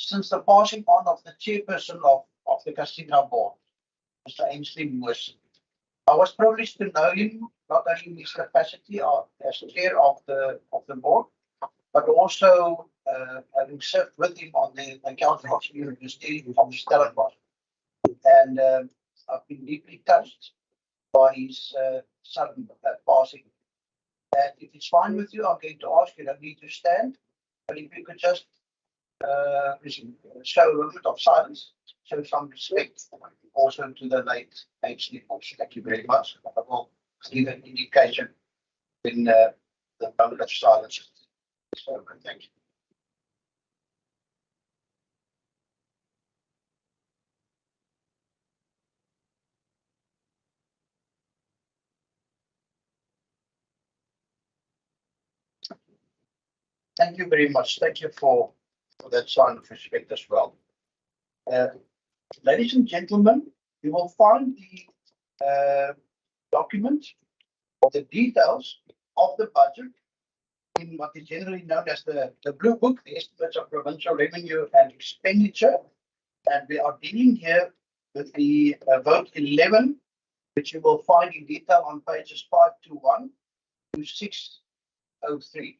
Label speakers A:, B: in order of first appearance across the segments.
A: since the passing on of the chairperson of the Casino Board, Mr. Ainsley Moos. I was privileged to know him not only in his capacity as chair of the board, but also having served with him on the Council of University of Stellenbosch. And I've been deeply touched by his sudden passing. And if it's fine with you, I'm going to ask you, don't need to stand, but if you could just show a little bit of silence, show some respect also to the late Ainsley Moos. Thank you very much. I will give an indication in the moment of silence. So, thank you. Thank you very much. Thank you for that sign of respect as well. Ladies and gentlemen, you will find the document or the details of the budget in what is generally known as the Blue Book, the estimates of provincial revenue and expenditure. And we are dealing here with the vote 11, which you will find in detail on pages 521 to 603.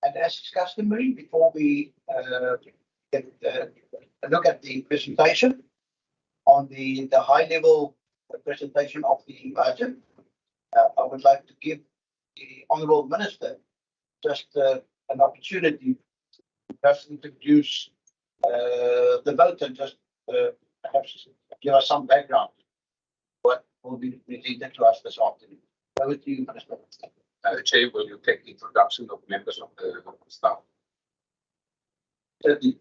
A: And as is customary, before we get a look at the presentation on the high-level presentation of the budget, I would like to give the Honourable Minister just an opportunity to just introduce the vote and just perhaps give us some background what will be presented to us this afternoon. Over to you, Minister.
B: Chair, will you take the introduction of members of the staff?
A: Certainly.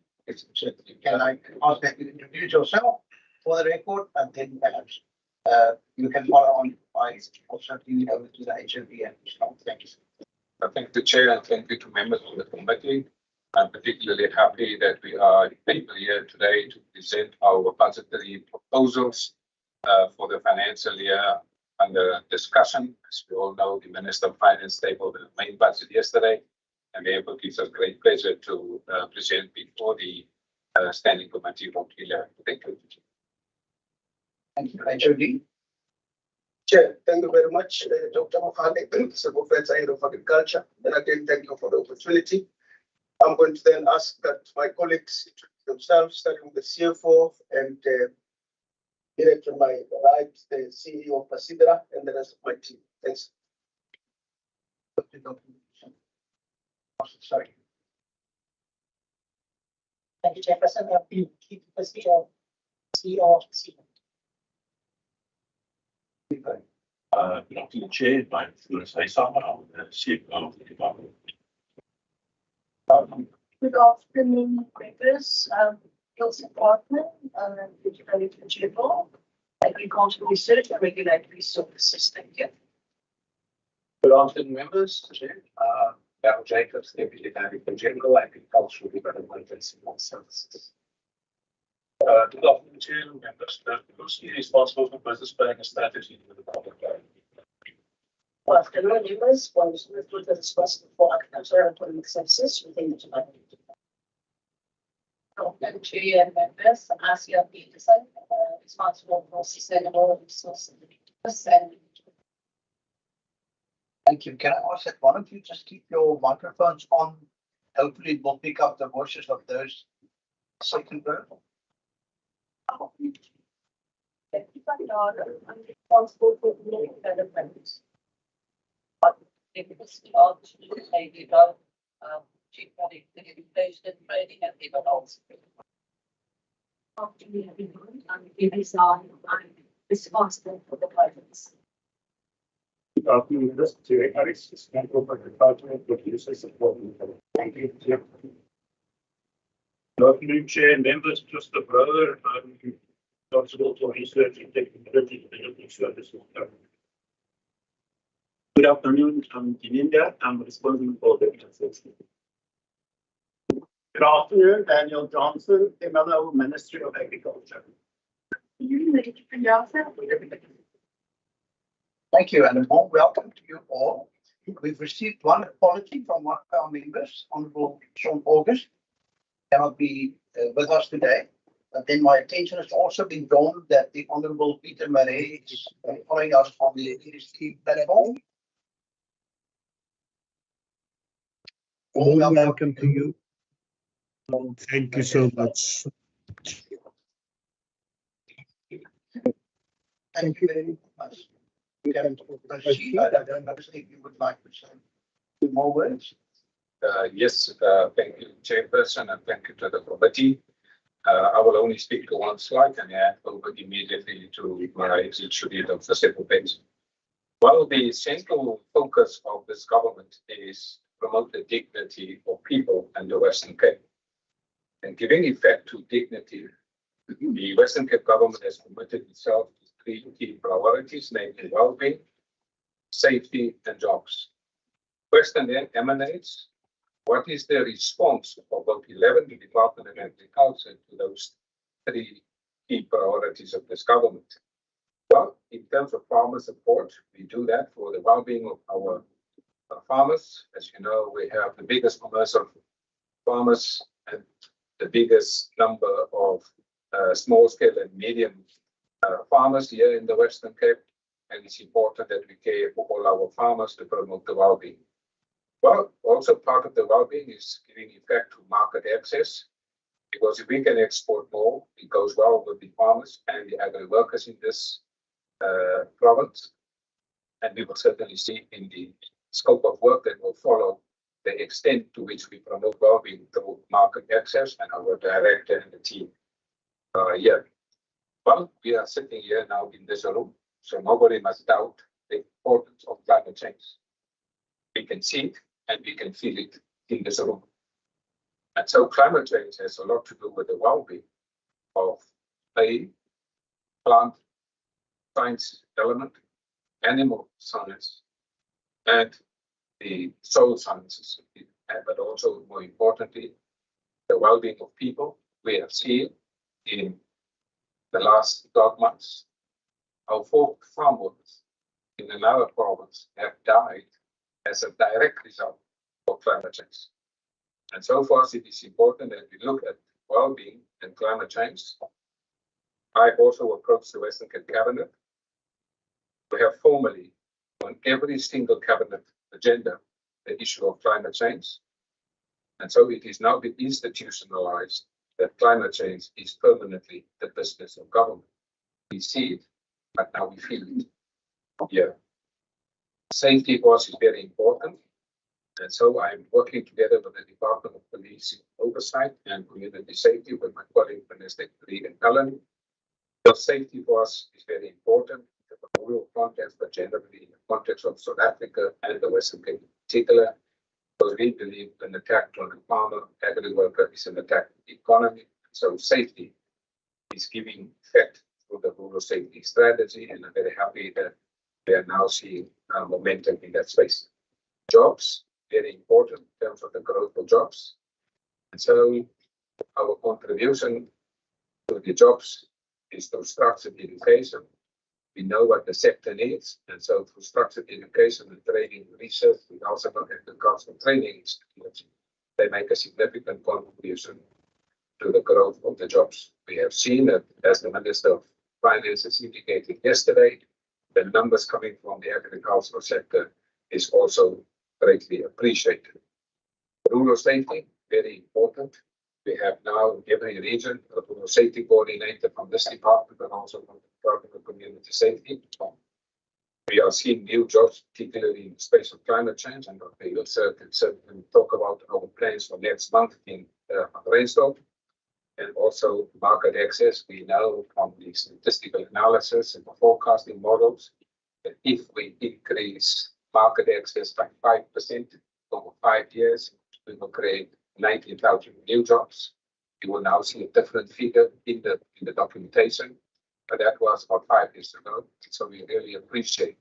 A: Can I ask that you introduce yourself for the record, and then perhaps you can follow on by also giving over to the HOD and staff. Thank you.
B: Thank the Chair and thank you to members of the committee. I'm particularly happy that we are able here today to present our budgetary proposals for the financial year under discussion. As we all know, the Minister of Finance tabled the main budget yesterday, and therefore gives us great pleasure to present before the Standing Committee on Clear. Thank you.
A: Thank you, HOD.
C: Chair, thank you very much, Dr. Mohale, Secretary of Agriculture, and again, thank you for the opportunity. I'm going to then ask that my colleagues introduce themselves, starting with the CFO and here to my right, the CEO of Pasidra, and the rest of my team. Thanks.
A: Sorry.
D: Thank you, Chairperson. I've been keeping the CEO of Pasidra.
E: Good afternoon, Chair. My name is Aisama. I'm the CFO of the department.
D: Good afternoon, members. Ilse Partner, Educator General, Agricultural Research and Regulatory Services. Thank you.
F: Good afternoon, members. Barry Jacobs, Deputy Director General, Agricultural Development and Civil Services.
E: Good afternoon, Chair, members. Lucy is responsible for business planning and strategy for the public.
D: Good afternoon, members. One is responsible for agricultural and economic services within the department. Chair and members, Asia Peterson, responsible for sustainable resources and
A: Thank you. Can I ask that one of you just keep your microphones on? Hopefully it will pick up the voices of those second row.
D: I'm responsible for rural development. But if it's not chief product, the education, training, and development. Afternoon, everyone. I'm responsible for the projects.
E: Good afternoon, members. Chair Harris is responsible for department producer support. Thank you, Chair. Good afternoon, Chair and members. Just a brother, responsible for research and technology development services. Good afternoon, I'm Dininda. I'm responsible for the research.
G: Good afternoon, Daniel Johnson, MLO, Ministry of Agriculture.
A: Thank you, and a warm welcome to you all. We've received one apology from one of our members, Honourable Sean August. Cannot be with us today. But then my attention has also been drawn that the Honourable Peter Marais is following us on the ESG platform.
H: Welcome to you. Thank you so much.
A: Thank you very much. You can proceed. I don't know if you would like to say more words.
B: Yes, thank you, Chairperson, and thank you to the committee. I will only speak to one slide and hand over immediately to my executive of the several things. Well, the central focus of this government is promote the dignity of people in the Western Cape. And giving effect to dignity, the Western Cape government has committed itself to three key priorities, namely well-being, safety, and jobs. Question then emanates, what is the response of both 11, the Department of Agriculture, to those three key priorities of this government? Well, in terms of farmer support, we do that for the well-being of our farmers. As you know, we have the biggest commercial farmers and the biggest number of small-scale and medium farmers here in the Western Cape, and it's important that we care for all our farmers to promote the well-being. Well, also part of the well-being is giving effect to market access, because if we can export more, it goes well with the farmers and the agri workers in this province. And we will certainly see in the scope of work that will follow the extent to which we promote well-being through market access, and our director and the team here. Well, we are sitting here now in this room, so nobody must doubt the importance of climate change. We can see it and we can feel it in this room. And so climate change has a lot to do with the well-being of a plant science element, animal science, and the soil sciences, but also more importantly, the well-being of people. We have seen in the last 12 months how 4 farm workers in another province have died as a direct result of climate change. And so for us, it is important that we look at well-being and climate change. I've also approached the Western Cape Cabinet. We have formally on every single cabinet agenda the issue of climate change. And so it is now been institutionalized that climate change is permanently the business of government. We see it, but now we feel it. Yeah. Safety for us is very important. And so I'm working together with the Department of Police Oversight and Community Safety with my colleague, Minister Reed and Cullen. So safety for us is very important in the rural context, but generally in the context of South Africa and the Western Cape in particular, because we believe an attack on the farmer, agri worker is an attack on the economy. So safety is giving effect through the rural safety strategy, and I'm very happy that we are now seeing momentum in that space. Jobs, very important in terms of the growth of jobs. And so our contribution to the jobs is through structured education. We know what the sector needs, and so through structured education and training research, we also look at the cultural training institutes. They make a significant contribution to the growth of the jobs. We have seen that, as the Minister of Finance has indicated yesterday, the numbers coming from the agricultural sector is also greatly appreciated. Rural safety, very important. We have now in every region a rural safety coordinator from this department and also from the Department of Community Safety. We are seeing new jobs, particularly in the space of climate change, and we will certainly talk about our plans for next month in Provincial. And also market access. We know from the statistical analysis and the forecasting models that if we increase market access by 5% over 5 years, we will create 19,000 new jobs. You will now see a different figure in the documentation, but that was about 5 years ago. So we really appreciate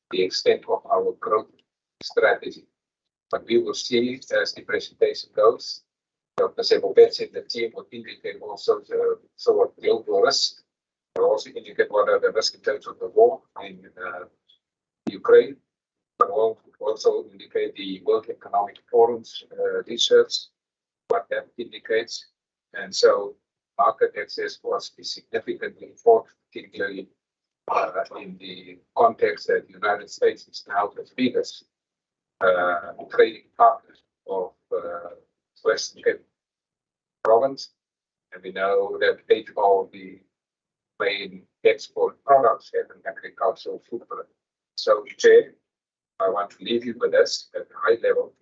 B: the extent of our growth strategy. But we will see as the presentation goes. Dr. Sebobets and the team will indicate also the sort of global risk. Will also indicate what are the risks in terms of the war in Ukraine, but will also indicate the World Economic Forum's research, what that indicates. And so market access was significantly important, particularly in the context that the United States is now the biggest trading partner of Western Cape province. And we know that 8 of the main export products have an agricultural footprint. So, Chair, I want to leave you with this at a high level,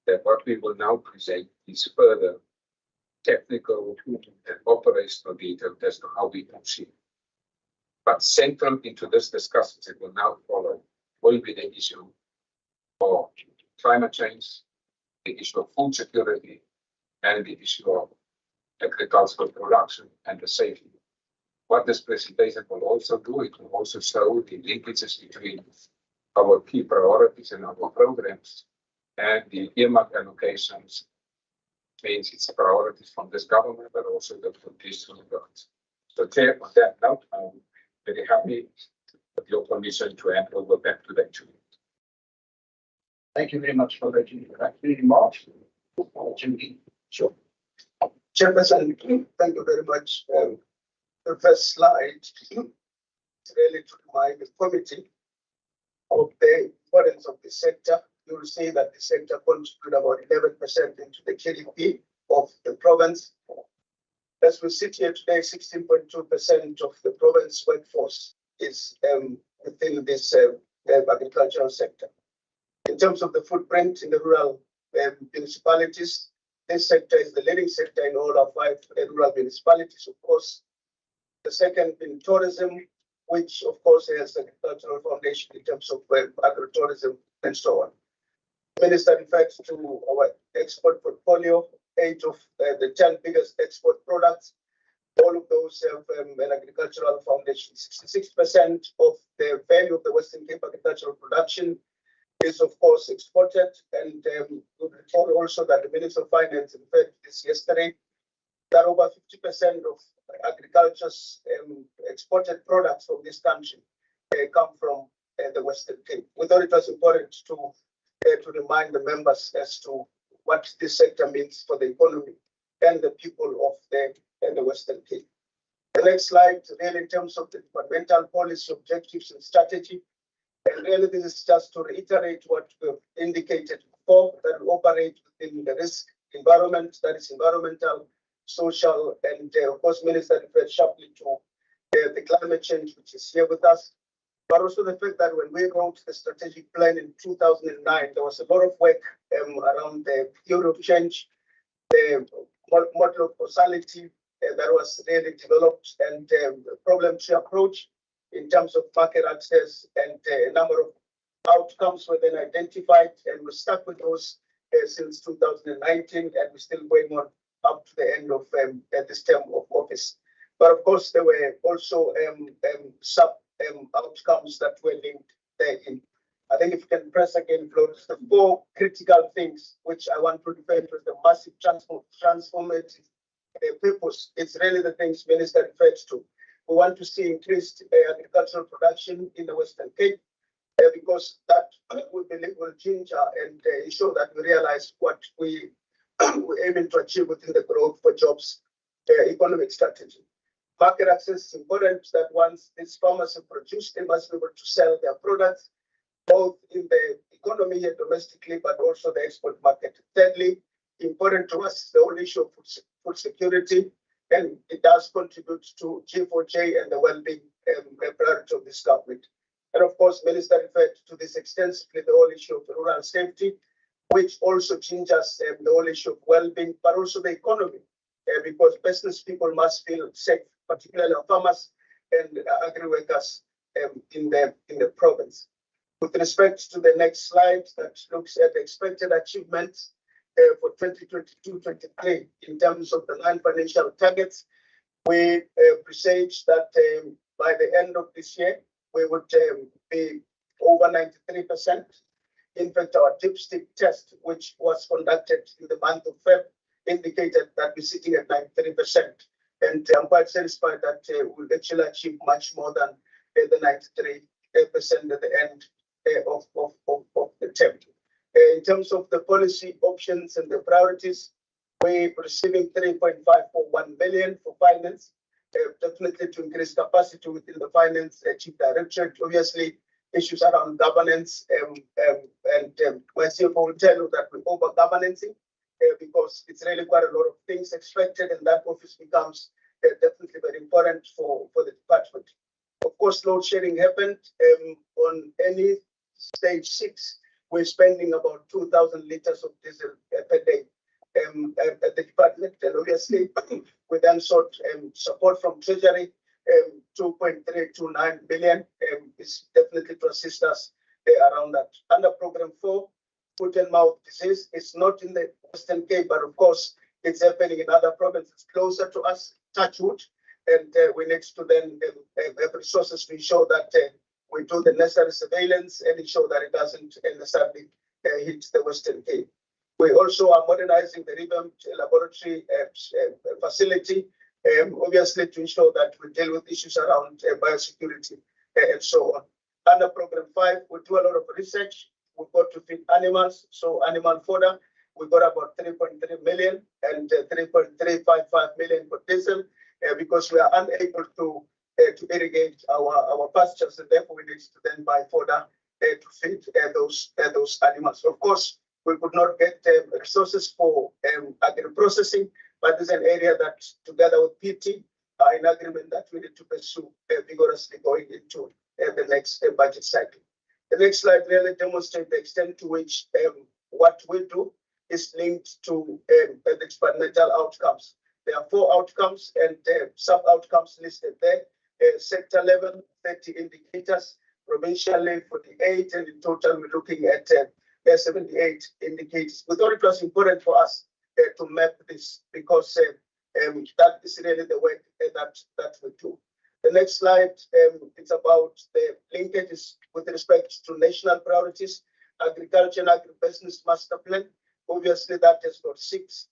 B: that what we will now present is further technical and operational detail as to how we proceed. But central into this discussion that will now follow will be the issue of climate change, the issue of food security, and the issue of agricultural production and the safety. What this presentation will also do, it will also show the linkages between our key priorities and our programs and the earmark allocations. Means it's priorities from this government, but also the traditional governments. So, Chair, on that note, I'm very happy with your permission to hand over back to the Chair.
A: Thank you very much for that introductory remarks. Judy.
C: Sure. Chairperson, thank you very much. The first slide is really to remind the committee of the importance of the sector. You will see that the sector contributed about 11% into the GDP of the province. As we sit here today, 16.2% of the province workforce is within this agricultural sector. In terms of the footprint in the rural municipalities, this sector is the leading sector in all our 5 rural municipalities, of course. The second being tourism, which of course has an agricultural foundation in terms of agritourism and so on. Minister referred to our export portfolio, 8 of the 10 biggest export products. All of those have an agricultural foundation. 66% of the value of the Western Cape agricultural production is, of course, exported. And we recall also that the Minister of Finance referred to this yesterday, that over 50% of agriculture's exported products from this country come from the Western Cape. We thought it was important to remind the members as to what this sector means for the economy and the people of the Western Cape. The next slide, really in terms of the departmental policy objectives and strategy. And really this is just to reiterate what we've indicated before, that we operate within the risk environment, that is environmental, social, and of course, Minister referred sharply to the climate change, which is here with us. But also the fact that when we wrote the strategic plan in 2009, there was a lot of work around the theory of change, the model of causality that was really developed, and problem tree approach in terms of market access, and a number of outcomes were then identified, and we stuck with those since 2019, and we're still going on up to the end of this term of office. But of course, there were also sub outcomes that were linked therein. I think if you can press again, Florence, the 4 critical things which I want to refer to as the massive transformative purpose, it's really the things Minister referred to. We want to see increased agricultural production in the Western Cape because that we believe will ginger and ensure that we realize what we're aiming to achieve within the growth for jobs economic strategy. Market access is important, that once these farmers have produced, they must be able to sell their products, both in the economy here domestically, but also the export market. Thirdly, important to us is the whole issue of food security, and it does contribute to G4J and the well-being priority of this government. And of course, Minister referred to this extensively, the whole issue of rural safety, which also changes the whole issue of well-being, but also the economy, because business people must feel safe, particularly our farmers and agri-workers in the province. With respect to the next slide that looks at the expected achievements for 2022-23 in terms of the non-financial targets, we presage that by the end of this year, we would be over 93%. In fact, our dipstick test, which was conducted in the month of February, indicated that we're sitting at 93%. And I'm quite satisfied that we'll actually achieve much more than the 93% at the end of the term. In terms of the policy options and the priorities, We're receiving 3.541 million for finance, definitely to increase capacity within the finance chief directorate. Obviously, issues around governance, my CFO will tell you that we're over governancing because it's really quite a lot of things expected, and that office becomes definitely very important for the department. Of course, load shedding happened on any stage 6. We're spending about 2,000 liters of diesel per day at the department, and obviously we then sought support from Treasury. 2.329 billion is definitely to assist us around that. Under Program 4, foot and mouth disease is not in the Western Cape, but of course it's happening in other provinces closer to us, touch wood, and we need to then have resources to ensure that we do the necessary surveillance and ensure that it doesn't necessarily hit the Western Cape. We also are modernizing the revamped laboratory facility, obviously to ensure that we deal with issues around biosecurity and so on. Under Program 5, we do a lot of research. We've got to feed animals, so animal fodder, we've got about 3.3 million and 3.355 million for diesel because we are unable to irrigate our pastures, and therefore we need to then buy fodder to feed those animals. Of course, we could not get resources for agri-processing, but there's an area that, together with PT, are in agreement that we need to pursue vigorously going into the next budget cycle. The next slide really demonstrates the extent to which what we do is linked to the departmental outcomes. There are 4 outcomes and sub-outcomes listed there. Sector level, 30 indicators, provincially 48, and in total we're looking at 78 indicators. We thought it was important for us to map this because that is really the work that we do. The next slide, it's about the linkages with respect to national priorities, agriculture and agribusiness master plan. Obviously, that has got 6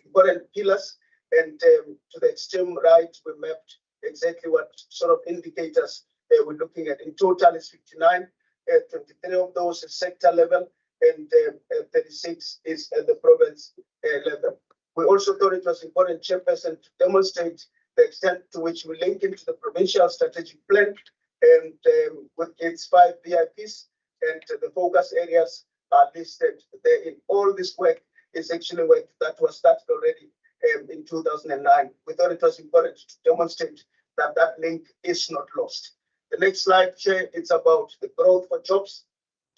C: important pillars, and to the extreme right, we mapped exactly what sort of indicators we're looking at. In total, it's 59. 23 of those at sector level, and 36 is at the province level. We also thought it was important, Chairperson, to demonstrate the extent to which we link into the provincial strategic plan and with its 5 VIPs, and the focus areas are listed there. In all this work is actually work that was started already in 2009. We thought it was important to demonstrate that that link is not lost. The next slide, Chair, it's about the growth for jobs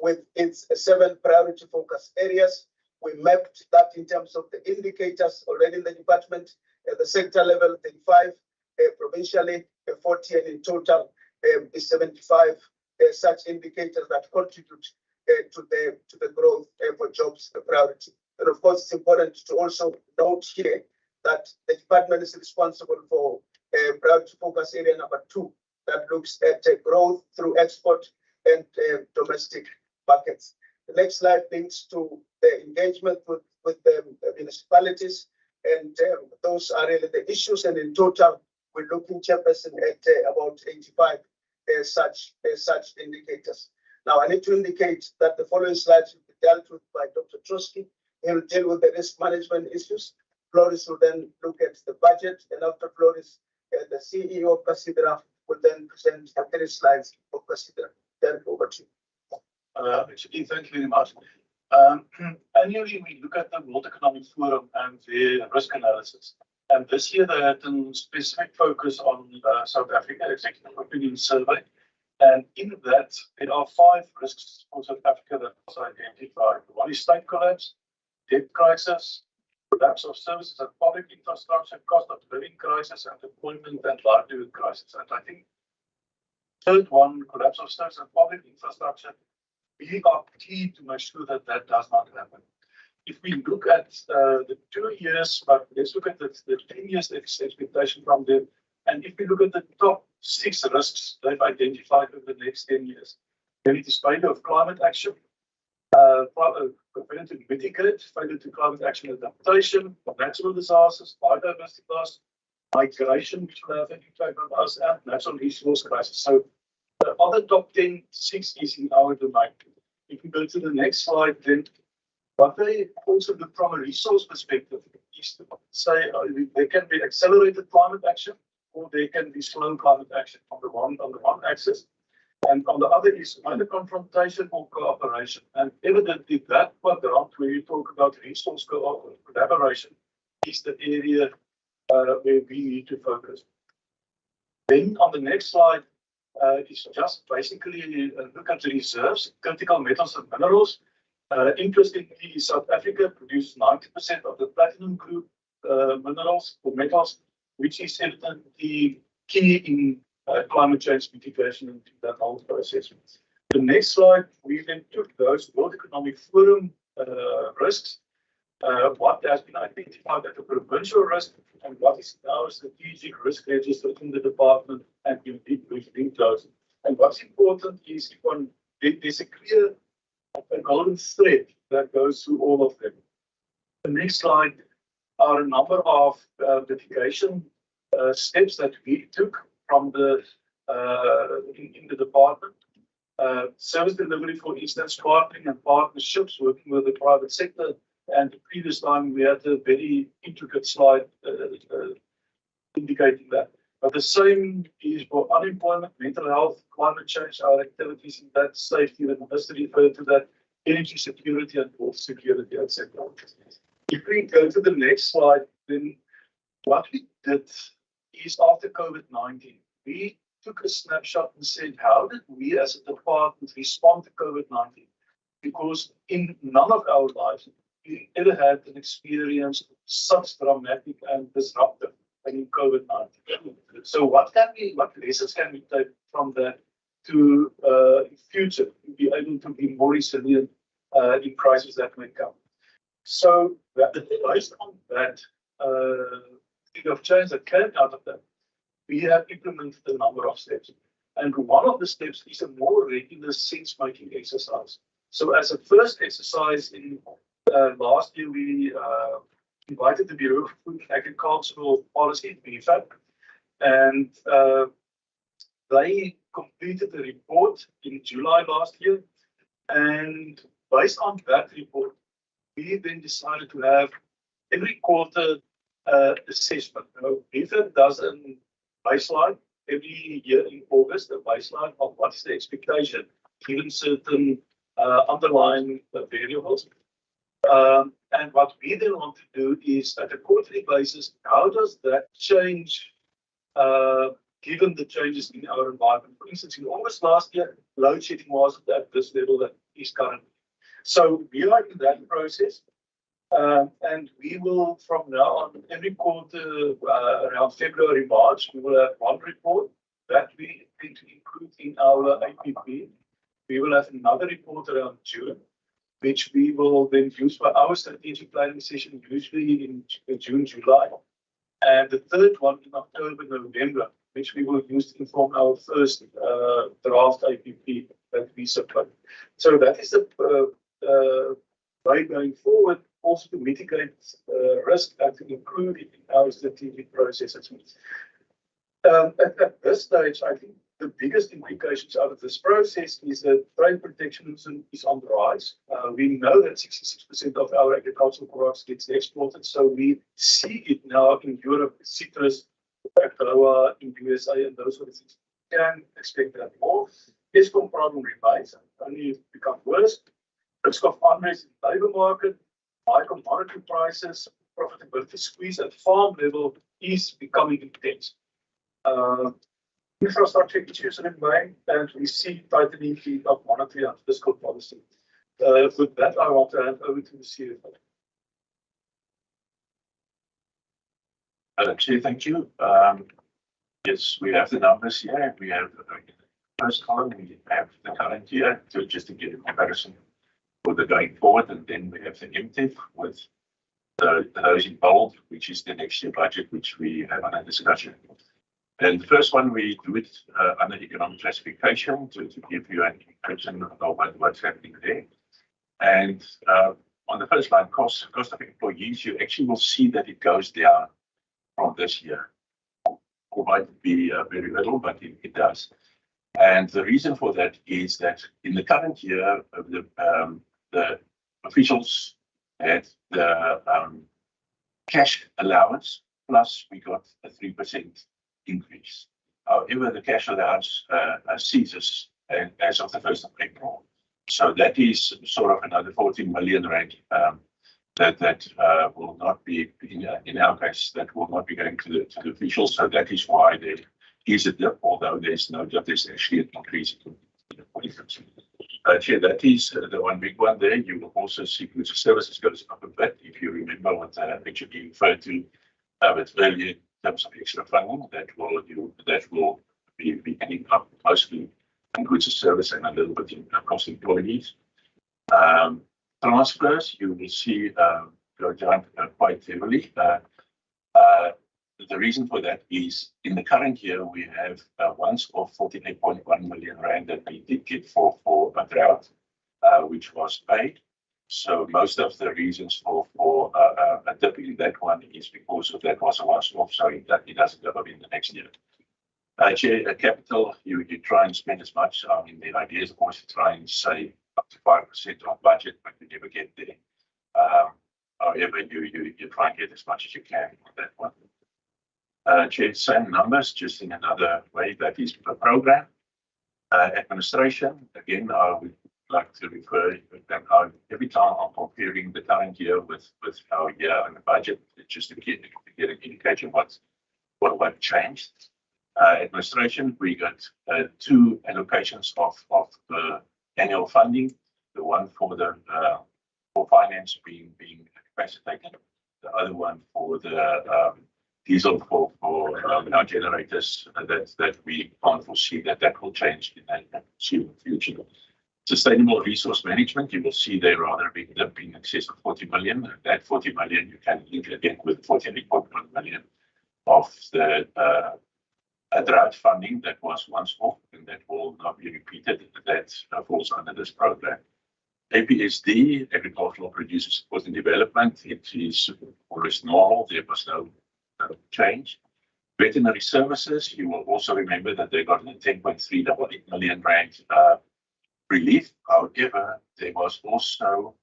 C: with its 7 priority focus areas. We mapped that in terms of the indicators already in the department. At the sector level, 35, provincially 40, and in total is 75 such indicators that contribute to the growth for jobs priority. And of course, it's important to also note here that the department is responsible for priority focus area number 2, that looks at growth through export and domestic markets. The next slide links to the engagement with the municipalities, and those are really the issues. And in total, we're looking, Chairperson, at about 85 such indicators. Now, I need to indicate that the following slides will be dealt with by Dr. Trotsky. He will deal with the risk management issues. Floris will then look at the budget, and after Floris, the CEO of Casidra will then present the 3 slides of Casidra. Then over to you.
E: Actually, thank you very much. Annually, we look at the World Economic Forum and their risk analysis. And this year, they had a specific focus on South Africa Executive Opinion Survey. And in that, there are 5 risks for South Africa that was identified. One is state collapse, debt crisis, collapse of services and public infrastructure, cost of living crisis, and employment and livelihood crisis. And I think third one, collapse of services and public infrastructure, we are key to make sure that that does not happen. If we look at the 2 years, but let's look at the 10 years expectation from them. And if we look at the top 6 risks they've identified over the next 10 years, then it is failure of climate action, failure to mitigate, failure to climate action adaptation, natural disasters, biodiversity loss, migration, which will have an impact on us, and natural resource crisis. So the other top 10, 6 is in our domain. If we go to the next slide, then What they also look from a resource perspective is to say there can be accelerated climate action or there can be slow climate action on the one axis. And on the other is either confrontation or cooperation. And evidently that quadrant where you talk about resource collaboration is the area where we need to focus. Then on the next slide is just basically look at the reserves, critical metals and minerals. Interestingly, South Africa produces 90% of the platinum group minerals or metals, which is evidently key in climate change mitigation and that whole process. The next slide, we then took those World Economic Forum risks, what has been identified as a provincial risk, and what is now a strategic risk register in the department, and we've linked those. And what's important is there's a clear golden thread that goes through all of them. The next slide are a number of mitigation steps that we took from the in the department. Service delivery, for instance, partnering and partnerships, working with the private sector. And the previous time we had a very intricate slide indicating that. But the same is for unemployment, mental health, climate change, our activities in that, safety, the minister referred to that, energy security and water security, etc. If we go to the next slide, then what we did is after COVID-19, we took a snapshot and said, how did we as a department respond to COVID-19? Because in none of our lives, we ever had an experience such dramatic and disruptive in COVID-19. So what lessons can we take from that to future to be able to be more resilient in crises that may come? So based on that thing of change that came out of that, we have implemented a number of steps. And one of the steps is a more regular sense-making exercise. So as a first exercise in last year, we invited the Bureau of Food and Agricultural Policy, BFAP, and they completed the report in July last year. And based on that report, we then decided to have every quarter assessment. BFAP does a baseline every year in August, a baseline of what is the expectation given certain underlying variables. And what we then want to do is, at a quarterly basis, how does that change given the changes in our environment? For instance, in August last year, load shedding wasn't at this level that is currently. So we are in that process, and we will, from now on, every quarter around February, March, we will have one report that we intend to include in our APP. We will have another report around June, which we will then use for our strategic planning session, usually in June, July. And the third one in October, November, which we will use to inform our first draft APP that we submit. So that is the way going forward, also to mitigate risk and to include it in our strategic processes. At this stage, I think the biggest implications out of this process is that trade protectionism is on the rise. We know that 66% of our agricultural products gets exported, so we see it now in Europe, citrus, Aqua, in USA, and those sort of things. We can expect that more. Eskom problem remains and only become worse. Risk of unrest in the labour market, high commodity prices, profitability squeeze at farm level is becoming intense. Infrastructure issues remain, and we see tightening feet of monetary and fiscal policy. With that, I want to hand over to the CFO.
I: Chair, thank you. Yes, we have the numbers here. We have the first column, we have the current year, just to get a comparison for the going forward, and then we have the MTEF with those in bold, which is the next year budget, which we have under discussion. And the first one, we do it under economic classification to give you an impression of what's happening there. And on the first line, cost of employees, you actually will see that it goes down from this year. It might be very little, but it does. And the reason for that is that in the current year, the officials had the cash allowance, plus we got a 3% increase. However, the cash allowance ceases as of the 1st of April. So that is sort of another 14 million rand that will not be, in our case, that will not be going to the officials. So that is why there is a dip, although there's no dip, there's actually an increase in the 40%. Chair, that is the one big one there. You will also see goods and services goes up a bit. If you remember what actually referred to with earlier in terms of extra funding, that will be ending up mostly in goods and service and a little bit in cost employees. Transfers, you will see go down quite heavily. The reason for that is in the current year, we have once of 48.1 million rand that we did get for a drought, which was paid. So most of the reasons for a dip in that one is because of that was a once-off, so it doesn't go up in the next year. Chair, capital, you try and spend as much. I mean, the idea is, of course, to try and save up to 5% of budget, but you never get there. However, you try and get as much as you can on that one. Chair, same numbers, just in another way. That is per program. Administration, again, I would like to refer that every time I'm comparing the current year with our year and the budget, just to get an indication what changed. Administration, we got two allocations of the annual funding. The one for finance being capacitated, the other one for the diesel for our generators that we can't foresee that will change in the future. Sustainable resource management, you will see there rather a big dip in excess of 40 million. That 40 million you can link again with 48.1 million of the drought funding that was once off and that will not be repeated. That falls under this program. APSD, Agricultural Producer Support and Development, it is always normal. There was no change. Veterinary services, you will also remember that they got a 10.388 million rand relief. However, there was also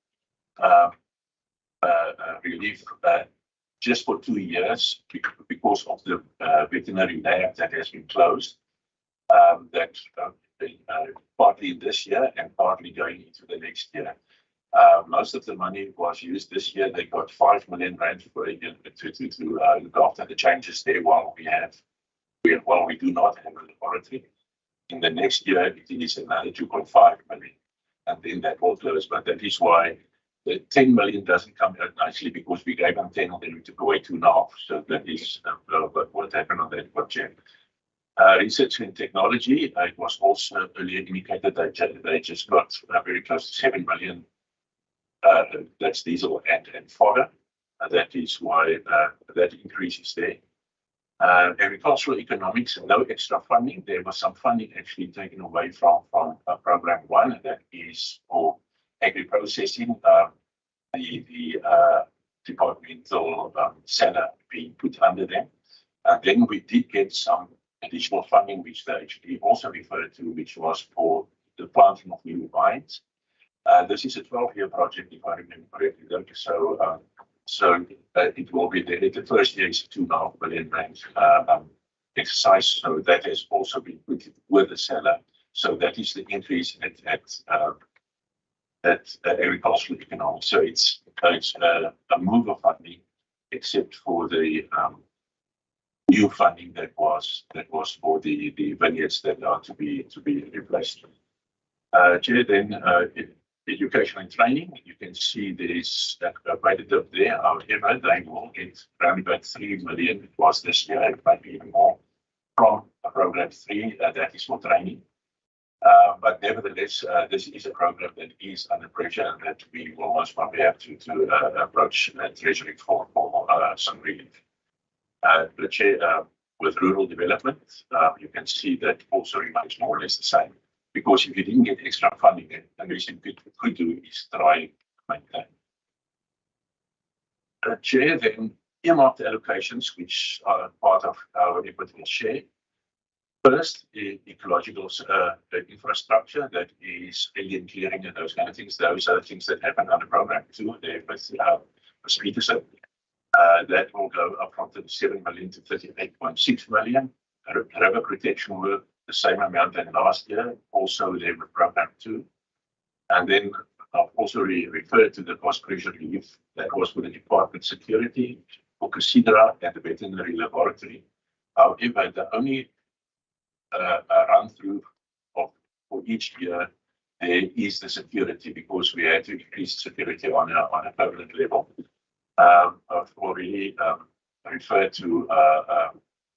I: relief just for 2 years because of the veterinary lab that has been closed. That partly this year and partly going into the next year. Most of the money was used this year. They got 5 million rand for a year to look after the changes there while we do not have a laboratory. In the next year, it is another 2.5 million, and then that will close. But that is why the 10 million doesn't come out nicely, because we gave them 10 and then we took away 2.5. So that is what happened on that project. Research and technology, it was also earlier indicated that they just got very close to 7 million. That's diesel and fodder. That is why that increase is there. Agricultural economics, no extra funding. There was some funding actually taken away from program 1, and that is for agri-processing, the departmental center being put under them. And then we did get some additional funding, which they actually also referred to, which was for the planting of new vines. This is a 12-year project, if I remember correctly. So it will be there. The first year is 2.5 million rand exercise. So that has also been put with the seller. So that is the increase at agricultural economics. So it's a move of funding, except for the new funding that was for the vineyards that are to be replaced. Chair, then education and training, you can see there is quite a dip there. However, they will get around about 3 million. It was this year, it might be even more, from program 3, that is for training. But nevertheless, this is a program that is under pressure and that we will most probably have to approach Treasury for some relief. The Chair, with rural development, you can see that also remains more or less the same. Because if you didn't get extra funding, the least you could do is try to maintain. Chair, then earmarked allocations, which are part of our equity share. First, ecological infrastructure, that is alien clearing and those kind of things. Those are the things that happen under program 2 there with Peterson. That will go up from 37 million to 38.6 million. River protection work, the same amount than last year, also there with program 2. And then I've also referred to the cost pressure relief that was for the department security, for Casidra and the veterinary laboratory. However, the only run through of for each year there is the security, because we had to increase security on a permanent level. I've already referred to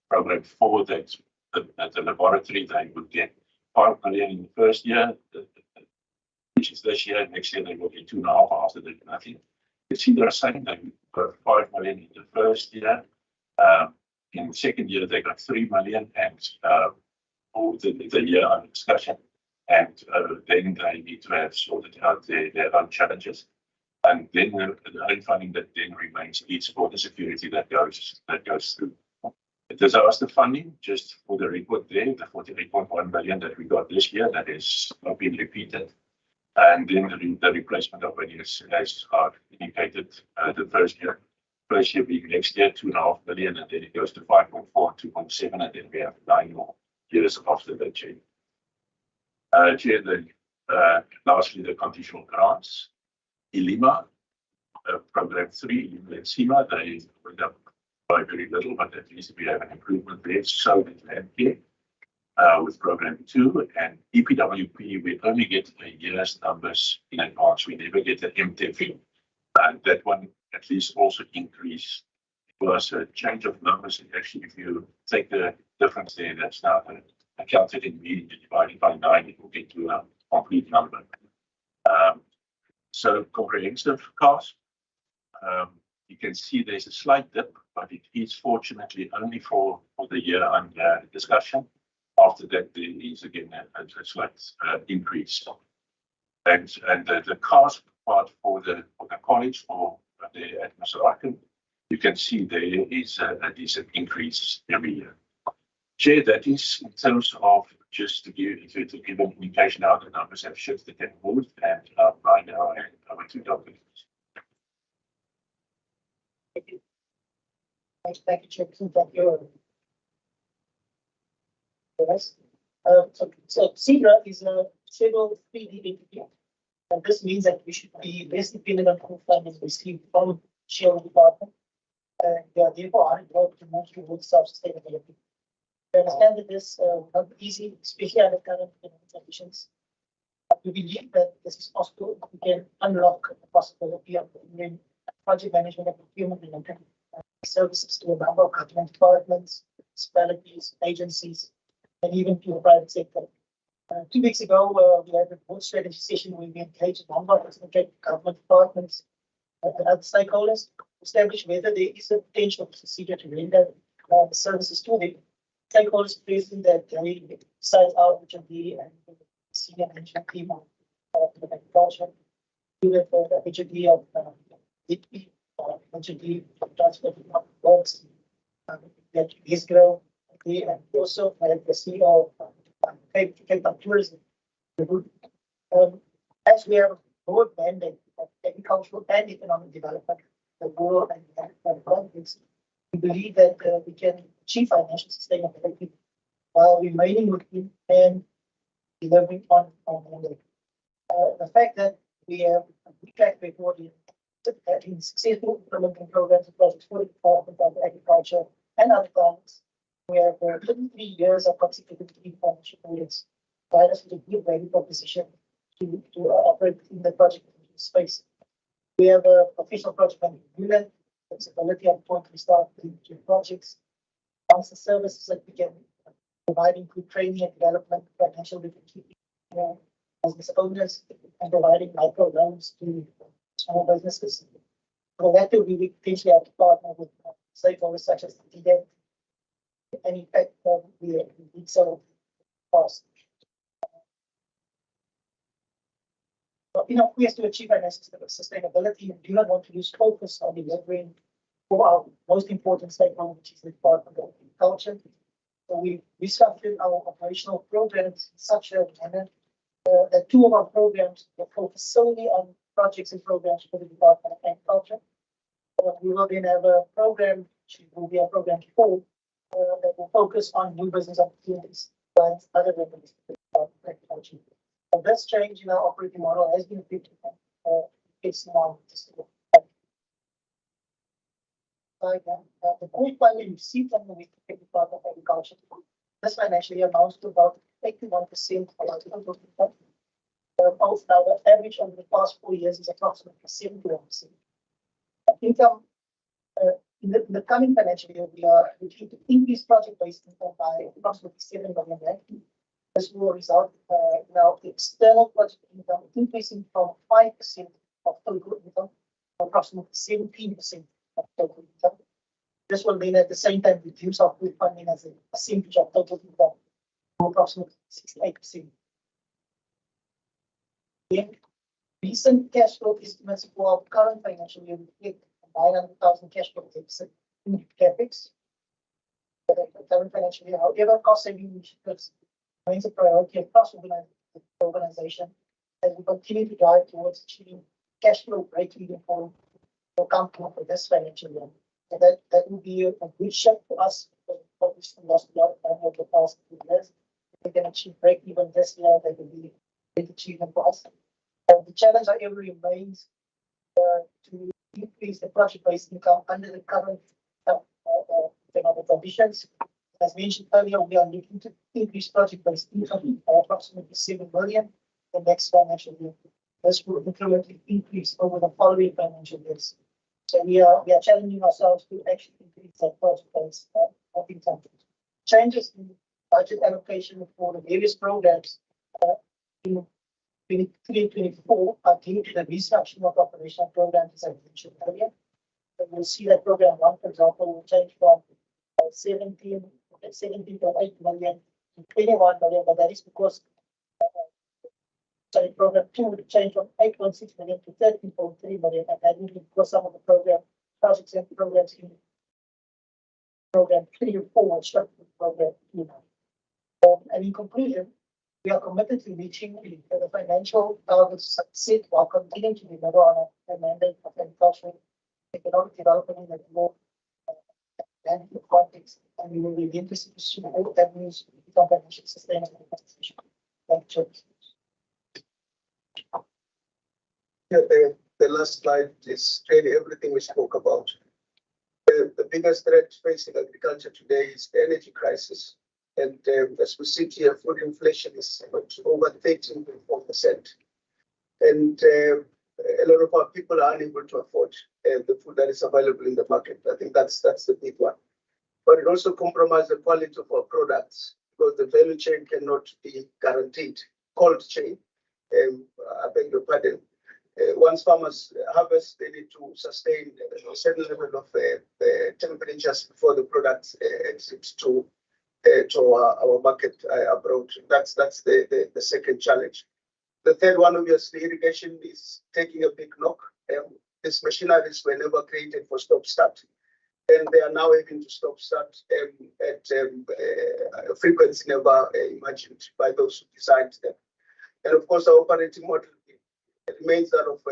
I: program 4 that the laboratory, they would get 5 million in the first year, which is this year. Next year they will get 2.5 after that. Nothing. You see, they're saying they got 5 million in the first year. In the second year they got 3 million, and for the year under discussion, and then they need to have sorted out their own challenges. And then the only funding that then remains is for the security that goes through. Disaster funding, just for the record there, the 48.1 million that we got this year, that is not been repeated. And then the replacement of it is, as are indicated, the first year being next year, 2.5 million, and then it goes to 5.4, 2.7, and then we have 9 more years after that change. Chair, lastly, the conditional grants. ILIMA, program 3, ILIMA and SEMA, they went up by very little, but at least we have an improvement there. So did landcare with program 2, and EPWP, we only get a year's numbers in advance. We never get the MTF, and that one at least also increased. It was a change of numbers. Actually, if you take the difference there, that's now accounted in immediately divided by 9, it will get to a complete number. So comprehensive cost, you can see there's a slight dip, but it is fortunately only for the year under discussion. After that, there is again a slight increase. And the cost part for the college or the at Masarakan, you can see there is a decent increase every year. Chair, that is in terms of just to give an indication how the numbers have shifted and moved, and right now and over to Dr.
D: Thank you. Thank you, Chair. Thank you. Yes. So SEDRA is a scheduled 3D entity, and this means that we should be less dependent on who funding received from sharing department. They are therefore unable to move towards self-sustainability. We understand that this not easy, especially under current economic conditions. We believe that this is possible. We can unlock the possibility of bringing project management and procurement related services to a number of government departments, municipalities, agencies, and even to the private sector. 2 weeks ago, we had a board strategy session where we engaged a number of government departments and other stakeholders to establish whether there is a potential procedure to render services to them. Stakeholders present that they decide out which of the senior management team of the agriculture, with the HOD of HOD of transport works, that is grow, and also the CEO of tourism. As we have a broad mandate of agricultural and economic development, the rural and conflicts, we believe that we can achieve financial sustainability while remaining within and delivering on mandate. The fact that we have a good track record in successful implementing programs and projects for the Department of Agriculture and other clients, we have 33 years of consecutive financial audits, provide us with a good value proposition to operate in the project space. We have a professional project management unit, flexibility of point we start to projects, answer services that we can provide include training and development, financial record-keeping, business owners, and providing micro loans to small businesses. For that, we potentially have to partner with stakeholders such as the TDET, and in fact, we need some cost. We have to achieve financial sustainability. We do not want to lose focus on delivering for our most important stakeholder, which is the Department of Agriculture. So we restructured our operational programs in such a manner that two of our programs will focus solely on projects and programs for the Department of Agriculture. We will then have a program, which will be a program 4, that will focus on new business opportunities, clients, other revenues. So this change in our operating model has been effective. It's now the core funding received from the Department of Agriculture this financial year amounts to about 81% of our total income. Now, the average over the past 4 years is approximately 71%. Income in the coming financial year, we are looking to increase project-based income by approximately 7 million rand. This will result in our external project income increasing from 5% of total income to approximately 17% of total income. This will then at the same time reduce our food funding as a percentage of total income to approximately 68%. Then, recent cash flow estimates for our current financial year reflect 900,000 cash flow deficit in CapEx for the current financial year. However, cost saving initiatives remains a priority across the organization as we continue to drive towards achieving cash flow break-even for the company for this financial year. So that will be a good shift for us because we've lost a lot of time over the past 2 years. If we can achieve break-even this year, that will be a big achievement for us. The challenge, however, remains to increase the project-based income under the current economic conditions. As mentioned earlier, we are looking to increase project-based income by approximately 7 million the next financial year. This will incrementally increase over the following financial years. So we are challenging ourselves to actually increase that project-based income. Changes in budget allocation for the various programs in 2023-24 are due to the restructuring of operational programs, as I mentioned earlier. So you'll see that program 1, for example, will change from 17.8 million to 21 million, but that is because program 2 will change from 8.6 million to 13.3 million, and that will be because some of the projects and programs in program 3 or 4 will structure program 2 now. And in conclusion, we are committed to reaching the financial targets set while continuing to deliver on a mandate of agricultural economic development in a more landfill context, and we will be interested to pursue all avenues to become financially sustainable. Thank you.
C: Yeah, the last slide is really everything we spoke about. The biggest threat facing agriculture today is the energy crisis. And as we sit here, food inflation is over 13.4%. And a lot of our people are unable to afford the food that is available in the market. I think that's the big one. But it also compromises the quality of our products because the value chain cannot be guaranteed. Cold chain, I beg your pardon. Once farmers harvest, they need to sustain a certain level of temperatures before the products exit to our market abroad. That's the second challenge. The third one, obviously, irrigation is taking a big knock. These machineries were never created for stop-start, and they are now having to stop-start at a frequency never imagined by those who designed them. And of course, our operating model remains that of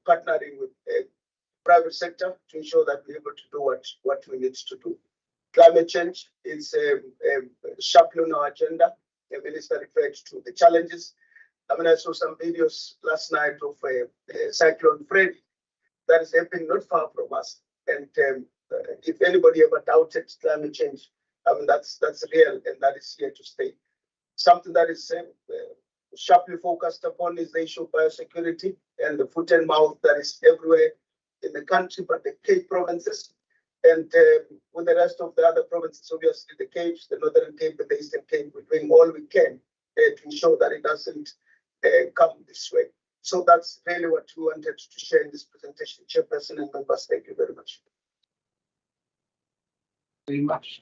C: partnering with the private sector to ensure that we're able to do what we need to do. Climate change is sharply on our agenda. The minister referred to the challenges. I mean, I saw some videos last night of Cyclone Freddy that is happening not far from us. And if anybody ever doubted climate change, I mean, that's real and that is here to stay. Something that is sharply focused upon is the issue of biosecurity and the foot and mouth that is everywhere in the country, but the Cape provinces. And with the rest of the other provinces, obviously the Capes, the Northern Cape, the Eastern Cape, we're doing all we can to ensure that it doesn't come this way. So that's really what we wanted to share in this presentation. Chairperson and members, thank you very much.
A: Very much.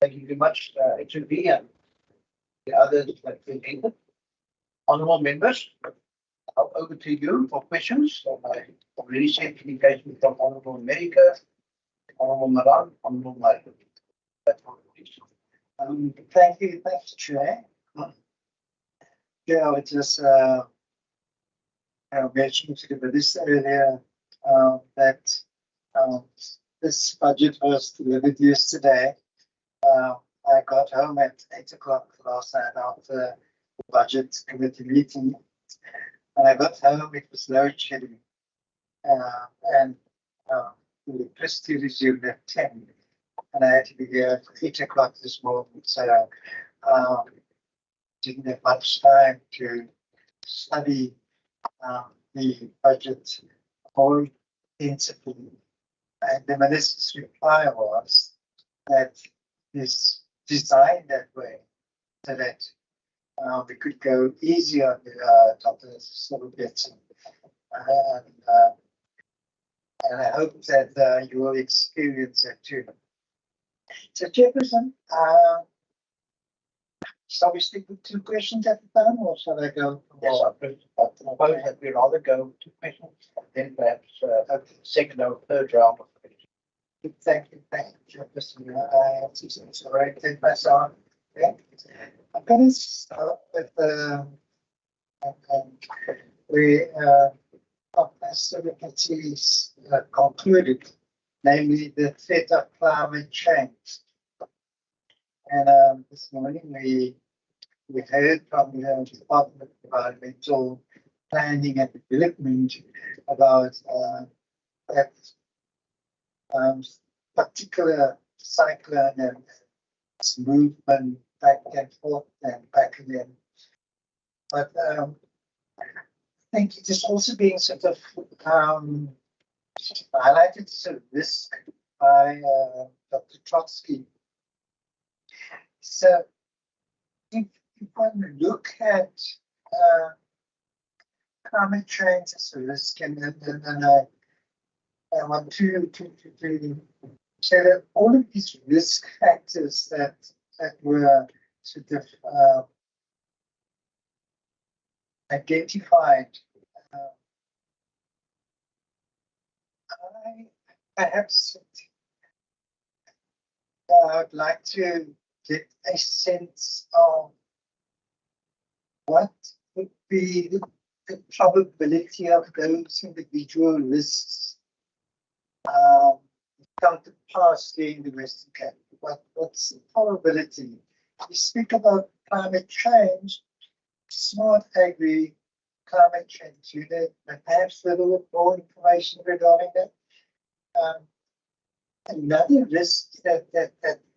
A: Thank you very much, HMB and the others that we entered. Honourable members, over to you for questions. I already sent communication from Honourable America, Honourable Maran, Honourable Michael.
G: Thanks, Chair. Yeah, I just mentioned to the minister earlier that this budget was delivered yesterday. I got home at 8 o'clock last night after the budget committee meeting. And I got home, it was load shedding. And the electricity resumed at 10. And I had to be here at 8 o'clock this morning. So didn't have much time to study the budget more intensively. And the minister's reply was that it's designed that way so that we could go easy on the top of this little bit. And I hope that you will experience that too. So, Chairperson, shall we stick with 2 questions at a time, or shall I go?
A: Yes, I propose that we rather go to questions, then perhaps a second or third round of questions.
G: Thank you, Chairperson. It's all right, take myself. Okay. I'm going to start with we as the committee concluded, namely the threat of climate change. And this morning we heard from the Department of Environmental Planning and Development about that particular cyclone and its movement back and forth and back again. But I think it is also being sort of highlighted as a risk by Dr. Trotsky. So if one look at climate change as a risk, and I want to say that all of these risk factors that were sort of identified, I perhaps I'd like to get a sense of what would be the probability of those individual risks come to pass during the Western Cape. What's the probability? We speak about climate change, smart agri climate change unit, and perhaps a little bit more information regarding that. Another risk that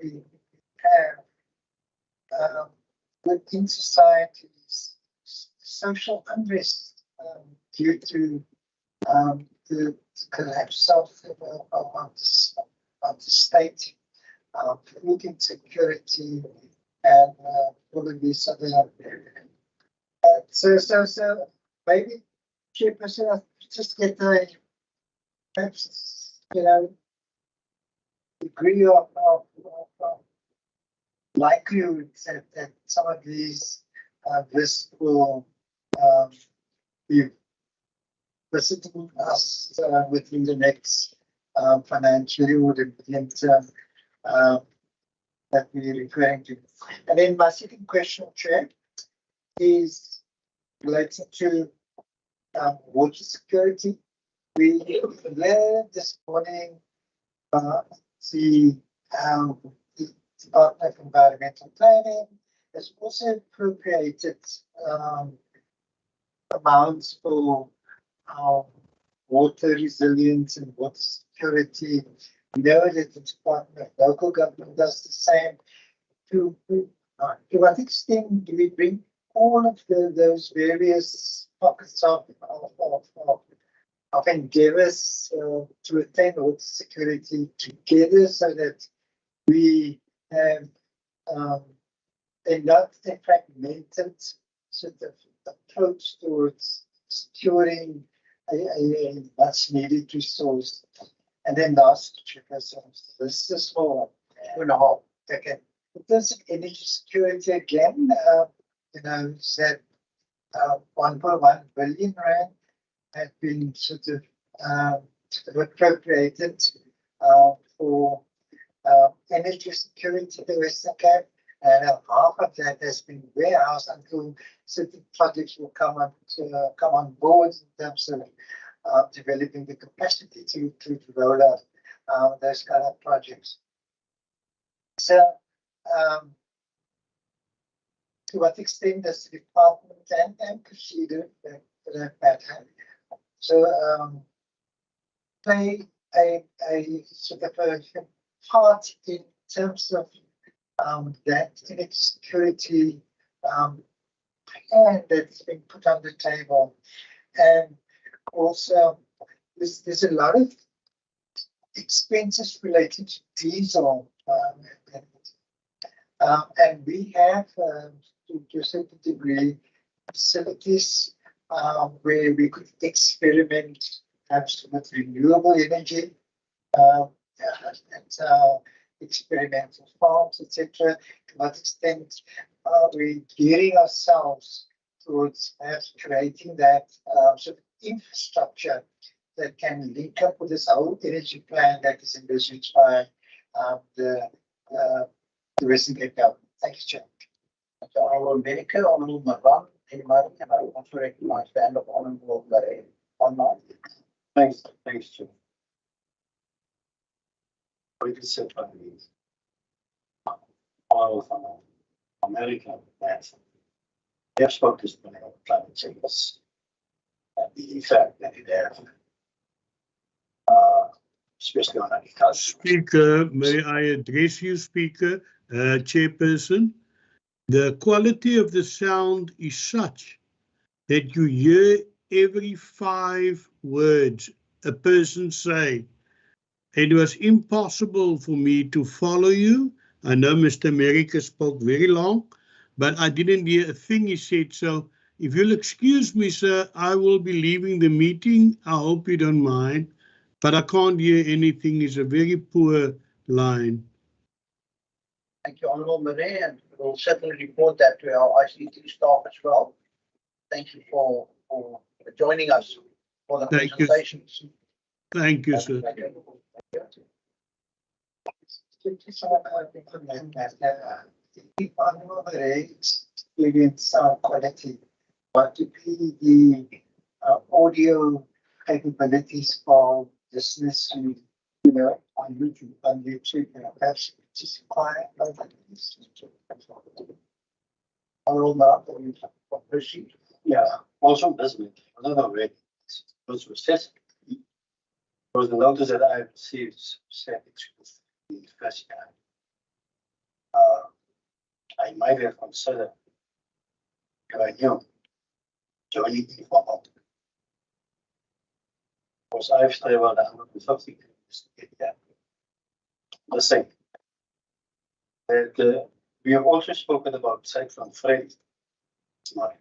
G: we have within society is social unrest due to the collapse of the state, food insecurity, and all of these other. So maybe, Chairperson, I'll just get the perhaps degree of likelihood that some of these risks will be visiting us within the next financial year or the medium term that we're referring to. And then my second question, Chair, is related to water security. We learned this morning the Department of Environmental Planning has also appropriated amounts for water resilience and water security. We know that the Department of Local Government does the same. To what extent do we bring all of those various pockets of endeavors to attain water security together so that we have not a fragmented sort of approach towards securing a much needed resource? And then last, this is for 2.5. Okay. In terms of energy security again, said 1.1 billion rand had been sort of appropriated for energy security in the Western Cape. and half of that has been warehoused until certain projects will come on board in terms of developing the capacity to roll out those kind of projects. So, to what extent does the department and procedure for that matter, so play a sort of a part in terms of that energy security plan that's been put on the table, and also there's a lot of expenses related to diesel, and we have to a certain degree facilities where we could experiment perhaps with renewable energy and experimental farms, etc. To what extent are we gearing ourselves towards perhaps creating that sort of infrastructure that can link up with this whole energy plan that is envisaged by the Western Cape government? Thank you, Chair.
A: Honourable Medica, Honourable Maran, anybody, and I also recognize the end of Honourable Maran online.
J: Thanks, Chair. We can sit on these. All from America, that's they have spoken to climate change and the effect that it has, especially on agriculture.
H: Speaker, may I address you, Speaker, Chairperson? The quality of the sound is such that you hear every 5 words a person say. It was impossible for me to follow you. I know Mr. America spoke very long, but I didn't hear a thing he said. So if you'll excuse me, sir, I will be leaving the meeting. I hope you don't mind, but I can't hear anything. It's a very poor line.
A: Thank you, Honourable Marais, and we'll certainly report that to our ICT staff as well. Thank you for joining us for the presentations.
H: Thank you, sir.
G: If Honourable Marais experience sound quality, what would be the audio capabilities for listeners to, on YouTube, perhaps just quiet like this. Honourable Marais, proceed.
J: Yeah, also business. Another way, those were set. Was the notice that I received said the first year. I might have considered joining informal. Because I've traveled 150 kilometers to get there. The same. That we have also spoken about Cyclone Freddy. It's not.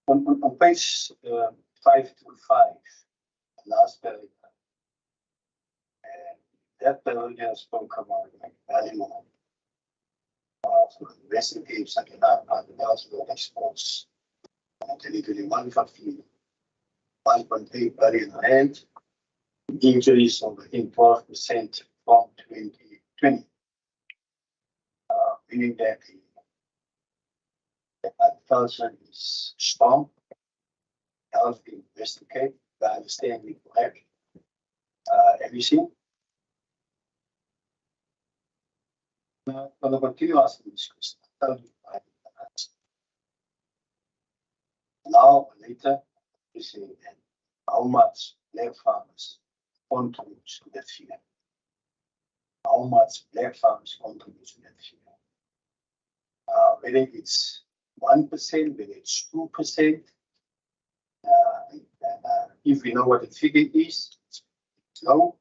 J: On page 5 to 5, the last paragraph, and that paragraph spoke about animal, for the Western Cape, second half, the exports, 2021, 1.8 billion rand, injuries of I think 12% from 2020, meaning that the agriculture is strong, healthy in Western Cape. I understand we have everything. I'm going to continue asking this question. Now, later, we see that how much black farmers contribute to that figure. How much black farmers contribute to that figure. Whether it's 1%, whether it's 2%, if we know what the figure is, it's low.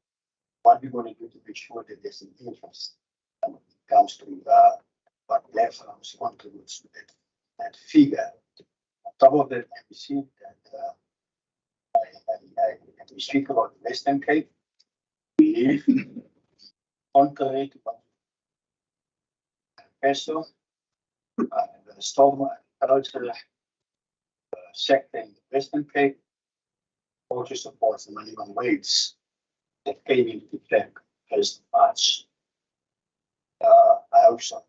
J: What we're going to do to make sure that there's an interest when it comes to what black farmers contribute to that figure. On top of that, we see that we speak about the Western Cape. We live contrary to what peso, the storm agriculture sector in the Western Cape also supports the minimum wage that came into effect 1st March I hope so.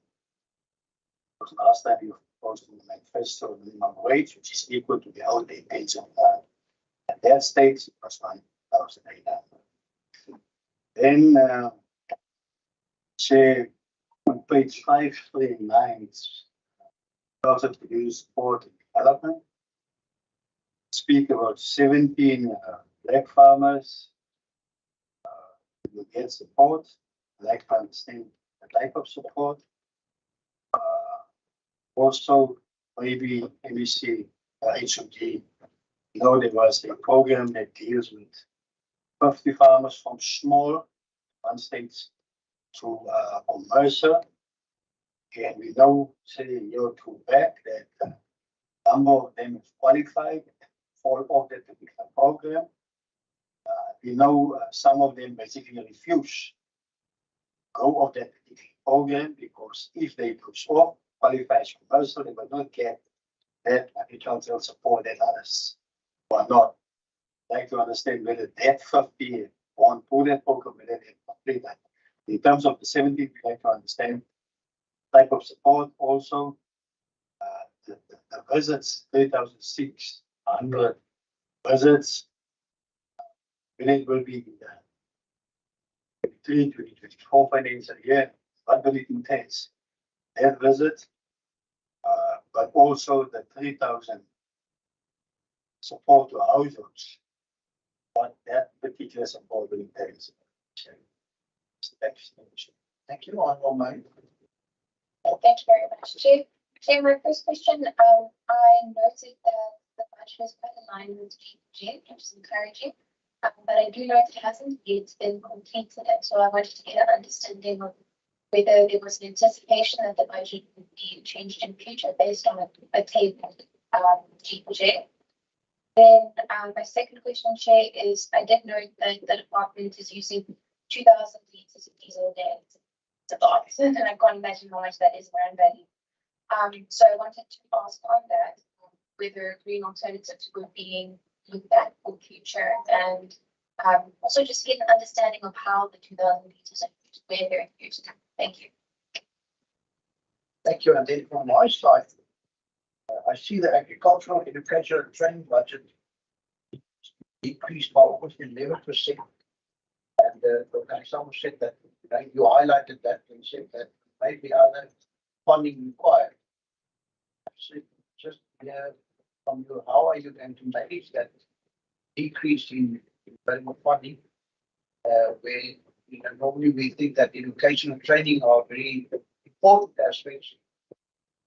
J: Because last time you proposed in the manifesto minimum wage, which is equal to the holiday pension. At that stage, it was 9,800. Then, say, on page 539, also to use support and development. Speak about 17 black farmers will get support. I'd like to understand the type of support. Also, maybe MEC, HOD, there was a program that deals with 50 farmers from small one states to commercial. And we know, say, a year or two back, that a number of them have qualified for all that particular program. We know some of them basically refuse go of that particular program because if they push off, qualify as commercial, they will not get that agricultural support that others will not. I'd like to understand whether that 50 won't pull that program, whether they complete that. In terms of the 70, we'd like to understand type of support also. The visits, 3,600 visits. When it will be 2024 financial year, what will it entail? That visit, but also the 3,000 support to households. What that particular support will entail.
A: Thank you. On my.
K: Thank you very much, Chair. Chair, my first question, I noted that the budget is quite aligned with GPG, which is encouraging, but I do note it hasn't yet been completed, and so I wanted to get an understanding of whether there was an anticipation that the budget would be changed in future based on a table GPG. Then my second question, Chair, is I did note that the department is using 2,000 litres of diesel a day. It's a lot, and I can't imagine how much that is in rand value. So I wanted to ask on that whether green alternatives were being looked at for future, and also just get an understanding of how the 2,000 litres are used, where they're used. Thank you.
A: Thank you. And then from my side, I see the agricultural education and training budget increased by almost 11%. And someone said that you highlighted that and said that maybe other funding required. So just from you, how are you going to manage that decrease in available funding? Where normally we think that education and training are very important aspects,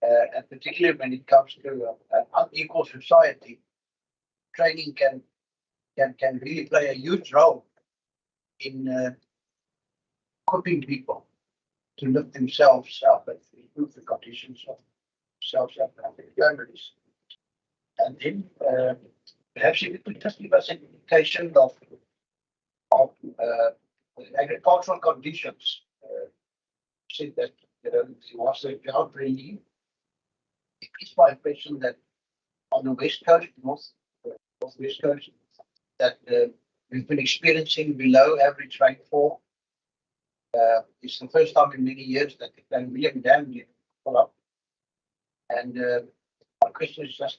A: and particularly when it comes to an unequal society, training can really play a huge role in equipping people to lift themselves up and improve the conditions of themselves and their families. And then perhaps you could just give us an indication of agricultural conditions. Said that there was a drought relief. It's my impression that on the west coast, northwest coast, that we've been experiencing below average rainfall. It's the first time in many years that the Glen William Dam did pull up. And my question is just,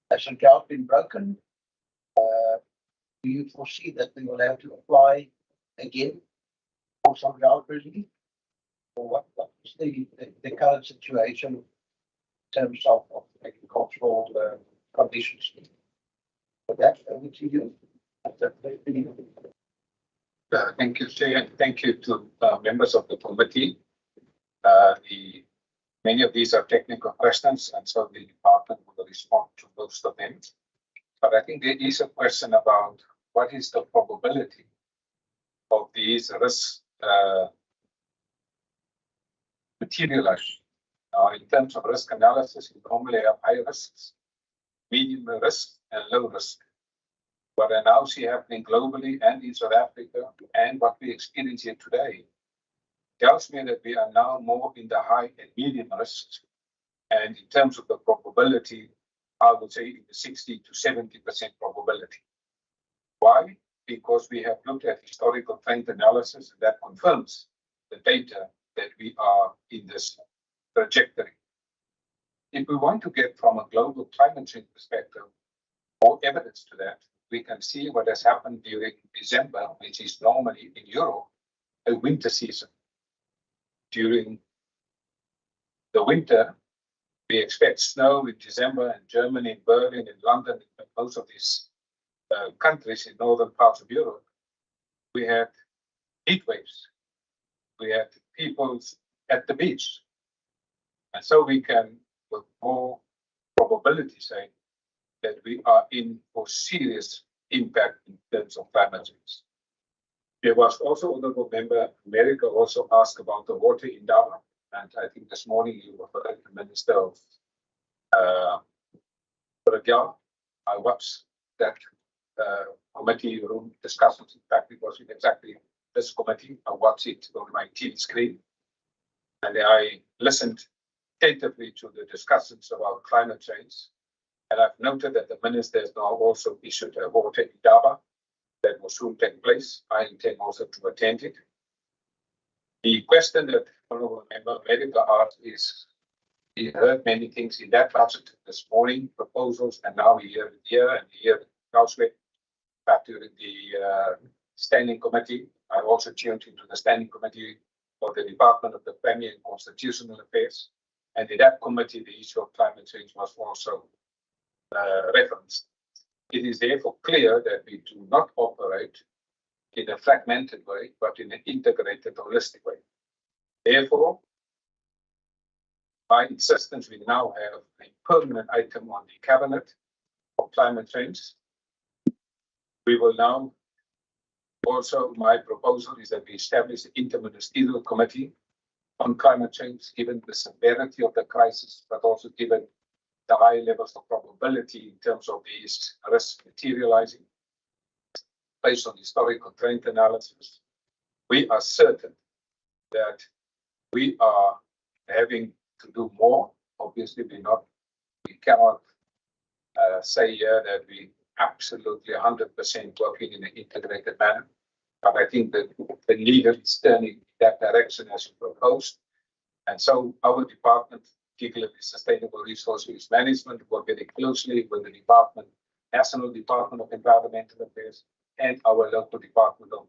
A: has the drought been broken? Do you foresee that we will have to apply again for some drought relief? Or what is the current situation in terms of agricultural conditions? For that, over to you.
B: Thank you, Chair, and thank you to members of the committee. Many of these are technical questions, and so the department will respond to most of them. But I think there is a question about what is the probability of these risks materializing. In terms of risk analysis, we normally have high risks, medium risk, and low risk. What I now see happening globally and in South Africa, and what we experience here today, tells me that we are now more in the high and medium risks. And in terms of the probability, I would say in the 60 to 70% probability. Why? Because we have looked at historical trend analysis that confirms the data that we are in this trajectory. If we want to get from a global climate change perspective more evidence to that, we can see what has happened during December, which is normally in Europe a winter season. During the winter, we expect snow in December in Germany, in Berlin, in London, in most of these countries in northern parts of Europe. We had heat waves. We had people at the beach. And so we can, with more probability, say that we are in for serious impact in terms of climate change. There was also, Honourable Member, America also asked about the water in Durban. And I think this morning you referred to the Minister of Provincial. I watched that committee room discussions. In fact, it was in exactly this committee. I watched it on my TV screen. And I listened attentively to the discussions about climate change. And I've noted that the minister has now also issued a water in Durban that will soon take place. I intend also to attend it. The question that Honourable Member America asked is, he heard many things in that budget this morning, proposals, and now we hear it here and here elsewhere. Back during the standing committee, I also tuned into the standing committee of the Department of the Premier and Constitutional Affairs. And in that committee, the issue of climate change was also referenced. It is therefore clear that we do not operate in a fragmented way, but in an integrated, holistic way. Therefore, by insistence, we now have a permanent item on the cabinet for climate change. We will now also, my proposal is that we establish an interministerial committee on climate change, given the severity of the crisis, but also given the high levels of probability in terms of these risks materializing. Based on historical trend analysis, we are certain that we are having to do more. Obviously, we cannot say here that we absolutely 100% working in an integrated manner. But I think that the needle is turning in that direction as you proposed. And so our department, particularly Sustainable Resource Use Management, work very closely with the National Department of Environmental Affairs and our local Department of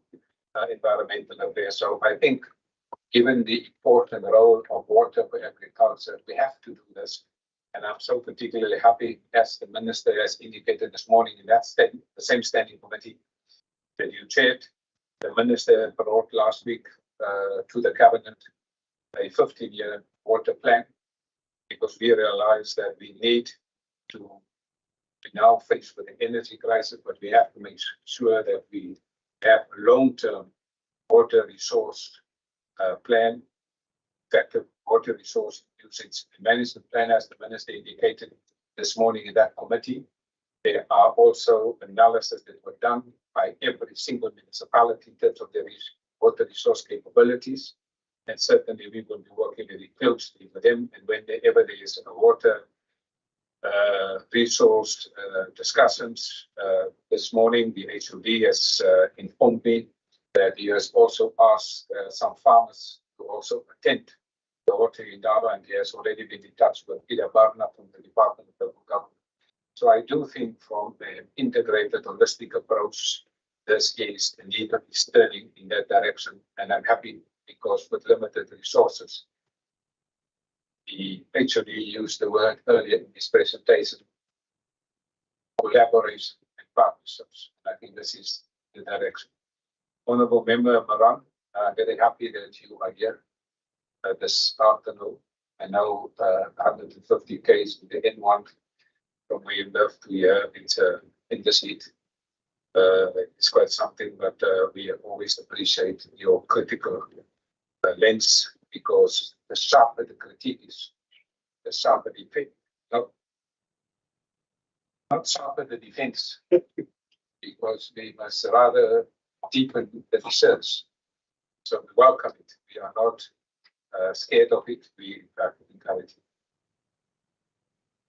B: Environmental Affairs. So I think, given the important role of water for agriculture, we have to do this. And I'm so particularly happy, as the Minister has indicated this morning in that the same standing committee that you chaired. The Minister brought last week to the Cabinet a 15-year water plan, because we realize that we need to be now faced with the energy crisis, but we have to make sure that we have a long-term water resource plan, effective water resource usage management plan, as the Minister indicated this morning in that committee. There are also analyses that were done by every single municipality in terms of their water resource capabilities. And certainly we will be working very closely with them. And whenever there is a water resource discussions, this morning the HOD has informed me that he has also asked some farmers to also attend the water in Durban, and he has already been in touch with Peter Barnard from the Department of Local Government. So I do think from an integrated, holistic approach, this is the need of turning in that direction. And I'm happy because with limited resources, the HOD used the word earlier in his presentation, collaboration and partnerships. I think this is the direction. Honourable Member Maran, very happy that you are here this afternoon. I know 150 Ks in the N1 from where you live to here in this heat. It's quite something, but we always appreciate your critical lens, because the sharper the critique is, the sharper the defense. Not sharper the defense, because we must rather deepen the research. So we welcome it. We are not scared of it. We in fact encourage it.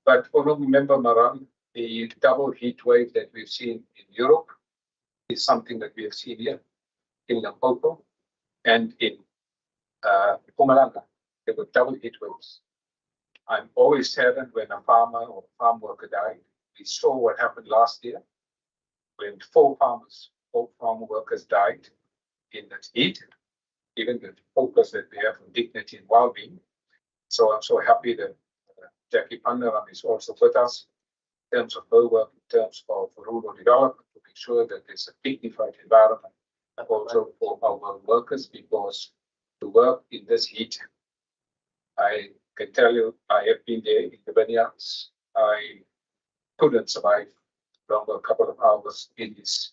B: But Honourable Member Maran, the double heat wave that we've seen in Europe is something that we have seen here in Limpopo and in Mpumalanga, there were double heat waves. I'm always saddened when a farmer or farm worker died. We saw what happened last year when four farm workers died in that heat, given the focus that we have on dignity and well-being. So I'm so happy that Jackie Pandaram is also with us in terms of her work, in terms of rural development, to make sure that there's a dignified environment also for our workers, because to work in this heat, I can tell you, I have been there in the vineyards. I couldn't survive longer a couple of hours. It is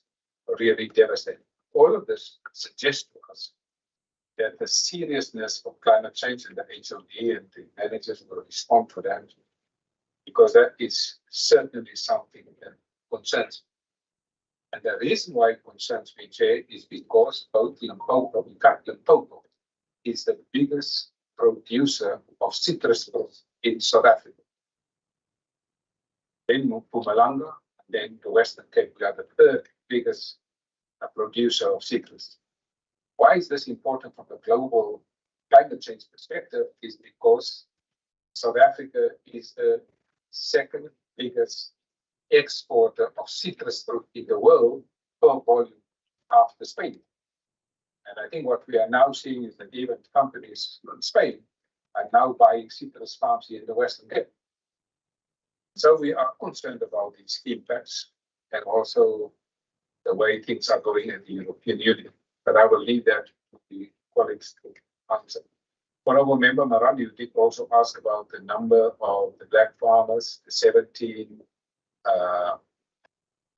B: really devastating. All of this suggests to us that the seriousness of climate change and the HOD and the managers will respond to that, because that is certainly something that concerns. And the reason why it concerns me, Chair, is because both Limpopo is the biggest producer of citrus fruit in South Africa. Then Mpumalanga, and then the Western Cape, we are the third biggest producer of citrus. Why is this important from a global climate change perspective? Is because South Africa is the second biggest exporter of citrus fruit in the world per volume after Spain. And I think what we are now seeing is that even companies from Spain are now buying citrus farms here in the Western Cape. So we are concerned about these impacts and also the way things are going in the European Union. But I will leave that to the colleagues to answer. Honourable Member Maran, you did also ask about the number of the black farmers, the 17,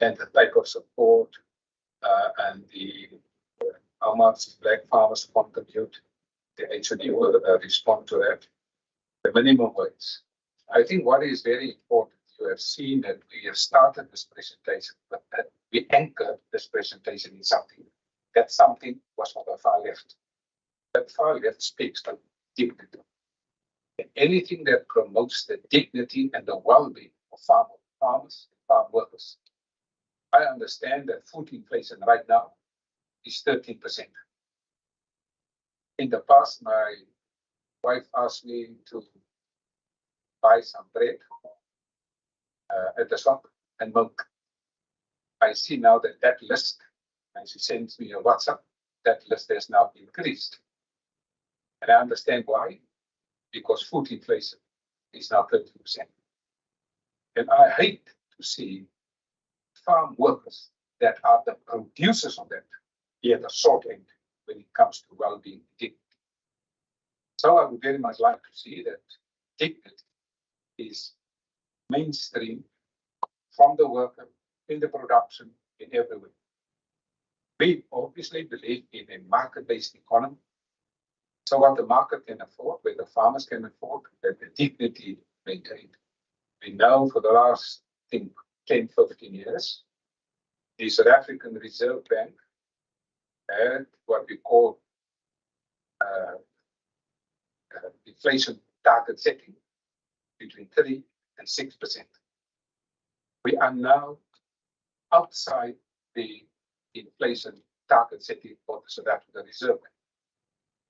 B: and the type of support, and the how much black farmers contribute. The HOD will respond to that. The minimum wage. I think what is very important, you have seen that we have started this presentation, but that we anchored this presentation in something. That something was on the far left. That far left speaks to dignity. And anything that promotes the dignity and the well-being of farmers, farm workers. I understand that food inflation right now is 13%. In the past, my wife asked me to buy some bread at the shop and milk. I see now that list, and she sends me a WhatsApp, that list has now increased. And I understand why, because food inflation is now 13%. And I hate to see farm workers that are the producers of that be at the short end when it comes to well-being dignity. So I would very much like to see that dignity is mainstream from the worker in the production in every way. We obviously believe in a market-based economy. So what the market can afford, where the farmers can afford, that the dignity maintained. We know for the last, I think, 10, 15 years, the South African Reserve Bank had what we call inflation target setting between 3 and 6%. We are now outside the inflation target setting for the South African Reserve Bank.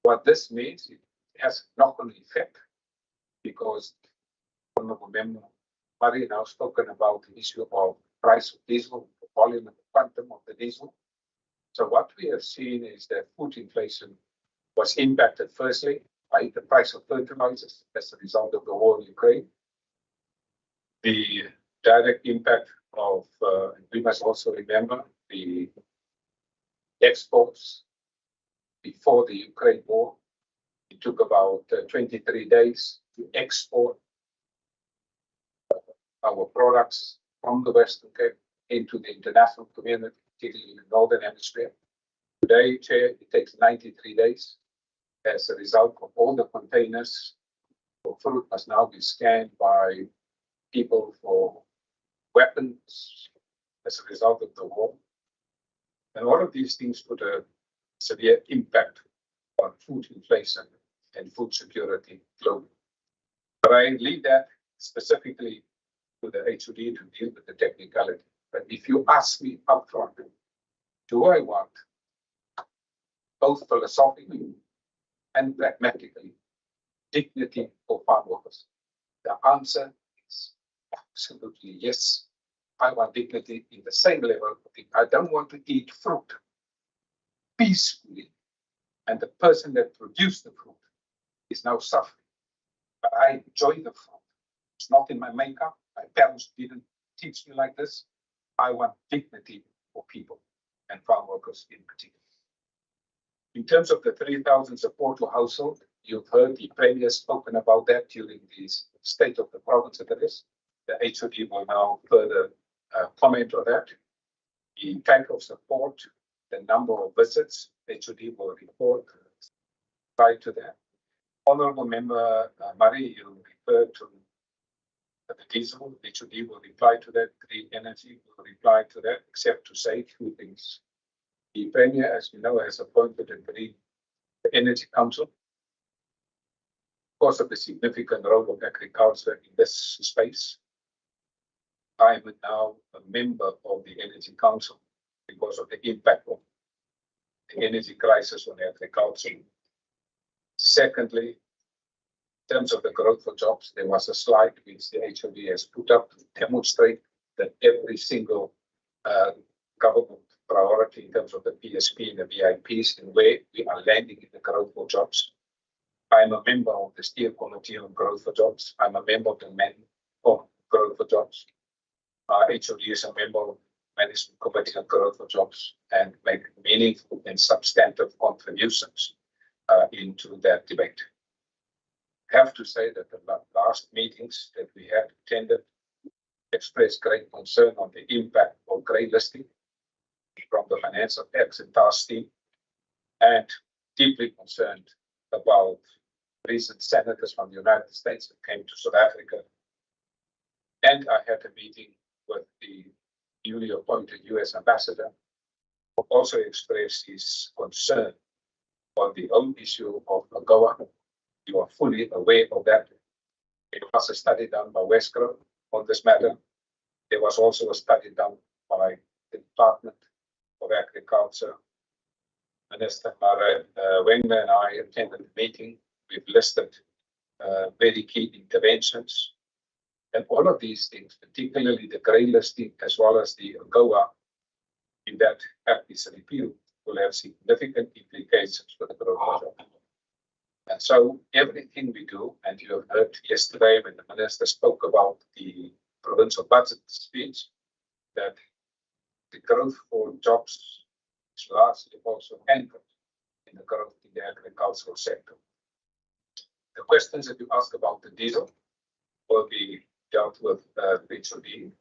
B: What this means, it has knock-on effect, because Honourable Member Murray now spoken about the issue of price of diesel, the volume and the quantum of the diesel. So what we have seen is that food inflation was impacted firstly by the price of fertilizers as a result of the war in Ukraine. The direct impact of, we must also remember the exports before the Ukraine war. It took about 23 days to export our products from the Western Cape into the international community, particularly in the Northern Hemisphere. Today, Chair, it takes 93 days. As a result of all the containers for fruit must now be scanned by people for weapons as a result of the war. And all of these things put a severe impact on food inflation and food security globally. But I leave that specifically to the HOD to deal with the technicality. But if you ask me upfront, do I want both philosophically and pragmatically dignity for farm workers? The answer is absolutely yes. I want dignity in the same level. I don't want to eat fruit peacefully, and the person that produced the fruit is now suffering. But I enjoy the fruit. It's not in my makeup. My parents didn't teach me like this. I want dignity for people and farm workers in particular. In terms of the 3,000 support to household, you've heard the Premier spoken about that during the State of the Province address. The HOD will now further comment on that. The type of support, the number of visits, HOD will report right to that. Honourable Member Murray, you referred to the diesel. HOD will reply to that. Green energy will reply to that, except to say two things. The Premier, as you know, has appointed a Green Energy Council. Because of the significant role of agriculture in this space, I am now a member of the Energy Council because of the impact of the energy crisis on agriculture. Secondly, in terms of the growth for jobs, there was a slide which the HOD has put up to demonstrate that every single government priority in terms of the PSP and the VIPs and where we are landing in the growth for jobs. I'm a member of the Steer Committee on Growth for Jobs. I'm a member of the Men of Growth for Jobs. HOD is a member of the Management Committee on Growth for Jobs and make meaningful and substantive contributions into that debate. I have to say that the last meetings that we have attended expressed great concern on the impact of grey listing from the Financial Exit Task Team and deeply concerned about recent senators from the United States that came to South Africa. And I had a meeting with the newly appointed US ambassador, who also expressed his concern on the whole issue of AGOA. You are fully aware of that. There was a study done by Westgrove on this matter. There was also a study done by the Department of Agriculture. Minister Mara Wengler and I attended the meeting. We've listed very key interventions. And all of these things, particularly the grey listing as well as the AGOA, in that act is repealed, will have significant implications for the growth. And so everything we do, and you have heard yesterday when the minister spoke about the provincial budget speech, that the growth for jobs is largely also anchored in the growth in the agricultural sector. The questions that you ask about the diesel will be dealt with HOD.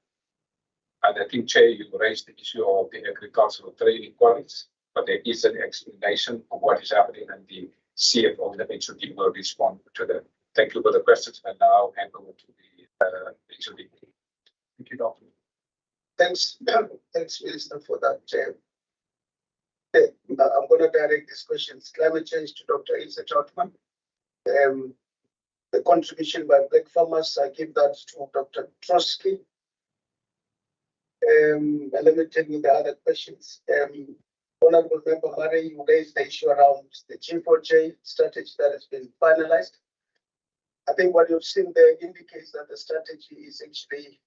B: And I think, Chair, you raised the issue of the agricultural training college, but there is an explanation of what is happening, and the CFO of the HOD will respond to that. Thank you for the questions, and now I'll hand over to the HOD. Thank you, Doctor.
C: Thanks, Minister, for that, Chair. Okay, I'm going to direct these questions. Climate change to Dr. Ilse Troutman. The contribution by black farmers, I give that to Dr. Trotsky. And let me tell you the other questions. Honorable Member Murray, you raised the issue around the G4J strategy that has been finalized. I think what you've seen there indicates that the strategy is actually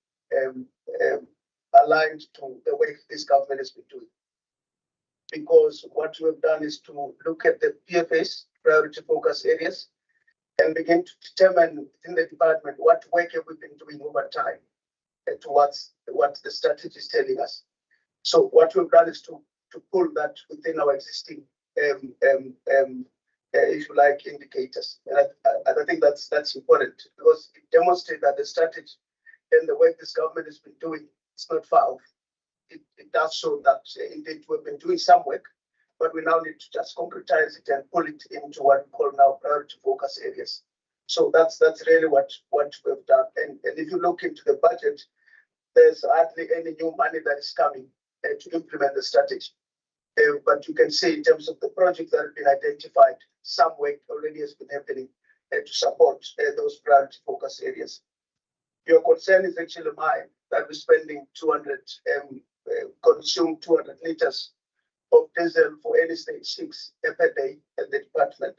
C: aligned to the way this government has been doing. Because what we have done is to look at the PFAs, priority focus areas, and begin to determine within the department what work have we been doing over time towards what the strategy is telling us. So what we've done is to pull that within our existing, if you like, indicators. And I think that's important because it demonstrates that the strategy and the work this government has been doing is not far off. It does show that indeed we've been doing some work, but we now need to just concretize it and pull it into what we call now priority focus areas. So that's really what we've done. And if you look into the budget, there's hardly any new money that is coming to implement the strategy. But you can see in terms of the projects that have been identified, some work already has been happening to support those priority focus areas. Your concern is actually mine, that we're spending 200, consume 200 liters of diesel for any stage 6 per day at the department.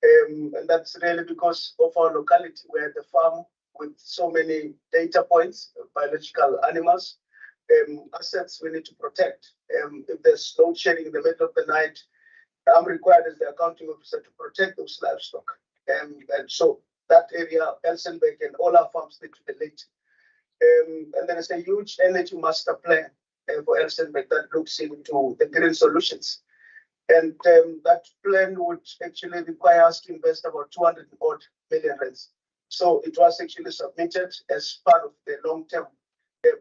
C: And that's really because of our locality, where the farm with so many data points, biological animals, assets we need to protect. If there's load shedding in the middle of the night, I'm required as the accounting officer to protect those livestock. And so that area, Elsenbeck and all our farms need to be lit. And there is a huge energy master plan for Elsenbeck that looks into the green solutions. And that plan would actually require us to invest about 200 odd million rands. So it was actually submitted as part of the long-term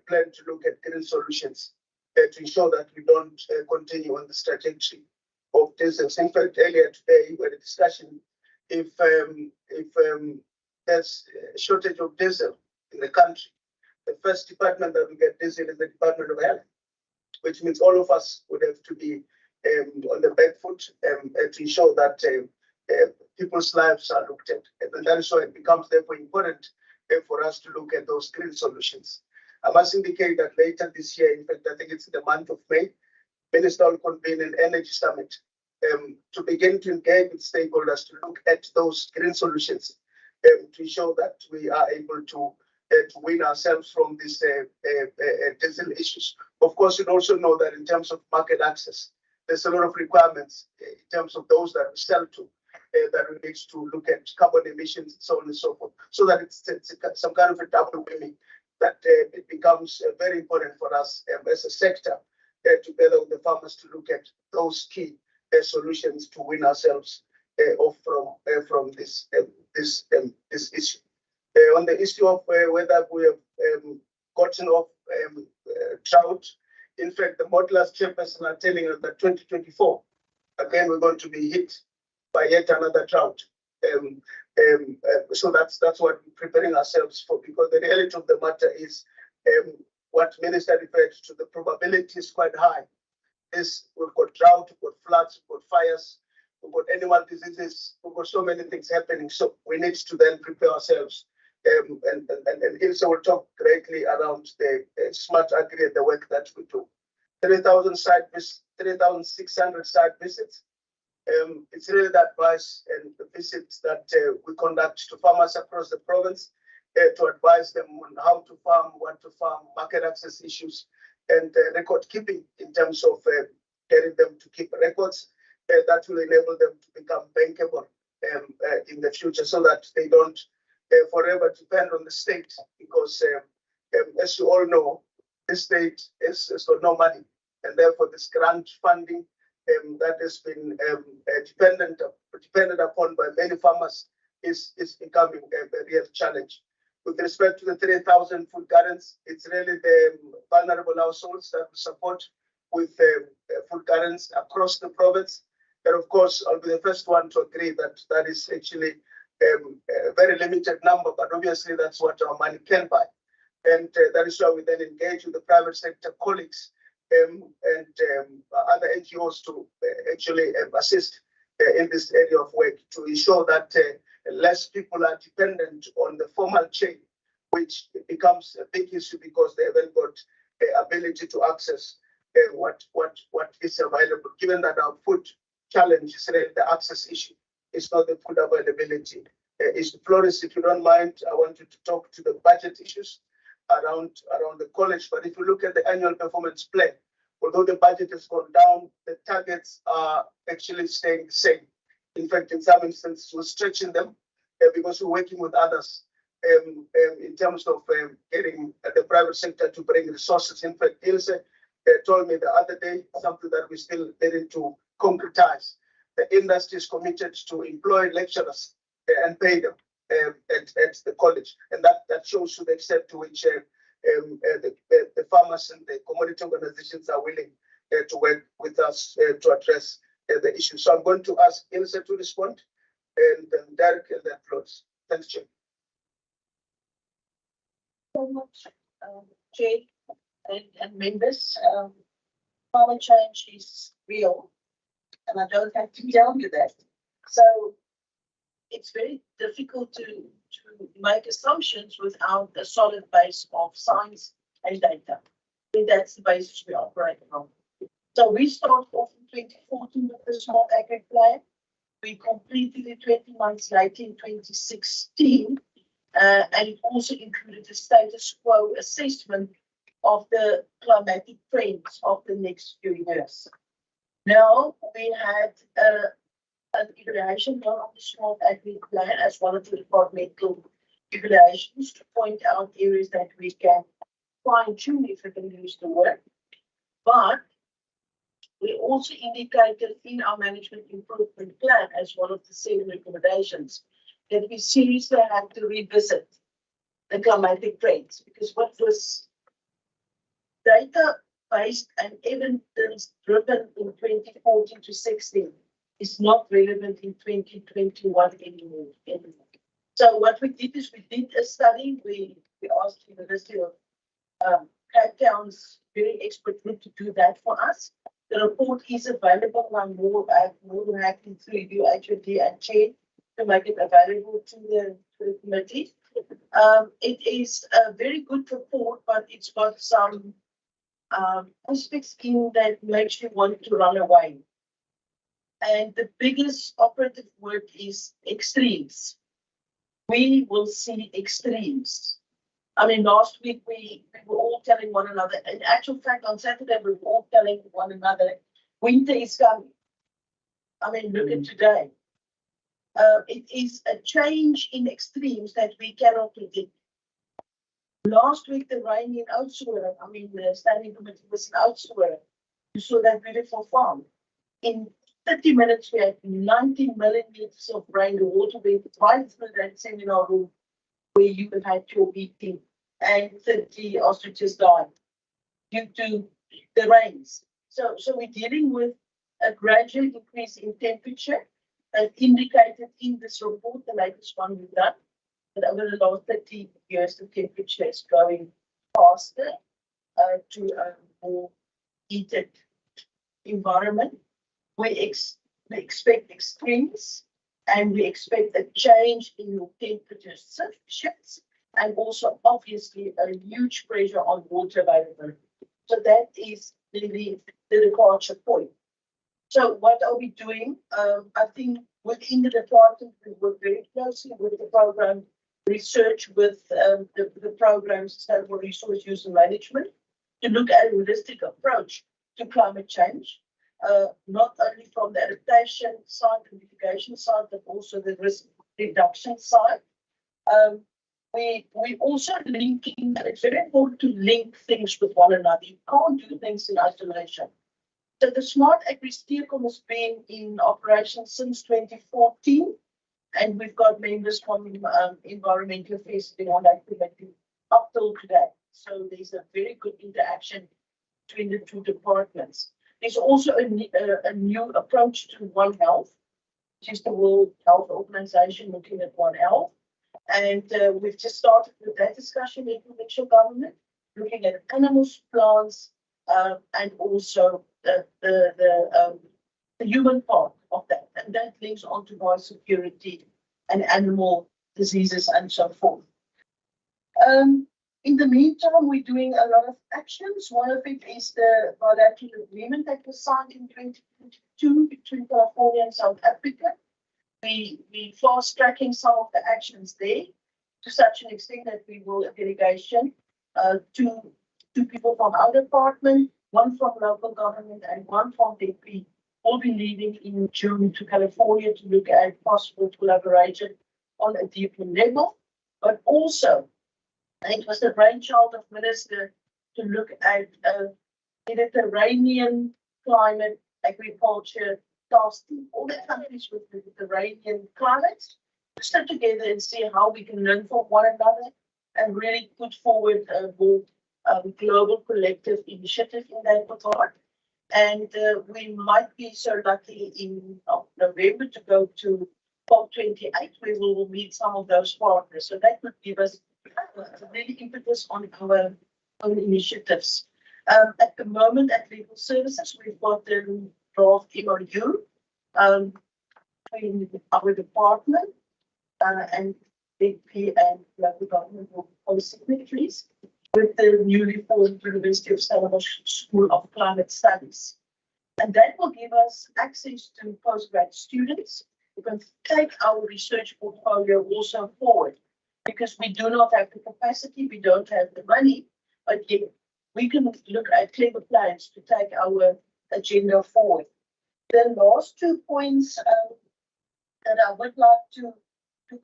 C: plan to look at green solutions to ensure that we don't continue on the trajectory of diesel. In fact, earlier today we had a discussion if there's a shortage of diesel in the country, the first department that will get diesel is the Department of Health, which means all of us would have to be on the back foot to ensure that people's lives are looked at. And that is why it becomes therefore important for us to look at those green solutions. I must indicate that later this year, in fact, I think it's in the month of May, Minister will convene an energy summit to begin to engage with stakeholders to look at those green solutions to ensure that we are able to win ourselves from these diesel issues. Of course, you also know that in terms of market access, there's a lot of requirements in terms of those that we sell to that we need to look at carbon emissions and so on and so forth, so that it's some kind of a double whammy that it becomes very important for us as a sector together with the farmers to look at those key solutions to win ourselves off from this issue. On the issue of whether we have gotten off drought, in fact, the modelers chairperson are telling us that 2024, again, we're going to be hit by yet another drought. So that's what we're preparing ourselves for, because the reality of the matter is what Minister referred to, the probability is quite high. We've got drought, we've got floods, we've got fires, we've got animal diseases, we've got so many things happening. So we need to then prepare ourselves. And Ilse will talk greatly around the smart agri and the work that we do. 3,600 site visits. It's really the advice and the visits that we conduct to farmers across the province to advise them on how to farm, what to farm, market access issues, and record keeping in terms of getting them to keep records that will enable them to become bankable in the future, so that they don't forever depend on the state, because as you all know, the state has got no money, and therefore this grant funding that has been dependent upon by many farmers is becoming a real challenge. With respect to the 3,000 food gardens, it's really the vulnerable households that we support with food gardens across the province. And of course, I'll be the first one to agree that that is actually a very limited number, but obviously that's what our money can buy. And that is why we then engage with the private sector colleagues and other NGOs to actually assist in this area of work to ensure that less people are dependent on the formal chain, which becomes a big issue because they haven't got the ability to access what is available, given that our food challenge is really the access issue. It's not the food availability. Flores, if you don't mind, I want you to talk to the budget issues around the college. But if you look at the annual performance plan, although the budget has gone down, the targets are actually staying the same. In fact, in some instances, we're stretching them because we're working with others in terms of getting the private sector to bring resources. In fact, Ilse told me the other day something that we still needing to concretize. The industry is committed to employ lecturers and pay them at the college, and that shows you the extent to which the farmers and the commodity organizations are willing to work with us to address the issue. So I'm going to ask Ilse to respond, and then Derek and then Flores. Thanks, Chair.
L: So much, Chair and members. Climate change is real, and I don't have to tell you that. So it's very difficult to make assumptions without a solid base of science and data. And that's the basis we operate on. So we started off in 2014 with the smart agri plan. We completed it 20 months later in 2016, and it also included a status quo assessment of the climatic trends of the next few years. Now, we had an evaluation done on the smart agri plan as one of the departmental evaluations to point out areas that we can fine-tune if we can use the word. But we also indicated in our management improvement plan as one of the 7 recommendations that we seriously have to revisit the climatic trends, because what was data-based and evidence-driven in 2014 to 16 is not relevant in 2021 anymore. So what we did is we did a study. We asked the University of Cape Town's very expert group to do that for us. The report is available on more than happy through you, HOD and Chair, to make it available to the committee. It is a very good report, but it's got some aspects in that makes you want to run away. And the biggest operative word is extremes. We will see extremes. I mean, last week we were all telling one another, in actual fact, on Saturday we were all telling one another, winter is coming. I mean, look at today. It is a change in extremes that we cannot predict. Last week, the rain in Oudtshoorn, I mean, the standing committee was in Oudtshoorn. You saw that beautiful farm. In 30 minutes, we had 90 millimeters of rain. The water went right through that seminar room where you had your meeting, and 30 ostriches died due to the rains. So we're dealing with a gradual increase in temperature as indicated in this report, the latest one we've done. But over the last 30 years, the temperature is going faster to a more heated environment. We expect extremes, and we expect a change in your temperature shifts, and also obviously a huge pressure on water availability. So that is really the departure point. So what are we doing? I think within the department, we work very closely with the program research, with the program Sustainable Resource Use and Management, to look at a holistic approach to climate change, not only from the adaptation side, the mitigation side, but also the risk reduction side. We also linking, and it's very important to link things with one another. You can't do things in isolation. So the Smart Agri Steercom has been in operation since 2014, and we've got members from Environmental Affairs on that committee up till today. So there's a very good interaction between the two departments. There's also a new approach to One Health, which is the World Health Organization looking at One Health. And we've just started with that discussion in provincial government, looking at animals, plants, and also the human part of that. And that links onto biosecurity and animal diseases and so forth. In the meantime, we're doing a lot of actions. One of it is the bilateral agreement that was signed in 2022 between California and South Africa. We fast-tracking some of the actions there to such an extent that we will a delegation, two people from our department, one from local government and one from DP, will be leaving in June to California to look at possible collaboration on a deeper level, but also it was the brainchild of Minister to look at Mediterranean climate agriculture tasking. All the countries with the Mediterranean climates to sit together and see how we can learn from one another and really put forward a more global collective initiative in that regard. And we might be so lucky in November to go to COP28, where we will meet some of those partners. So that would give us really impetus on our own initiatives. At the moment, at Legal Services, we've got the draft MOU between our department and BP and local government policy signatories with the newly formed University of Stellenbosch School of Climate Studies. And that will give us access to postgrad students we can take our research portfolio also forward. Because we do not have the capacity, we don't have the money, but yet we can look at clever plans to take our agenda forward. The last 2 points that I would like to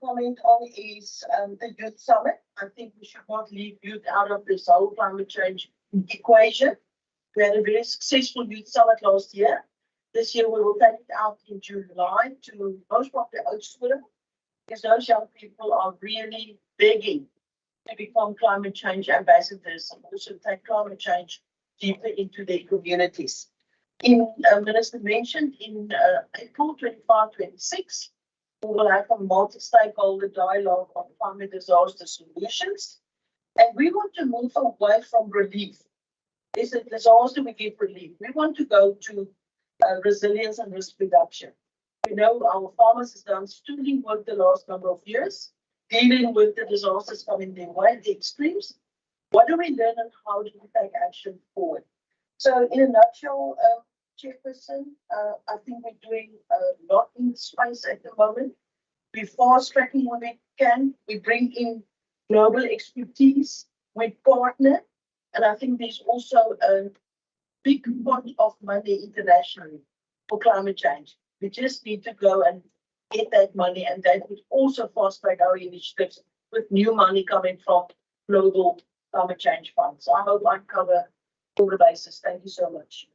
L: comment on is the youth summit. I think we should not leave youth out of this whole climate change equation. We had a very successful youth summit last year. This year we will take it out in July to most of the Oudtshoorn, because those young people are really begging to become climate change ambassadors and also take climate change deeper into their communities. Minister mentioned in April 25-26, we will have a multi-stakeholder dialogue on climate disaster solutions. And we want to move away from relief. Is a disaster, we give relief. We want to go to resilience and risk reduction. We know our farmers have done sterling work the last number of years, dealing with the disasters coming their way, the extremes. What do we learn and how do we take action forward? So in a nutshell, Chairperson, I think we're doing a lot in space at the moment. We're fast tracking when we can. We bring in global expertise. We partner. And I think there's also a big pot of money internationally for climate change. We just need to go and get that money, and that would also fast track our initiatives with new money coming from global climate change funds. So I hope I cover all the bases. Thank you so much.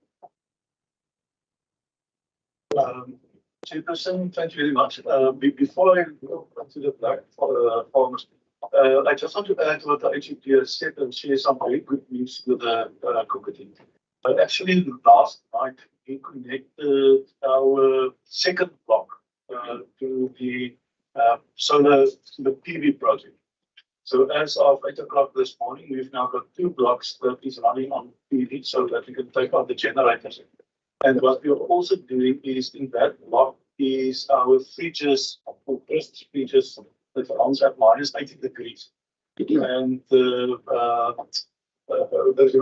E: Chairperson, thank you very much. Before I go to the black farmers, I just want to add what the HEP has said and share some very good news with the committee. Actually, last night we connected our second block to the solar, to the PV project. So as of 8 o'clock this morning, we've now got 2 blocks that is running on PV so that we can take out the generators. And what we are also doing is in that block is our fridges, or pressed fridges that runs at -80 degrees. And the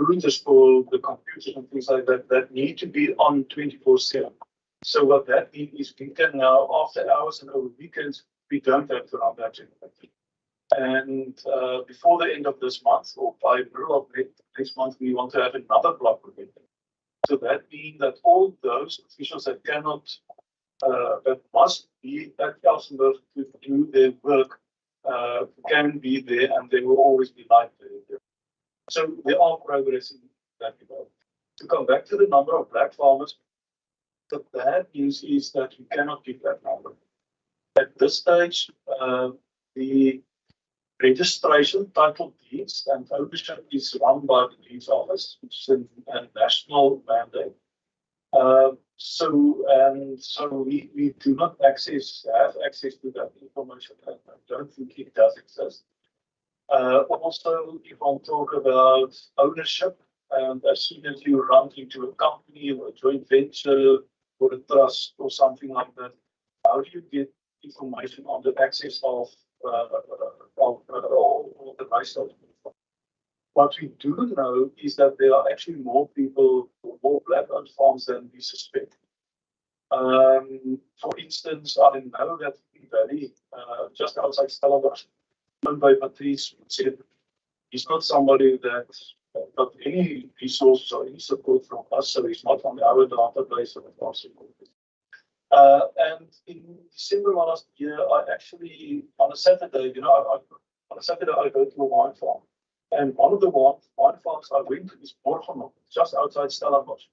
E: routers for the computers and things like that, that need to be on 24/7. So what that means is we can now, after hours and over weekends, we don't have to run that generator. And before the end of this month, or by middle of next month, we want to have another block connected. So that means that all those officials that cannot, that must be at Elsenburg to do their work, can be there, and they will always be live there. So they are progressing that way. To come back to the number of black farmers, the bad news is that we cannot give that number. At this stage, the registration, title deeds, and ownership is run by the Deeds Office, which is a national mandate. So we do not have access to that information. I don't think it does exist. Also, if I talk about ownership, and as soon as you run into a company or a joint venture or a trust or something like that, how do you get information on the access of the rest of it? What we do know is that there are actually more people, more black-owned farms than we suspect. For instance, I know that in Valley, just outside Stellenbosch, owned by Patrice, said he's not somebody that got any resources or any support from us, so he's not on our database of farm support. And in December last year, I actually, on a Saturday, on a Saturday I go to a wine farm. And one of the wine farms I went to is Borgenhof, just outside Stellenbosch.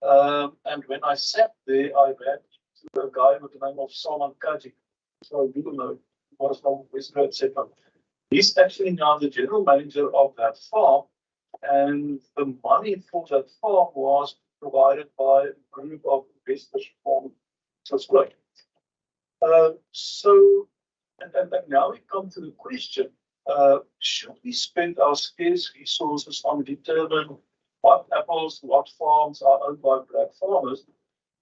E: And when I sat there, I ran to a guy with the name of Salman Kaji. So you know, was from Western, etc. He's actually now the general manager of that farm. And the money for that farm was provided by a group of investors from Sasquatch. And now we come to the question, should we spend our scarce resources on determining what apples, what farms are owned by black farmers,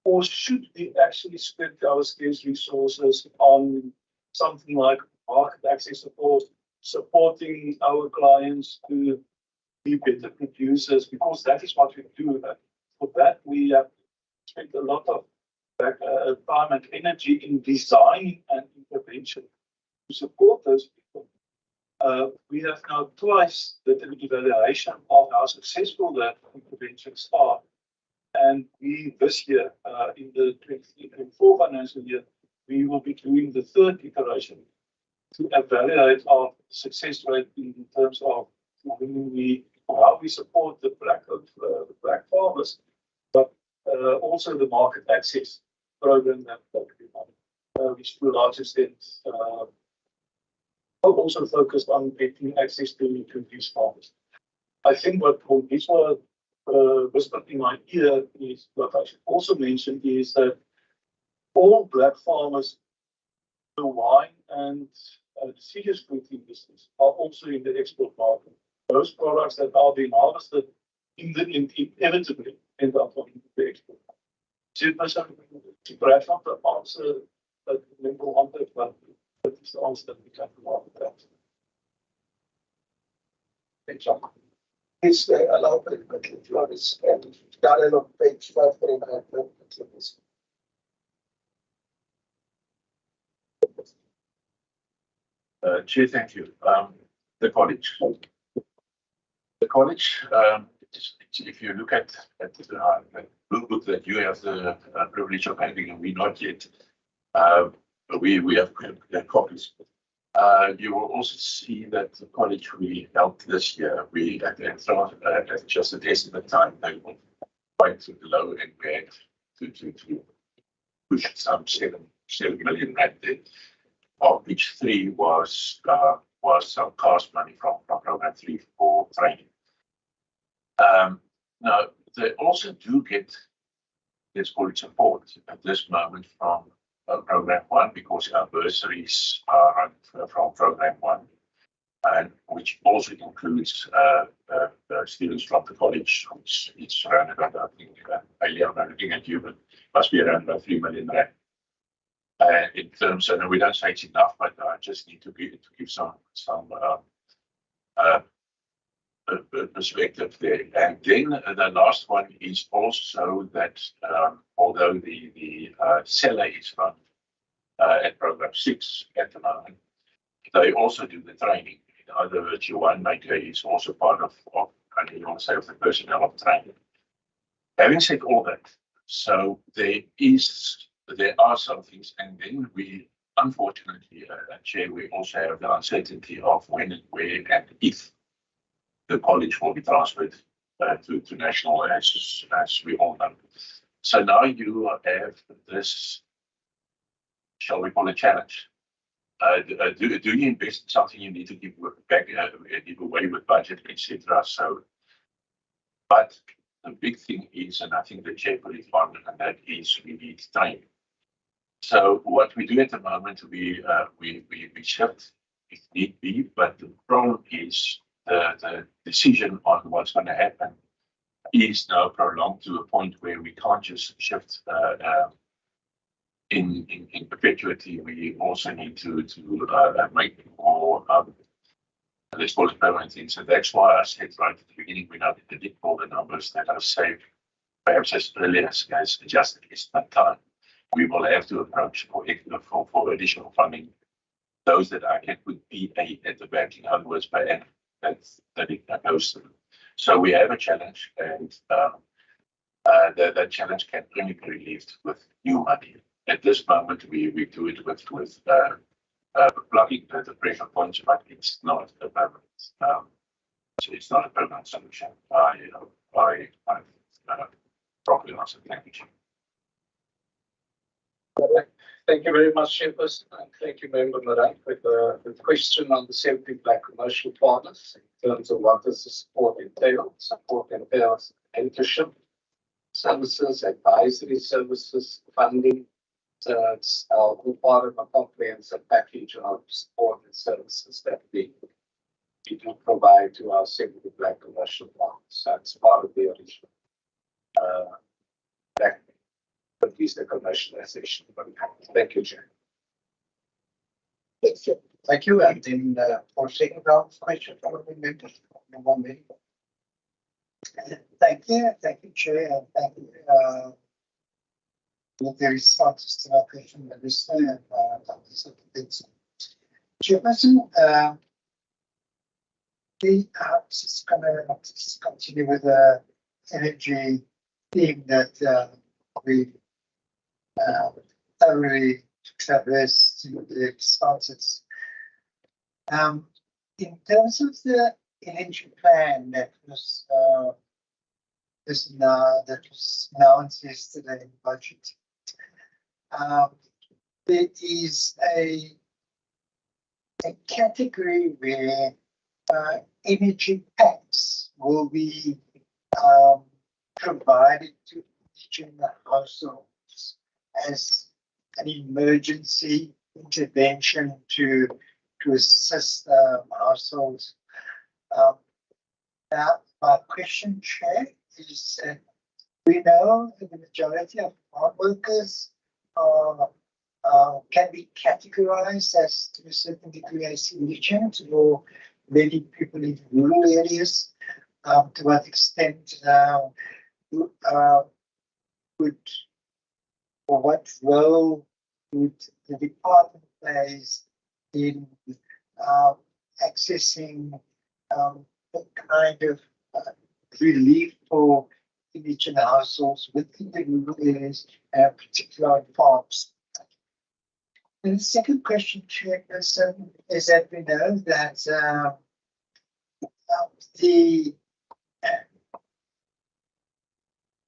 E: or should we actually spend our scarce resources on something like market access support, supporting our clients to be better producers, because that is what we do. For that, we have spent a lot of time and energy in design and intervention to support those people. We have now twice did an evaluation of how successful the interventions are. And we, this year, in the 2024 financial year, we will be doing the third iteration to evaluate our success rate in terms of how we support the black farmers, but also the market access program that we run, which to a large extent also focused on getting access to these farmers. I think what this was whispered in my ear is what I should also mention is that all black farmers, the wine and the serious fruit industries are also in the export market. Those products that are being harvested inevitably end up on the export market. To perhaps not the answer that the member wanted, but that is the answer that we can provide with that. Thank you.
C: Please allow me to Flores and Darren on page 539.
I: Chair, thank you. The college. If you look at the blue book that you have the privilege of having, and we not yet, we have copies. You will also see that the college we held this year, we at just at estimate time, they were quite low, and we had to push some 7 million rand there, of which 3 was some cost money from program 3 for training. Now they also do get, let's call it support at this moment from program 1, because our bursaries are from program 1, and which also includes students from the college, which is around about, I think, earlier I'm looking at you, but must be around about 3 million rand. In terms, and we don't say it's enough, but I just need to give some perspective there. And then the last one is also that although the seller is run at program 6 at the moment, they also do the training. In other words, your winemaker is also part of you want to say, of the personnel of training. Having said all that, so there are some things, and then we unfortunately, Chair, we also have the uncertainty of when and where and if the college will be transferred to national, as we all know. So now you have this, shall we call it, challenge. Do you invest in something you need to give back, give away with budget, etc. So, but the big thing is, and I think the Chair put it on, and that is we need time. So what we do at the moment, we shift if need be, but the problem is the decision on what's going to happen is now prolonged to a point where we can't just shift in perpetuity. We also need to make more, let's call it, permanent things. So that's why I said right at the beginning, we now did all the numbers that are saved, perhaps as early as adjusted estimate time. We will have to approach for additional funding those that I can put PA at the back, in other words, by annum, that it goes through. So we have a challenge, and that challenge can only be relieved with new money. At this moment, we do it with plugging the pressure points, but it's not a permanent. So it's not a permanent solution. I probably answered. Thank you.
F: Thank you very much, Chairperson, and thank you, Member Moran, for the question on the 70 black commercial partners in terms of what does the support entail. Support entails mentorship services, advisory services, funding. So it's our part of a comprehensive package of support and services that we do provide to our 70 black commercial partners. That's part of the original at least the commercialization. Thank you, Chair.
A: Thank you. And then for second round question from the members.
G: Thank you, Chair, and thank you, with the responses to my question, Minister, and Chairperson, just going to continue with the energy theme that we thoroughly traversed to the responses. In terms of the energy plan that was announced yesterday in budget, there is a category where energy packs will be provided to each of the households as an emergency intervention to assist households. Now, my question, Chair, is we know that the majority of farm workers can be categorized as to a certain degree as indigent, or many people in rural areas. To what extent would, or what role would the department plays in accessing the kind of relief for indigent households within the rural areas, particularly on farms? And the second question, Chairperson, is that we know that the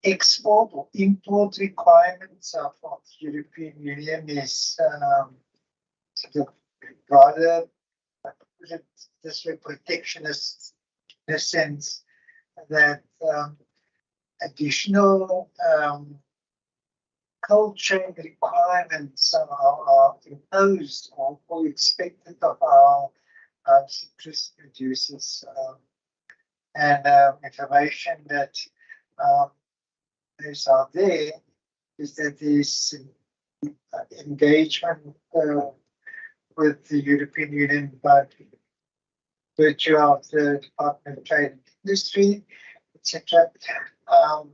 G: export or import requirements of the European Union is sort of rather, put it this way, protectionist in the sense that additional cold chain requirements are imposed or expected of our citrus producers, and information that is out there is that there's engagement with the European Union by virtue of the Department of Trade and Industry, etc. Are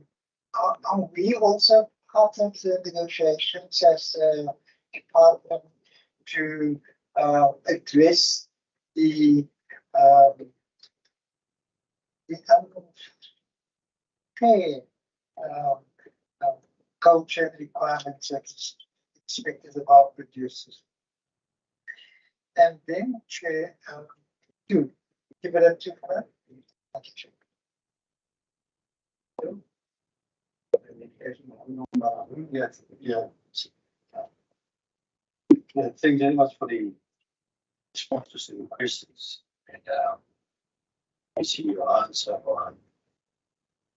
G: we also part of the negotiations as a department to address the unfair culture requirements that's expected of our producers? And then, Chair, to give it up to her. Thank you, Chair.
J: Thank you very much for the responses to the questions. And I see your answer on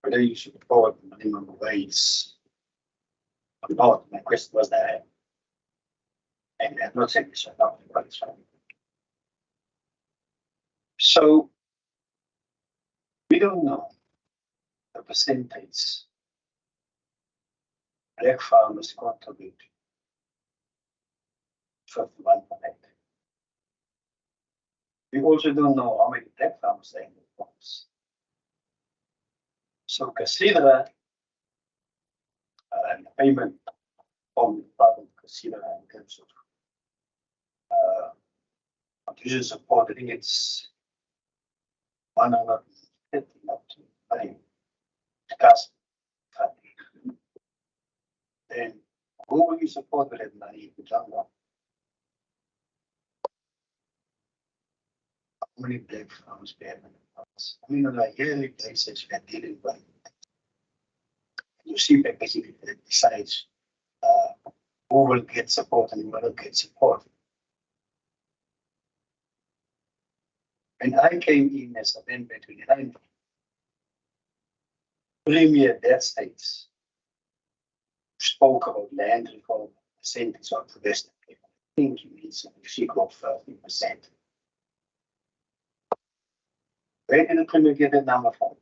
J: whether you should support minimum wage or not. My question was that, and I'm not saying this or not, but it's fine. So we don't know the percentage black farmers contribute 51%. We also don't know how many black farmers are in the farms. So consider the payment from the Department of Consider in terms of contribution support. I think it's 150 up to money cost funding. Then who will you support with that money if you don't know? How many black farmers pay in the farms? I mean, on a yearly basis, we're dealing with. You see, basically, it decides who will get support and who will get support. When I came in as November 29, Premier that states spoke about land reform, percentage of the Western people. I think you need some figure of 30%. Where did the Premier get that number from?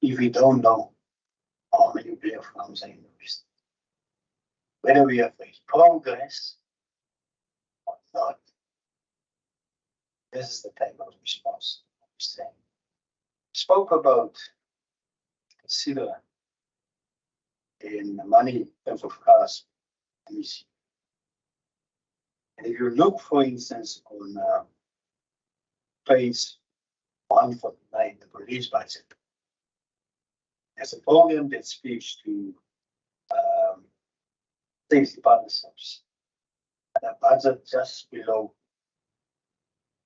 J: If we don't know how many black farms are in the West, whether we have made progress or not, this is the type of response I'm saying. Spoke about consider in money in terms of cars. Let me see. And if you look, for instance, on page 149, the police budget, there's a program that speaks to safety partnerships. And a budget just below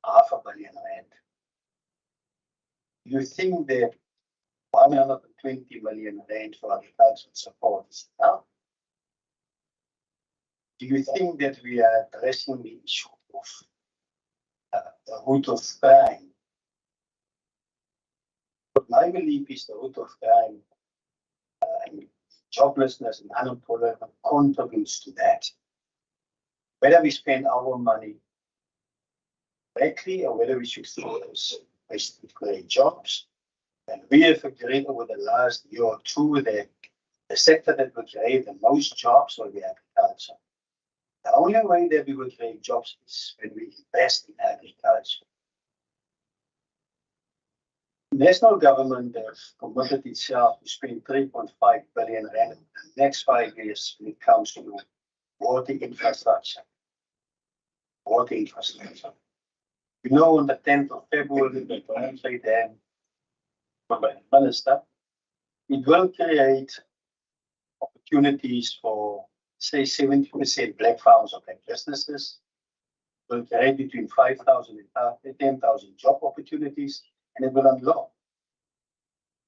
J: R500 million. You think that 120 million rand for agricultural support is enough? Do you think that we are addressing the issue of the root of crime? But my belief is the root of crime and joblessness and unemployment contributes to that. Whether we spend our money correctly or whether we should throw those basically create jobs. And we have agreed over the last year or two that the sector that will create the most jobs will be agriculture. The only way that we will create jobs is when we invest in agriculture. The national government has committed itself to spend 3.5 billion rand in the next 5 years when it comes to water infrastructure. Water infrastructure. You know, on the 10th of February, the Provincial Dam, by the Minister, it will create opportunities for, say, 70% black farmers or black businesses. It will create between 5,000 and 10,000 job opportunities, and it will unlock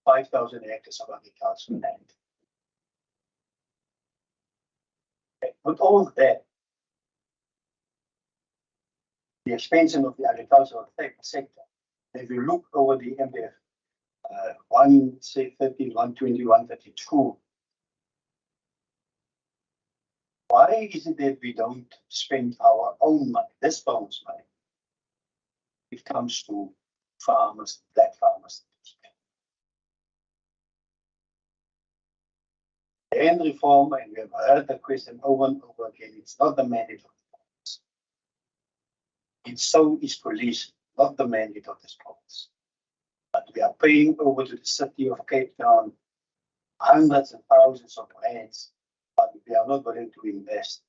J: 5,000 acres of agricultural land. With all of that, the expansion of the agricultural sector, if you look over the MDF, 113, 120, 132, why is it that we don't spend our own money, this farmers' money, if it comes to farmers, black farmers? Land reform, and we have heard the question over and over again, it's not the mandate of the province. It's so is police, not the mandate of this province. But we are paying over to the city of Cape Town hundreds and thousands of rands, but we are not willing to invest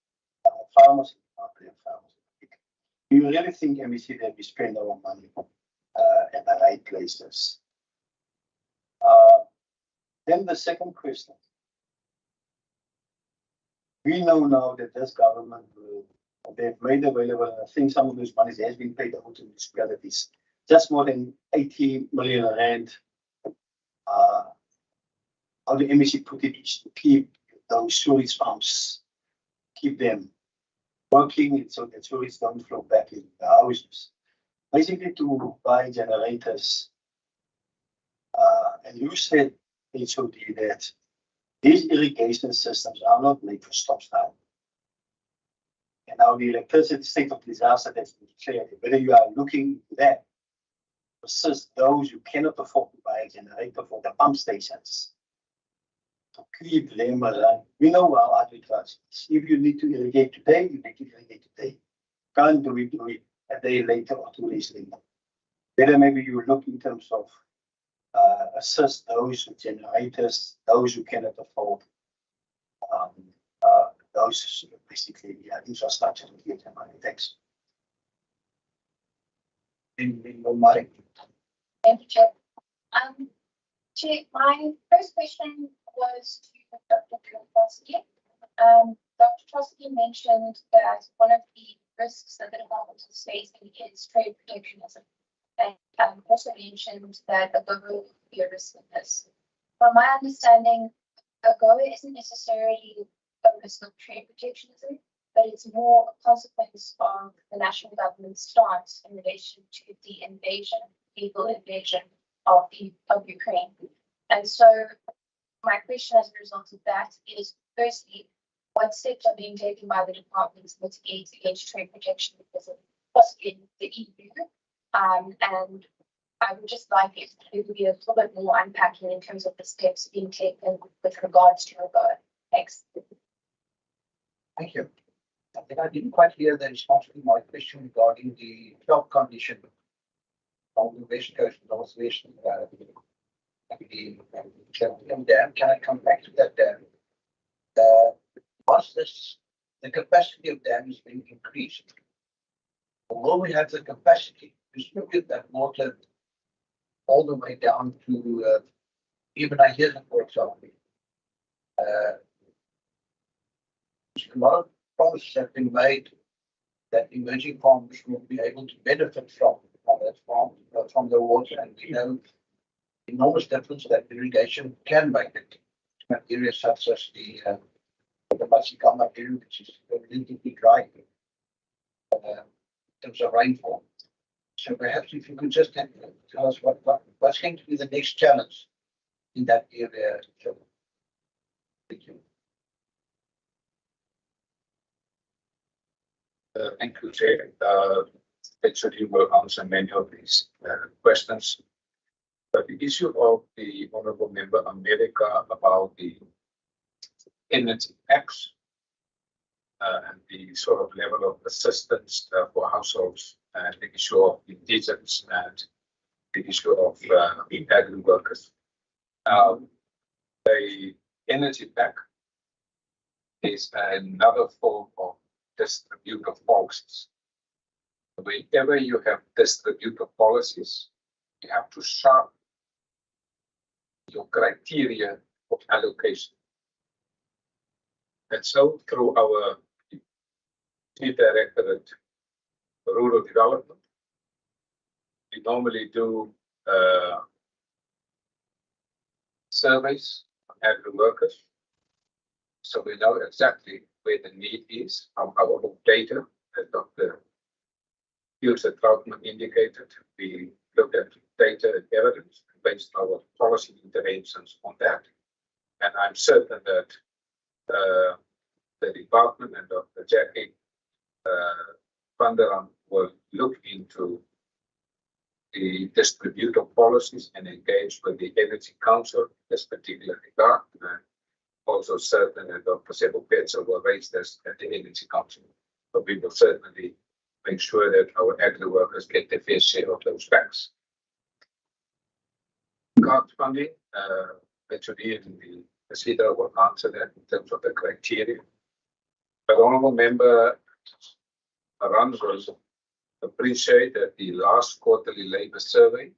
J: in our farmers and our black farmers. Do you really think, MEC, that we spend our money at the right places? Then the second question. We know now that this government will, they've made available, and I think some of those monies has been paid out to municipalities, just more than 80 million rand. How the MEC put it is to keep those tourist farms, keep them working so that tourists don't flow back in the houses. Basically to buy generators. And you said, HOD, that these irrigation systems are not made for stop-start. And now the electricity state of disaster that's been declared, whether you are looking into that, assist those who cannot afford to buy a generator for the pump stations, to keep them alive. We know how agriculture is. If you need to irrigate today, you need to irrigate today. Can't do it a day later or 2 days later. Whether maybe you look in terms of assist those with generators, those who cannot afford those basically infrastructure to get them money. Thanks.
K: Thank you, Chair. Chair, my first question was to Dr. Trotsky. Dr. Trotsky mentioned that one of the risks that the department is facing is trade protectionism. And also mentioned that AGOA would be a risk of this. From my understanding, AGOA isn't necessarily a risk of trade protectionism, but it's more a consequence of the national government's stance in relation to the invasion, illegal invasion of Ukraine. And so my question as a result of that is, firstly, what steps are being taken by the department to mitigate against trade protectionism, possibly in the EU? And I would just like it to be a little bit more unpacking in terms of the steps being taken with regards to AGOA. Thanks.
A: Thank you. I think I didn't quite hear the response to my question regarding the job condition on the West Coast, Northwest, the dam. Can I come back to that dam? once the capacity of dam has been increased, although we have the capacity to distribute that water all the way down to even Ahirna, for example. A lot of promises have been made that emerging farmers will be able to benefit from that farm, from the water, and we know enormous difference that irrigation can make it in areas such as the Masikama area, which is relatively dry in terms of rainfall. So perhaps if you could just tell us what's going to be the next challenge in that area. So, thank you.
B: Thank you, Chair. Actually, will answer many of these questions. But the issue of the Honourable Member America about the energy tax and the sort of level of assistance for households and the issue of indigents and the issue of the agri workers. The energy tax is another form of distributive policies. Whenever you have distributive policies, you have to sharpen your criteria of allocation. And so through our Directorate for Rural Development, we normally do surveys of agri workers. So we know exactly where the need is from our own data, as Dr. User Troutman indicated. We look at data and evidence and based our policy interventions on that. And I'm certain that the department and Dr. Jackie Vanderam will look into the distributive policies and engage with the Energy Council in this particular regard. And also certain that Dr. Sebo Petsa will raise this at the Energy Council. But we will certainly make sure that our agri workers get their fair share of those facts. Grant funding, actually, the CEDA will answer that in terms of the criteria. But Honourable Member Maran will appreciate that the last quarterly labour survey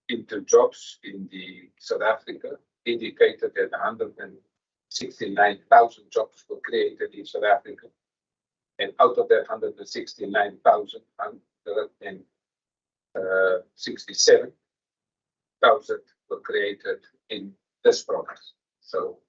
B: into jobs in the South Africa indicated that 169,000 jobs were created in South Africa. And out of that 169,000, 167,000 were created in this province. So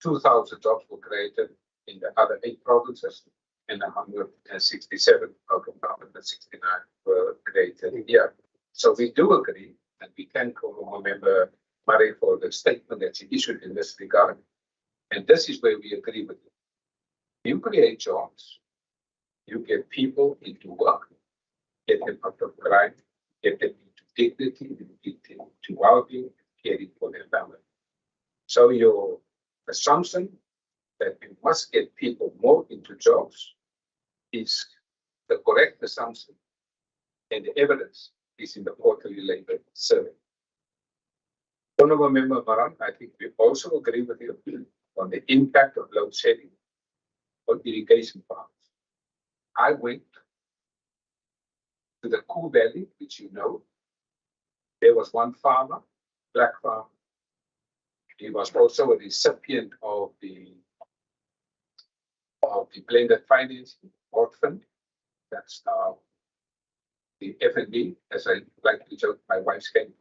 B: 2,000 jobs were created in the other 8 provinces, and 167 out of 169 were created here. So we do agree, and we thank Honourable Member Murray for the statement that she issued in this regard. And this is where we agree with you. You create jobs, you get people into work, get them out of crime, get them into dignity, into well-being, caring for their family. So your assumption that we must get people more into jobs is the correct assumption, and the evidence is in the quarterly labour survey. Honourable Member Maran, I think we also agree with you on the impact of load shedding on irrigation farms. I went to the Koo Valley, which you know. There was one farmer, black farmer. He was also a recipient of the blended financing fund. That's now the FNB, as I like to joke, my wife's game.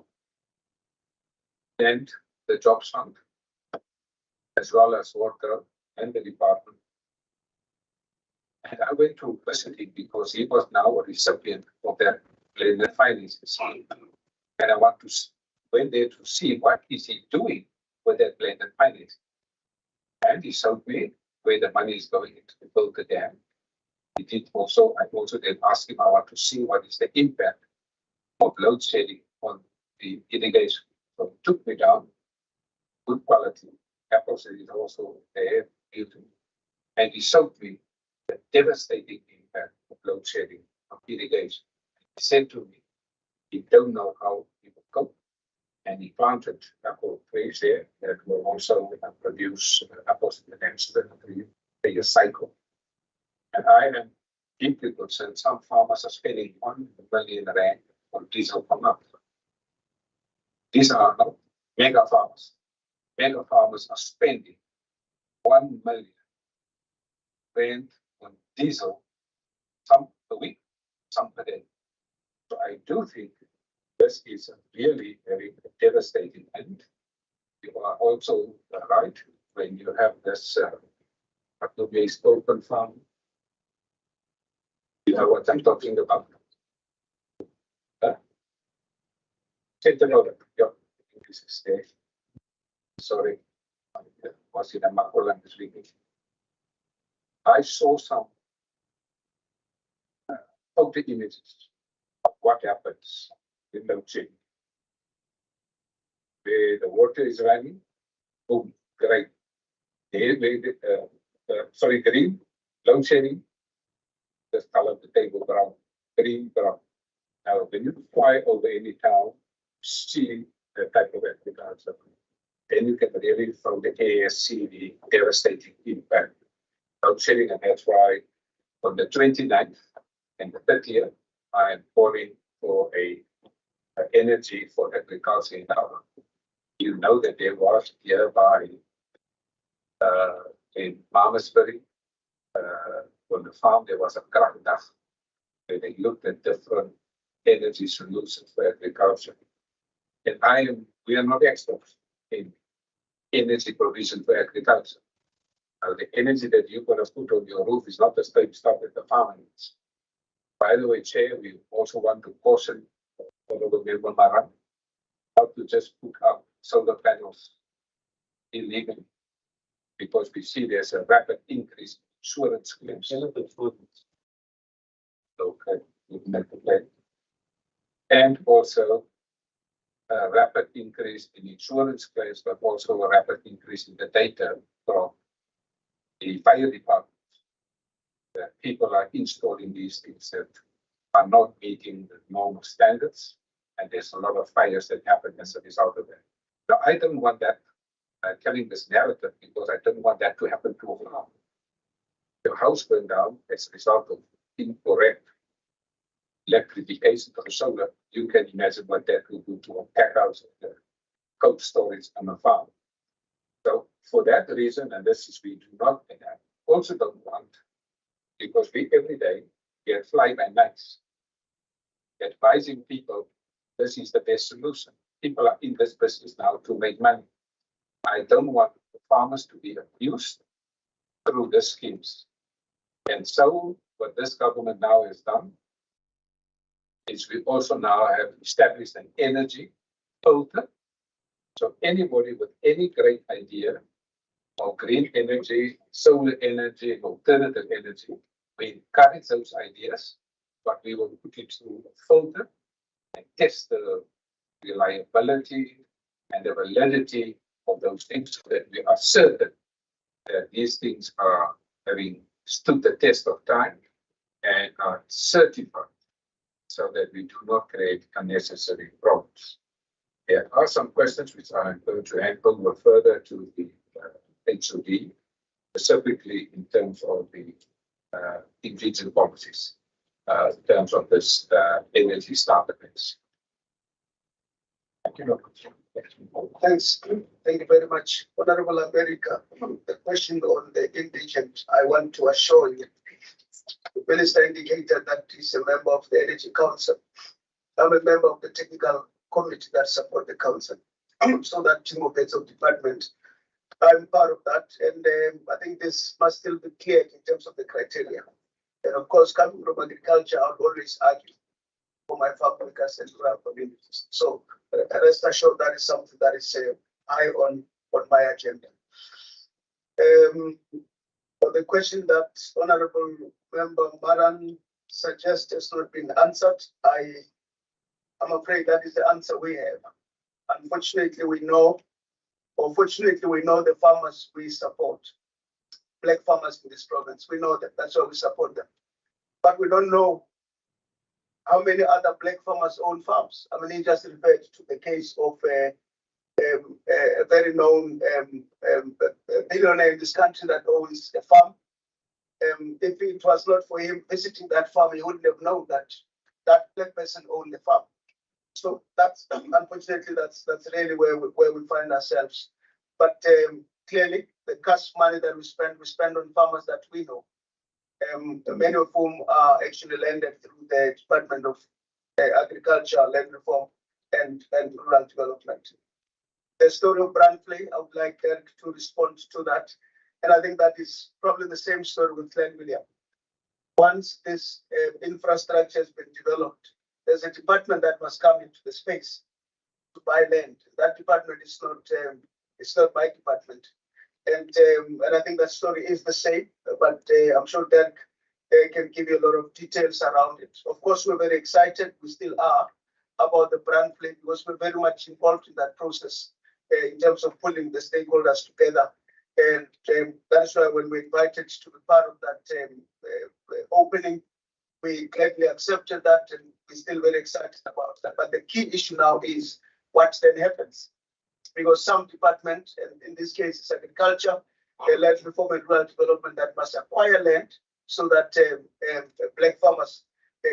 B: And the jobs fund, as well as water and the department. And I went to visit him because he was now a recipient of that blended financing scheme. And I went there to see what is he doing with that blended financing. And he showed me where the money is going to build the dam. I also did ask him, I want to see what is the impact of load shedding on the irrigation. So he took me down, good quality. Apples is also there, beautiful. And he showed me the devastating impact of load shedding on irrigation. He said to me, he don't know how he will cope. and he planted apple trees there that will also produce apples in the next 3 year cycle. And I am deeply concerned some farmers are spending 1 million rand on diesel per month. These are not mega farmers. Mega farmers are spending 1 million rand on diesel, some per week, some per day. So I do think this is really very devastating. And you are also right when you have this based open farm. You know what I'm talking about. Take the note. Yeah, this is there. Sorry, I was in a Makolan this weekend. I saw some photo images of what happens in load shedding. Where the water is running, boom, great. Sorry, green, load shedding, just color the table brown, green, brown. Now, when you fly over any town, see the type of agriculture, then you can really, from the air, see the devastating impact of shedding. And that's why on the 29th and the 30th, I am calling for a energy for agriculture in our. You know that there was here by in Malmesbury, on the farm, there was a krachtdag where they looked at different energy solutions for agriculture. And we are not experts in energy provision for agriculture. The energy that you're going to put on your roof is not the same stuff that the farmer needs. By the way, Chair, we also want to caution Honorable Member Maran not to just put up solar panels illegally, because we see there's a rapid increase in insurance claims. Okay, we can make the plan. And also a rapid increase in insurance claims, but also a rapid increase in the data from the fire department. That people are installing these things that are not meeting the normal standards, and there's a lot of fires that happen as a result of that. Now, I don't want that telling this narrative, because I don't want that to happen to a farm. Your house burned down as a result of incorrect electrification of solar. You can imagine what that will do to a pack house of the cold storage on a farm. So for that reason, and this is we do not, and I also don't want, because we every day get fly by nights advising people this is the best solution. People are in this business now to make money. I don't want the farmers to be abused through the schemes. And so what this government now has done is we also now have established an energy filter. So anybody with any great idea of green energy, solar energy, alternative energy, we encourage those ideas, but we will put it through a filter and test the reliability and the validity of those things, so that we are certain that these things are having stood the test of time and are certified, so that we do not create unnecessary problems. There are some questions which I'm going to handle further to the HOD, specifically in terms of the individual policies, in terms of this energy startup. Thank you.
C: Thanks. Thank you very much. Honorable America, the question on the indigent, I want to assure you, the minister indicated that he's a member of the Energy Council. I'm a member of the technical committee that support the council. So that team of heads of department, I'm part of that. And I think this must still be clear in terms of the criteria. And of course, coming from agriculture, I would always argue for my farm workers and rural communities. So rest assured that is something that is high on my agenda. For the question that Honorable Member Maran suggests has not been answered, I'm afraid that is the answer we have. Unfortunately, we know the farmers we support, black farmers in this province. We know that. That's why we support them. But we don't know how many other black farmers own farms? I mean, he just referred to the case of a very known billionaire in this country that owns a farm. If it was not for him visiting that farm, he wouldn't have known that that black person owned the farm. So that's unfortunately that's really where we find ourselves. But clearly, the cash money that we spend on farmers that we know, many of whom are actually landed through the Department of Agriculture, Land Reform, and Rural Development. The story of Brandplay, I would like Eric to respond to that. And I think that is probably the same story with Glen William. Once this infrastructure has been developed, there's a department that must come into the space to buy land. That department is not, it's not my department. And I think that story is the same, but I'm sure Derek can give you a lot of details around it. Of course, we're very excited, we still are, about the Brandplay because we're very much involved in that process in terms of pulling the stakeholders together. And that's why when we're invited to be part of that opening, we gladly accepted that and we're still very excited about that. But the key issue now is what then happens. Because some department, and in this case it's agriculture, land reform and rural development that must acquire land so that black farmers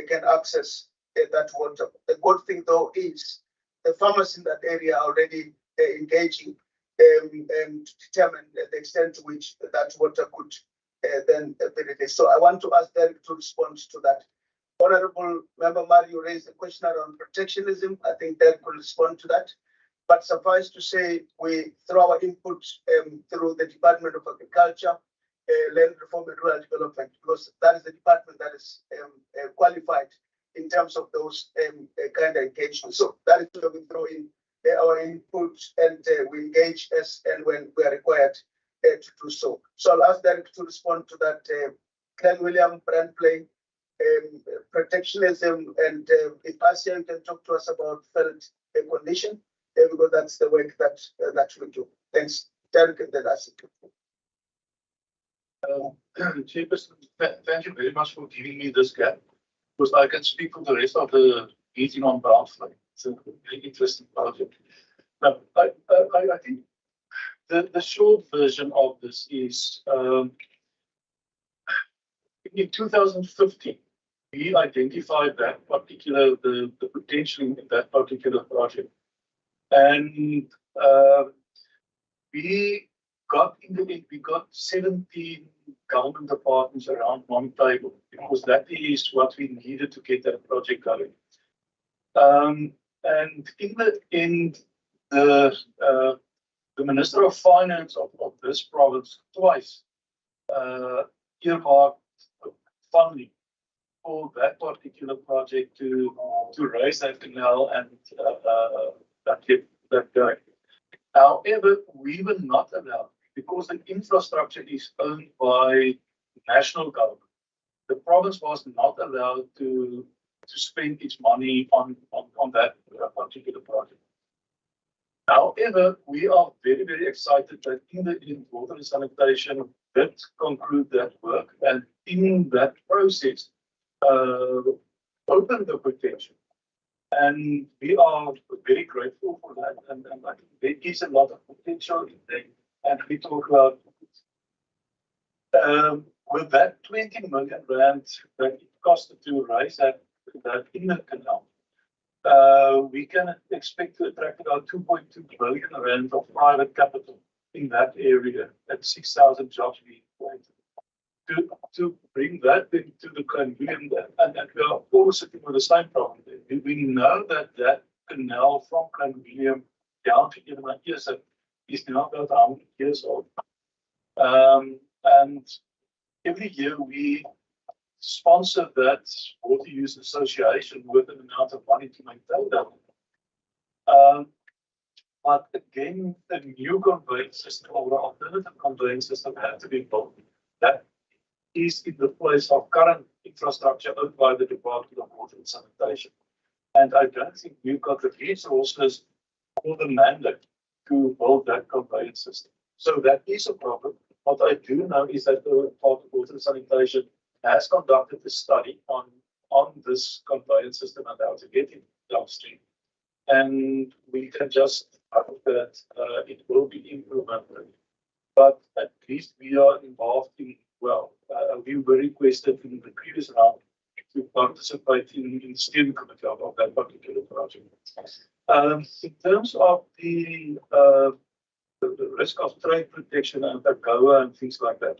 C: can access that water. The good thing though is the farmers in that area are already engaging and determine the extent to which that water could then be released. So I want to ask Derek to respond to that. Honorable Member Mario raised a question around protectionism. I think Derek will respond to that. But suffice to say, we throw our input through the Department of Agriculture, Land Reform and Rural Development, because that is the department that is qualified in terms of those kind of engagements. So that is where we throw in our input and we engage as and when we are required to do so. So I'll ask Derek to respond to that. Glen William, Brandplay, protectionism, and if Asian can talk to us about felt condition, because that's the work that we do. Thanks, Derek, and then Asian.
E: Chairperson, thank you very much for giving me this gap, because I can speak for the rest of the meeting on Brandplay. It's a very interesting project. Now, I think the short version of this is in 2015, we identified that particular, the potential in that particular project. And we got in the end, we got 17 government departments around one table because that is what we needed to get that project going. And in the end, the Minister of Finance of this province twice earmarked funding for that particular project to raise that canal and that going. However, we were not allowed because the infrastructure is owned by national government. The province was not allowed to spend its money on that particular project. However, we are very, very excited that in the end, water and sanitation did conclude that work, and in that process, opened the potential. And we are very grateful for that. And I think there is a lot of potential in there. And we talk about with that 20 million rand that it costed to raise that inner canal, we can expect to attract about 2.2 billion rand of private capital in that area at 6,000 jobs being created. To bring that into the Clanvilliam, and we are all sitting with the same problem. We know that canal from Clanvilliam down to Ilmakiasa is now about 100 years old. And every year we sponsor that water use association with an amount of money to maintain that. But again, a new conveyance system or an alternative conveyance system had to be built. That is in the place of current infrastructure owned by the Department of Water and Sanitation. And I don't think we've got the resources or the mandate to build that conveyance system. So that is a problem. What I do know is that the Department of Water and Sanitation has conducted a study on on this conveyance system and how to get it downstream. And we can just hope that it will be implemented. But at least we are involved in, well, we were requested in the previous round to participate in the steering committee of that particular project. In terms of the risk of trade protection and AGOA and things like that,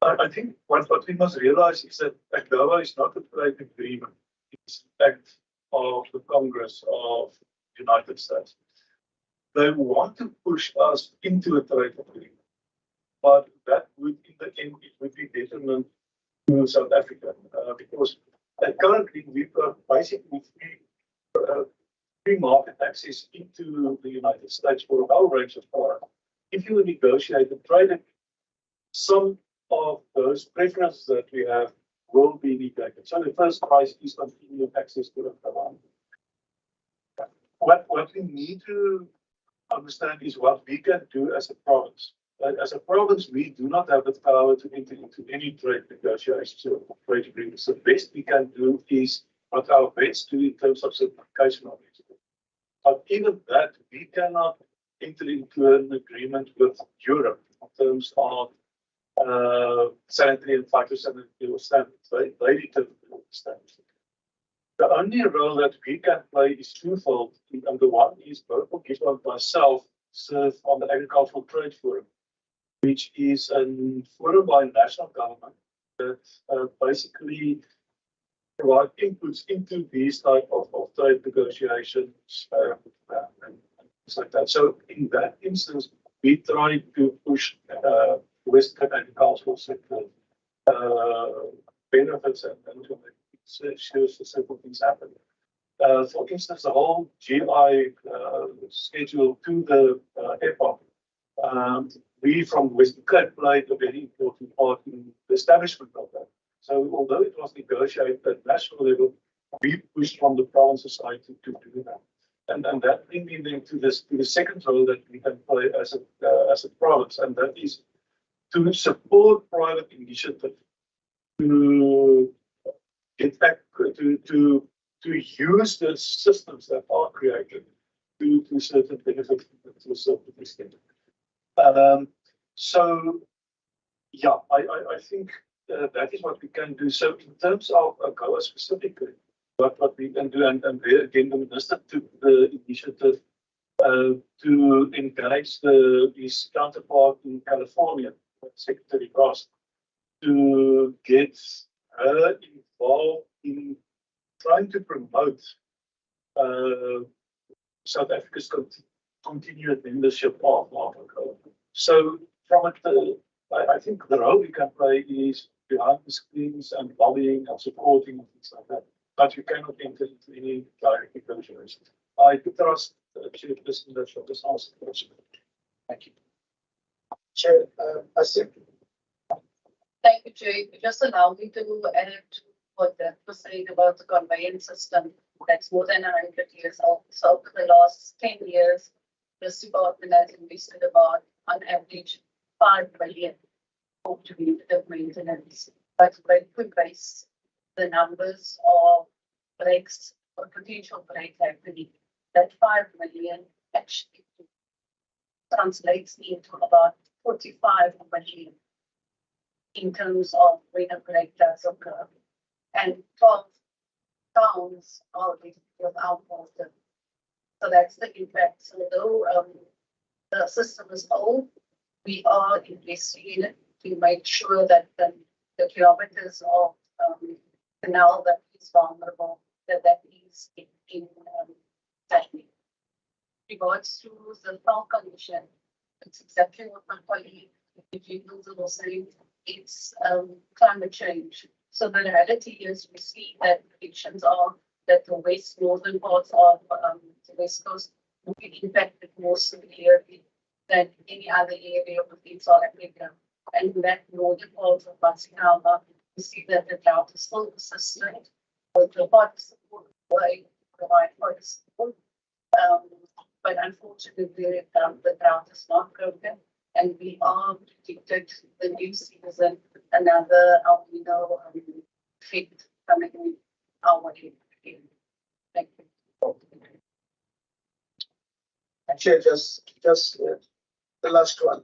E: I think what we must realize is that AGOA is not a trade agreement. It's an act of the Congress of the United States. They want to push us into a trade agreement, but that would, in the end, it would be detrimental to South Africa because currently we've got basically free market access into the United States for a whole range of products. If you negotiate a trade agreement, some of those preferences that we have will be negated. So the first price is continued access to the market. What we need to understand is what we can do as a province. As a province, we do not have the power to enter into any trade negotiations or trade agreements. The best we can do is what our vets do in terms of certification of it. But even that, we cannot enter into an agreement with Europe in terms of sanitary and phytosanitary standards. They determine the standards. The only role that we can play is twofold. And the one is both Giva and myself serve on the Agricultural Trade Forum, which is a forum by national government that basically provide inputs into these type of trade negotiations and things like that. So in that instance, we try to push Western agricultural sector benefits and to make sure simple things happen. For instance, the whole GI schedule to the EPOC, we from Western Cape played a very important part in the establishment of that. So although it was negotiated at national level, we pushed from the province society to do that. And that brings me then to the second role that we can play as a province, and that is to support private initiative to get back to use the systems that are created to certain benefit to a certain extent. So yeah, I think that is what we can do. So in terms of AGOA specifically, what we can do, and there again the minister took the initiative to engage his counterpart in California, Secretary Ross, to get her involved in trying to promote South Africa's continued membership of AGOA. So from it, I think the role we can play is behind the screens and lobbying and supporting and things like that. But you cannot enter into any direct negotiations. I trust the chairperson that shall just answer the question. Thank you.
C: Chair, I see.
L: Thank you, Jay. Just allow me to add to what that was saying about the conveyance system that's more than 100 years old. So for the last 10 years, this department has invested about, on average, 5 million for preventative maintenance. But when we base the numbers of breaks or potential break activity, that 5 million actually translates into about 45 million in terms of when a break does occur. And 12 towns are without water. So that's the impact. So although the system is old, we are investing in it to make sure that the kilometers of canal that is vulnerable, that is in Tasmania. Regards to the fall condition, it's exactly what my colleague was saying. It's climate change. So the reality is we see that predictions are that the northern parts of the West Coast will be impacted more severely than any other area within South Africa. And in that northern part of Botswana, we see that the drought is still persistent. With the hot support, we provide for support. But unfortunately, the drought is not broken. And we are predicted the new season, another El Nino effect coming in our money. Thank you.
C: Chair, just the last one.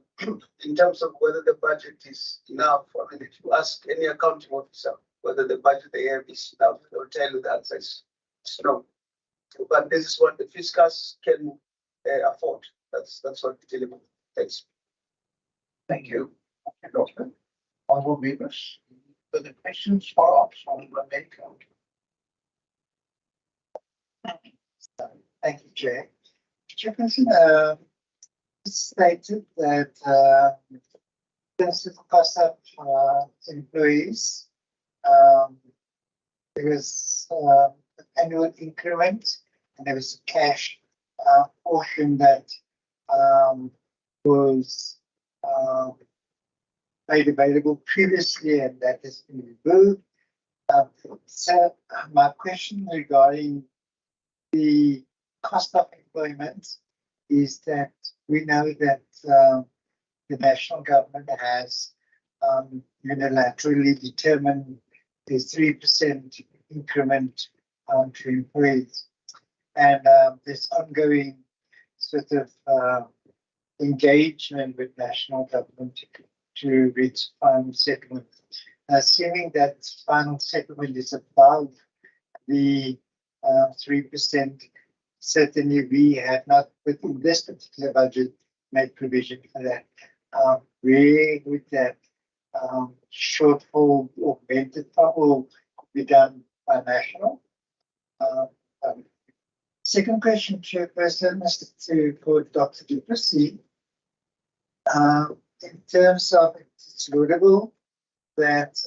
C: In terms of whether the budget is enough, I mean, if you ask any accounting officer whether the budget they have is enough, they'll tell you the answer is no. But this is what the fiscus can afford. That's what we're dealing with. Thanks.
A: Thank you. Doctor. Honorable members, further questions, follow-ups on the medical?
G: Thank you, Chair. Chairperson, stated that this is cost of employees. There was an annual increment, and there was a cash portion that was made available previously, and that has been removed. So my question regarding the cost of employment is that we know that the national government has unilaterally determined a 3% increment to employees, and this ongoing sort of engagement with national government to reach final settlement. Assuming that final settlement is above the 3%, certainly we have not, within this particular budget, made provision for that. Where would that shortfall augmented or be done by national? Second question, Chairperson, is for Dr. Du Plessis. In terms of, it's laudable that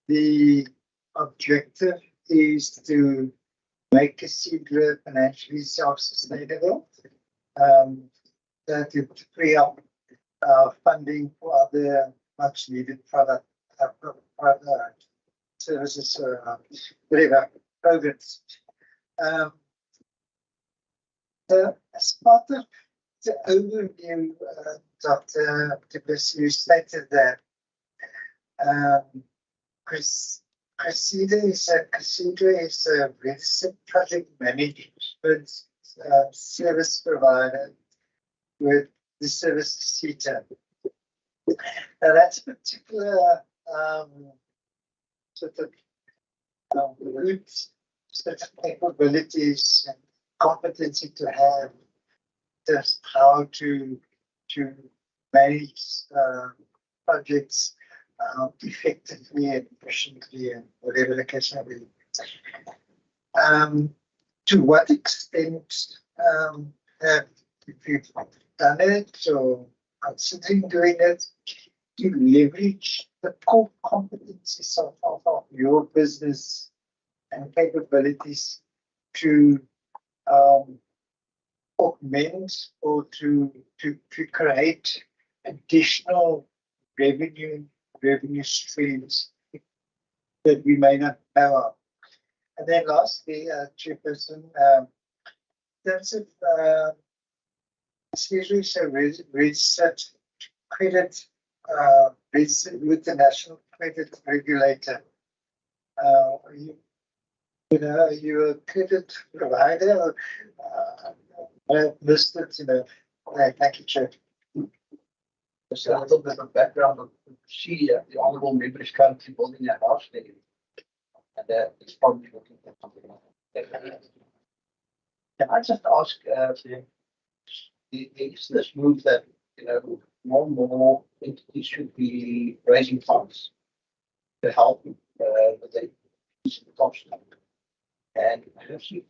G: the objective is to make Casidra financially self-sustainable, to free up funding for other much needed product services, whatever programs. So as part of the overview, Dr. Du Plessis, you stated that Casidra is a registered project management service provider with the service CETA. Now that's a particular sort of root set of capabilities and competency to have, just how to manage projects effectively and efficiently, and whatever the case may be. To what extent have you done it or considering doing it to leverage the core competencies of your business and capabilities to augment or to create additional revenue streams that we may not know of? And then lastly, Chairperson, in terms of especially so research credit with the National Credit Regulator. You're a credit provider. I missed it, Thank you, Chair.
A: Just a little bit of background on the honourable member is currently building a house there, and it's probably looking for something like that. Can I just ask, there is this move that more and more entities should be raising funds to help with the cost, and actually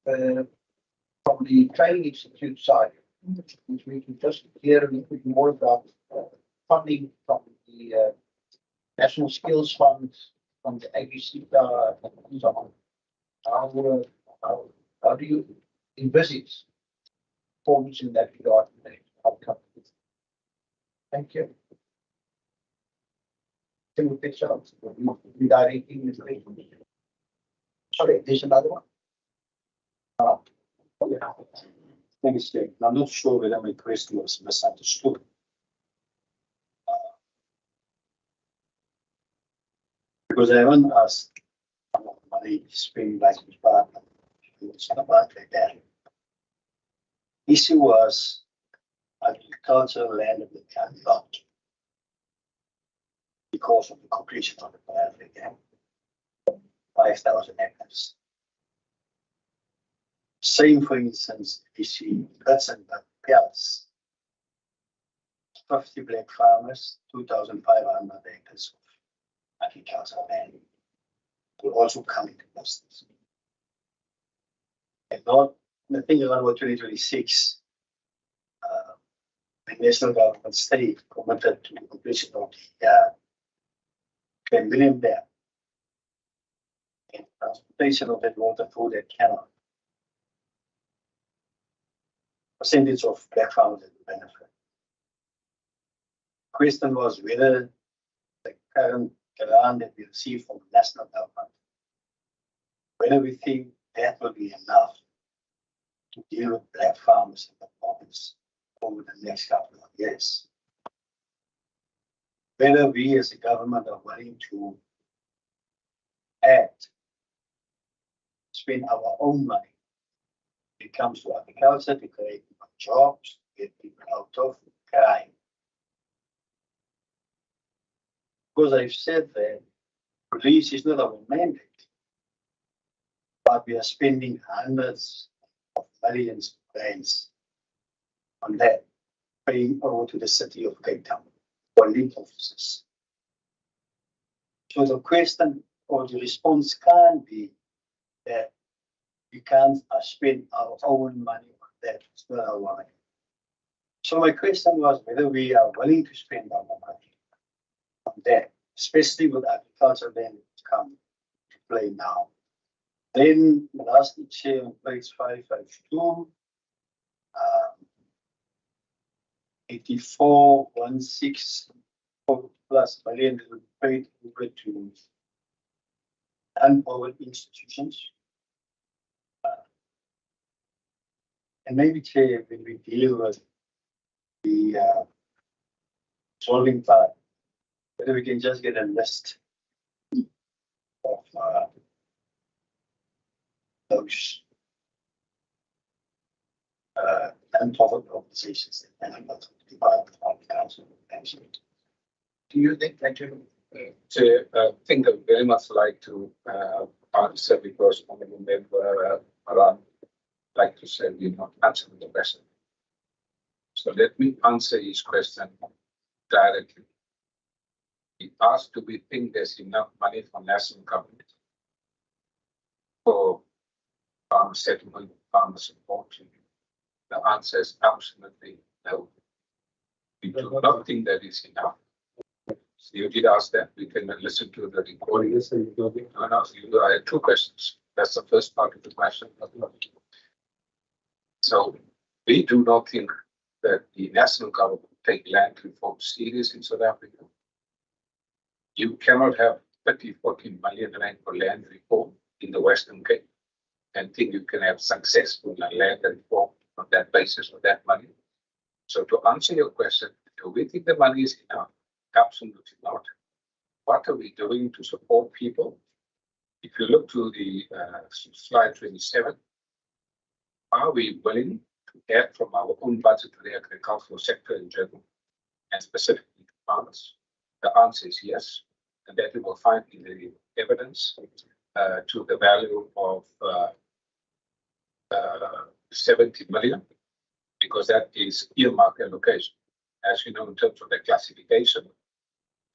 A: from the training institute side, which we can just hear a little bit more about funding from the National Skills Fund, from the ABC, and so on. How do you envisage performance in that regard? Thank you. Can we pitch out redirecting this question? Sorry, there's another one.
M: Thank you, Steve. I'm not sure whether my question was misunderstood. Because I haven't asked how much money to spend like his partner. It's not about like that. Issue was agricultural land of the lot because of the completion of the Biafra Dam. 5,000 acres. Same, for instance, you see Hudson Pelts, 50 black farmers, 2,500 acres of agricultural land will also come into business. And not, I think around about 2026, the national government state committed to the completion of the 10 million dam and transportation of that water through that canal. Percentage of black farmers will benefit. Question was whether the current grant that we receive from the national government, whether we think that will be enough to deal with black farmers in the province over the next couple of years. Whether we as a government are willing to spend our own money when it comes to agriculture to create more jobs, to get people out of crime. Because I've said that police is not our mandate, but we are spending hundreds of millions of rands on that, paying over to the city of Cape Town for link officers. So the question or the response can't be that we can't spend our own money on that. It's not our money. So my question was whether we are willing to spend our money on that, especially with agriculture land to come to play now. Then lastly, Chair, on page 552, 84,164 plus million will be paid over to unpowered institutions. And maybe, Chair, when we deal with the solving part, whether we can just get a list of those unpowered organizations that are not part of the council.
A: Do you think that you
B: I think I would very much like to answer because honorable member Aran like to say we're not answering the question. So let me answer his question directly. He asked, do we think there's enough money from national government for farm settlement, farmer support? The answer is absolutely no. We do not think that is enough. So you did ask that. We can listen to the recording. I had two questions. That's the first part of the question. So we do not think that the national government take land reform serious in South Africa. You cannot have 30, 40 million rand for land reform in the Western Cape and think you can have successful land reform on that basis of that money. So to answer your question, do we think the money is enough? Absolutely not. What are we doing to support people? If you look to the slide 27, are we willing to add from our own budget to the agricultural sector in general and specifically to farmers? The answer is yes, and that you will find in the evidence to the value of 70 million, because that is earmark allocation. As you know, in terms of the classification,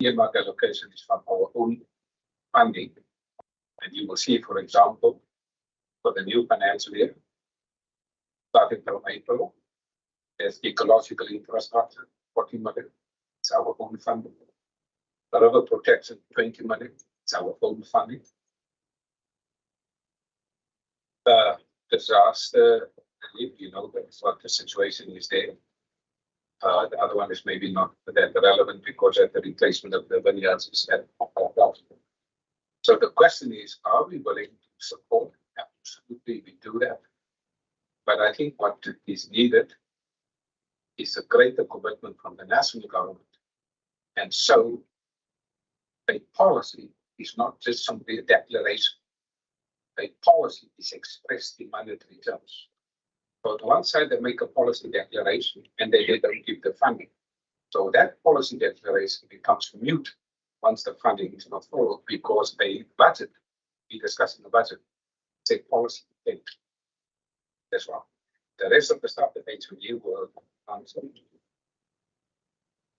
B: earmark allocation is from our own funding. And you will see, for example, for the new financial year, starting from April, there's ecological infrastructure, 40 million, it's our own funding. The river protection, 20 million, it's our own funding. Disaster relief, you know, that's what the situation is there. The other one is maybe not that relevant because at the replacement of the vineyards is that. So the question is, are we willing to support? Absolutely, we do that. But I think what is needed is a greater commitment from the national government. And so a policy is not just simply a declaration. A policy is expressed in monetary terms. So on one side, they make a policy declaration and they don't give the funding. So that policy declaration becomes mute once the funding is not followed because a budget, we discussing the budget, it's a policy thing as well. The rest of the stuff that HVU will answer.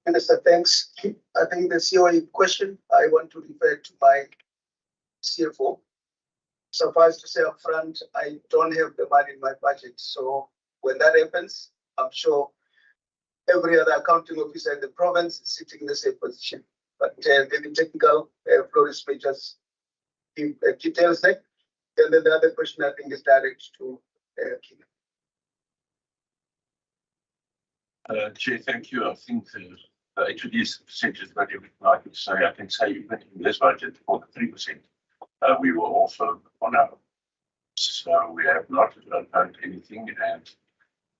C: Minister, thanks. I think the COE question, I want to refer to my CFO. Suffice to say up front, I don't have the money in my budget. So when that happens, I'm sure every other accounting officer in the province is sitting in the same position. But the technical, Floris may just give details there. And then the other question I think is direct to Kina.
I: Chair, thank you. I think the HOD's percentage that you would like to say, I can say even in this budget for the 3%, we were also on our. So we have not done anything, and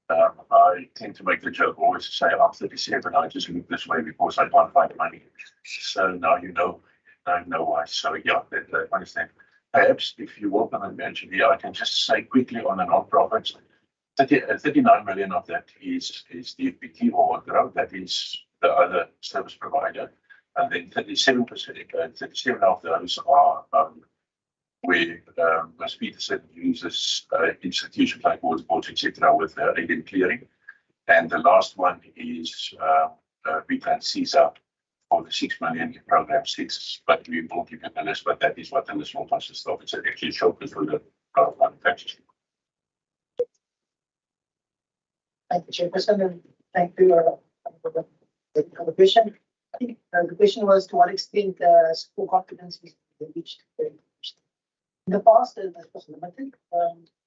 I: I tend to make the joke always to say I'm 37, I just look this way because I can't find money. So now you know, I know why. So yeah, I understand. Perhaps if you open and mention here, I can just say quickly on the non-profits, 39 million of that is the FPT or growth, that is the other service provider. And then 37%, 37 of those are where Ms. Peterson uses institutions like boards, etc. with alien clearing. And the last one is Beacon CISA for the 6 million in program 6, but we will give you the list, but that is what the list will consist of. It's actually short for the product manufacturers.
D: Thank you, Chairperson, and thank you for the question. I think the question was to what extent school confidence is reached. In the past, that was limited.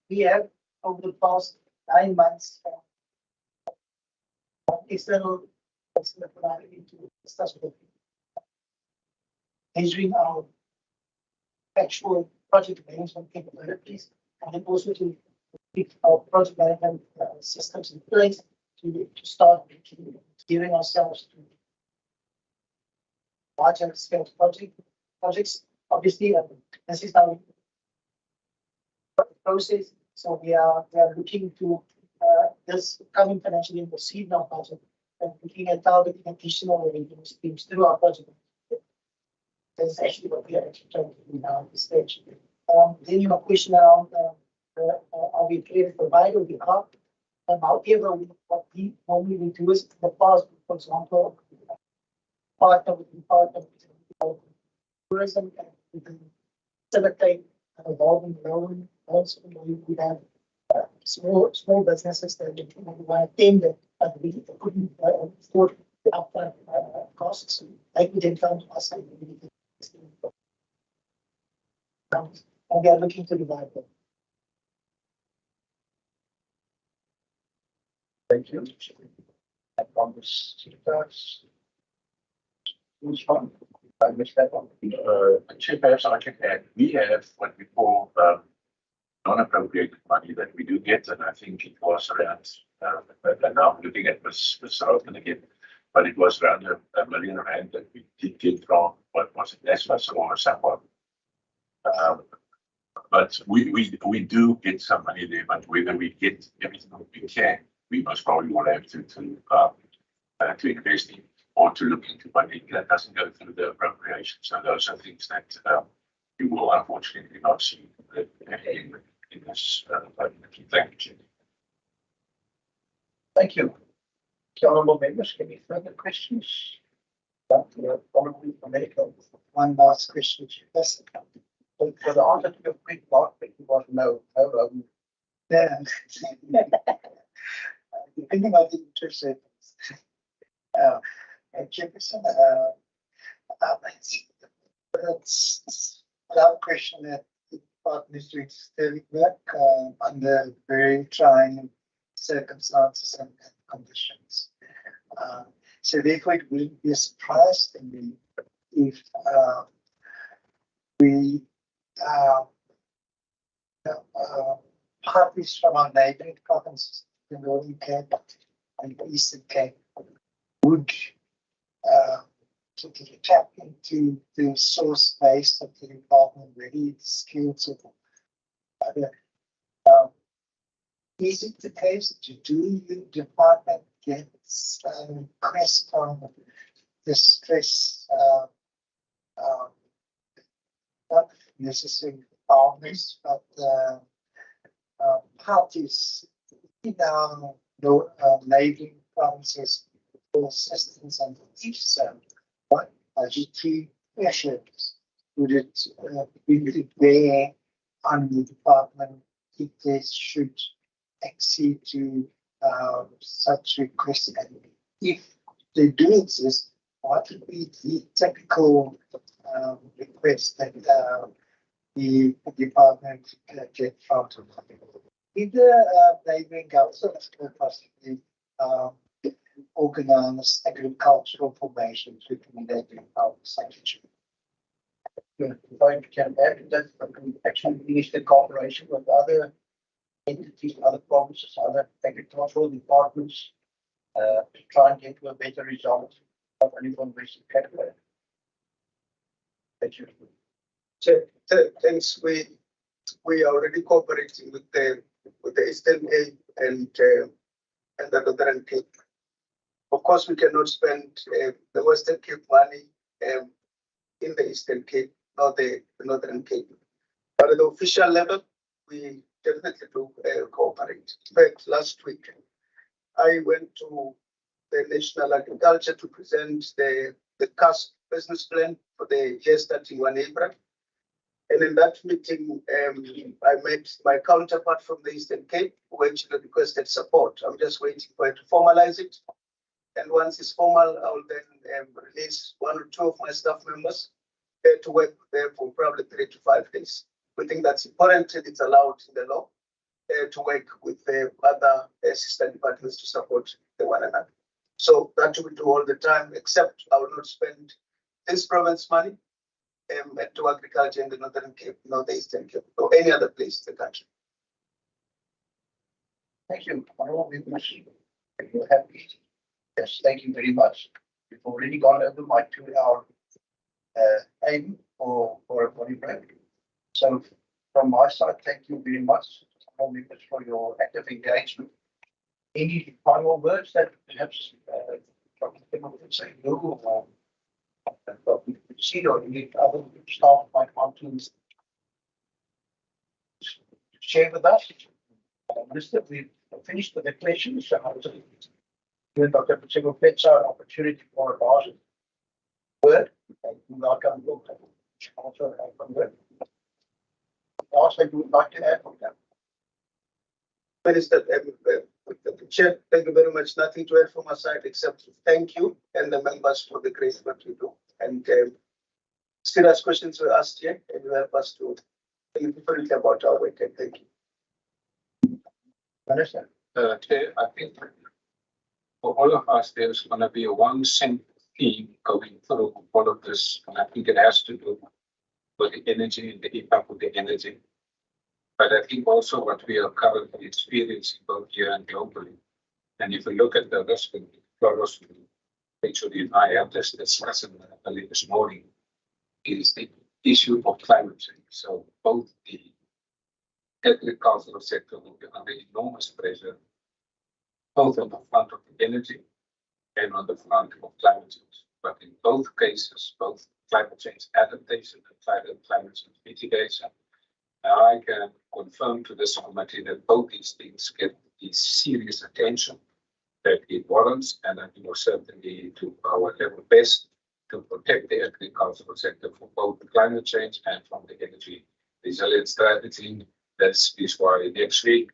D: We have, over the past 9 months, external provided to discuss with measuring our actual project management capabilities, and then also to keep our project management systems in place to start gearing ourselves to larger scale projects. Obviously, this is our process. So we are looking to this coming financial year, proceed our budget and looking at targeting additional revenue streams through our project. That's actually what we are actually trying to do now at this stage. Then your question around are we a credit provider? We are. However, what we normally do is in the past, for example, partner with tourism and we can facilitate an evolving loan. Also, we have small businesses that we tender, but we couldn't afford the upfront costs. Like we didn't come to us and we are looking to revive them.
J: Thank you. I promise who's on? I missed that one.
I: Chair, perhaps I can add, we have what we call non-appropriated money that we do get, and I think it was around, and now I'm looking at Ms. Roten again, but it was around R1 million that we did get from, what was it, NSFAS or someone. But we do get some money there, but whether we get everything we can, we most probably will have to invest in or to look into money that doesn't go through the appropriation. So those are things that you will unfortunately not see in this thank you.
J: Thank you. Honourable members, any further questions?
G: One last question. Yes.
J: For the answer to your quick mark, it was no.
G: Yeah. Depending on the interest rates. Jefferson, it's without question that the department is doing sterling work under very trying circumstances and conditions. So therefore, it wouldn't be a surprise to me if we parties from our neighboring provinces, the Northern Cape and the Eastern Cape, would to tap into the source base of the department, really the skills of other. Is it the case that the department gets requests on the stress, not necessarily farmers, but parties in our neighboring provinces for assistance, and if so, what budgetary pressures would it bring to bear on the department if they should accede to such requests? And if they do exist, what would be the typical request that the department get from either neighboring governments or possibly organized agricultural formations within the agricultural sector?
A: If I can add that, we actually finished the cooperation with other entities, other provinces, other agricultural departments to try and get to a better result of only from Western Cape. Thank you.
C: Thanks. We are already cooperating with the Eastern Cape and the Northern Cape. Of course, we cannot spend the Western Cape money in the Eastern Cape, not the Northern Cape. But at the official level, we definitely do cooperate. In fact, last week, I went to the National Agriculture to present the CASP business plan for the year starting 1 April. And in that meeting, I met my counterpart from the Eastern Cape, who actually requested support. I'm just waiting for her to formalize it. And once it's formal, I will then release 1 or 2 of my staff members to work there for probably 3 to 5 days. We think that's important and it's allowed in the law to work with the other assistant departments to support one another. So that we do all the time, except I will not spend this province money to agriculture in the Northern Cape, Northeastern Cape, or any other place in the country.
A: Thank you. Honorable members, are you happy? Yes, thank you very much. We've already gone over my 2-hour aim for a body break. So from my side, thank you very much, honorable members, for your active engagement. Any final words that perhaps Dr. Timmer would say no, or we could see, or any other staff might want to share with us? Minister, we've finished with the questions. So I'll just give Dr. Provincial an opportunity for a last word. And we welcome you also from there. Also, you would like to add on that?
C: Minister, Chair, thank you very much. Nothing to add from my side except thank you and the members for the grace that we do. And serious questions were asked here, and you help us to think differently about our work. And thank you.
A: Understand?
B: Chair, I think for all of us, there's going to be a one central theme going through all of this, and I think it has to do with the energy and the impact of the energy. But I think also what we are currently experiencing both here and globally, and if we look at the risk and flourish, actually, and I have this discussion early this morning, is the issue of climate change. So both the agricultural sector will be under enormous pressure, both on the front of the energy and on the front of climate change. But in both cases, both climate change adaptation and climate change mitigation, I can confirm to this committee that both these things get the serious attention that it warrants, and that we will certainly do our level best to protect the agricultural sector from both climate change and from the energy resilience strategy. This is why next week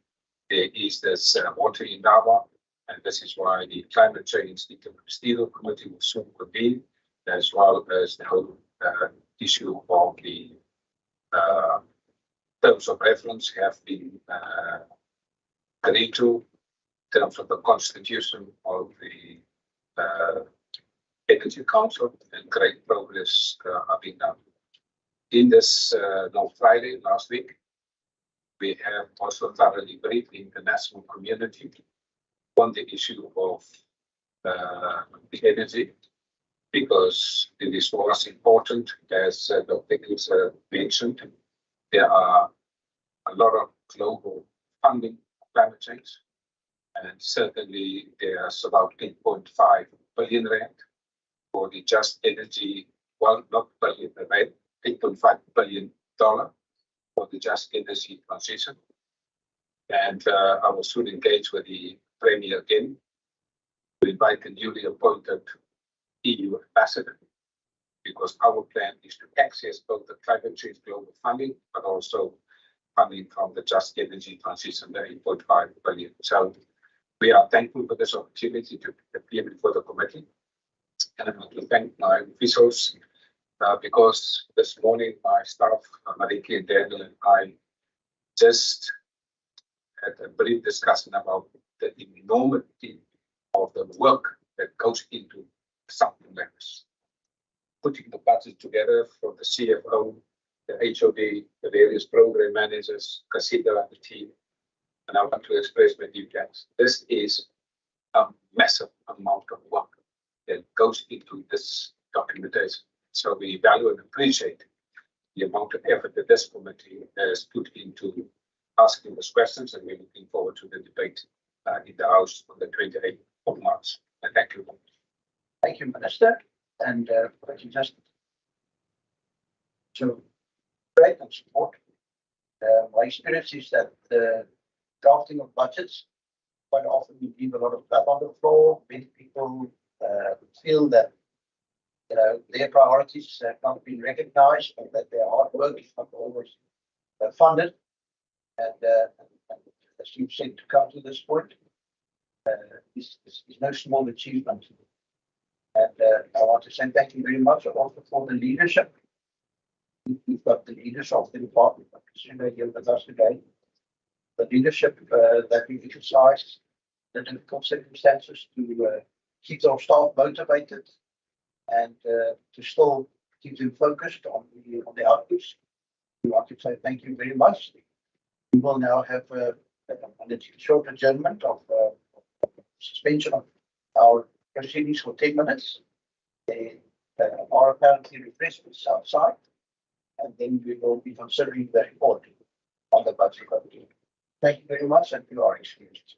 B: there is this water in Dava, and this is why the climate change interministerial committee will soon convene, as well as the whole issue of the terms of reference have been agreed to in terms of the constitution of the Energy Council, and great progress are being done. In this Friday last week, we have also thoroughly briefed the international community on the issue of the energy, because it is for us important, as Dr. Gibbs mentioned. There are a lot of global funding for climate change, and certainly there's about 8.5 billion rand for the just energy, well, not billion rand, $8.5 billion for the just energy transition. And I will soon engage with the Premier again to invite the newly appointed EU ambassador, because our plan is to access both the climate change global funding, but also funding from the just energy transition, the 8.5 billion. So we are thankful for this opportunity to appear before the committee. And I want to thank my officials because this morning my staff, Mariki and Daniel, and I just had a brief discussion about the enormity of the work that goes into something like this. Putting the budget together for the CFO, the HOD, the various program managers, Casita and the team. And I want to express my deep thanks. This is a massive amount of work that goes into this documentation. So we value and appreciate the amount of effort that this committee has put into asking these questions, and we're looking forward to the debate in the House on the 28th of March. And thank you.
A: Thank you, Minister. And could you just to great and support. My experience is that the drafting of budgets, quite often we leave a lot of blood on the floor. Many people feel that their priorities have not been recognized, and that their hard work is not always funded. And as you've said, to come to this point is no small achievement. And I want to say thank you very much also for the leadership. We've got the leaders of the department, Katrina here with us today. The leadership that we exercise, the difficult circumstances to keep our staff motivated and to still keep them focused on the outputs. We want to say thank you very much. We will now have a short adjournment of suspension of our proceedings for 10 minutes. There are apparently refreshments outside, and then we will be considering the report on the budget. Thank you very much, and you are experienced.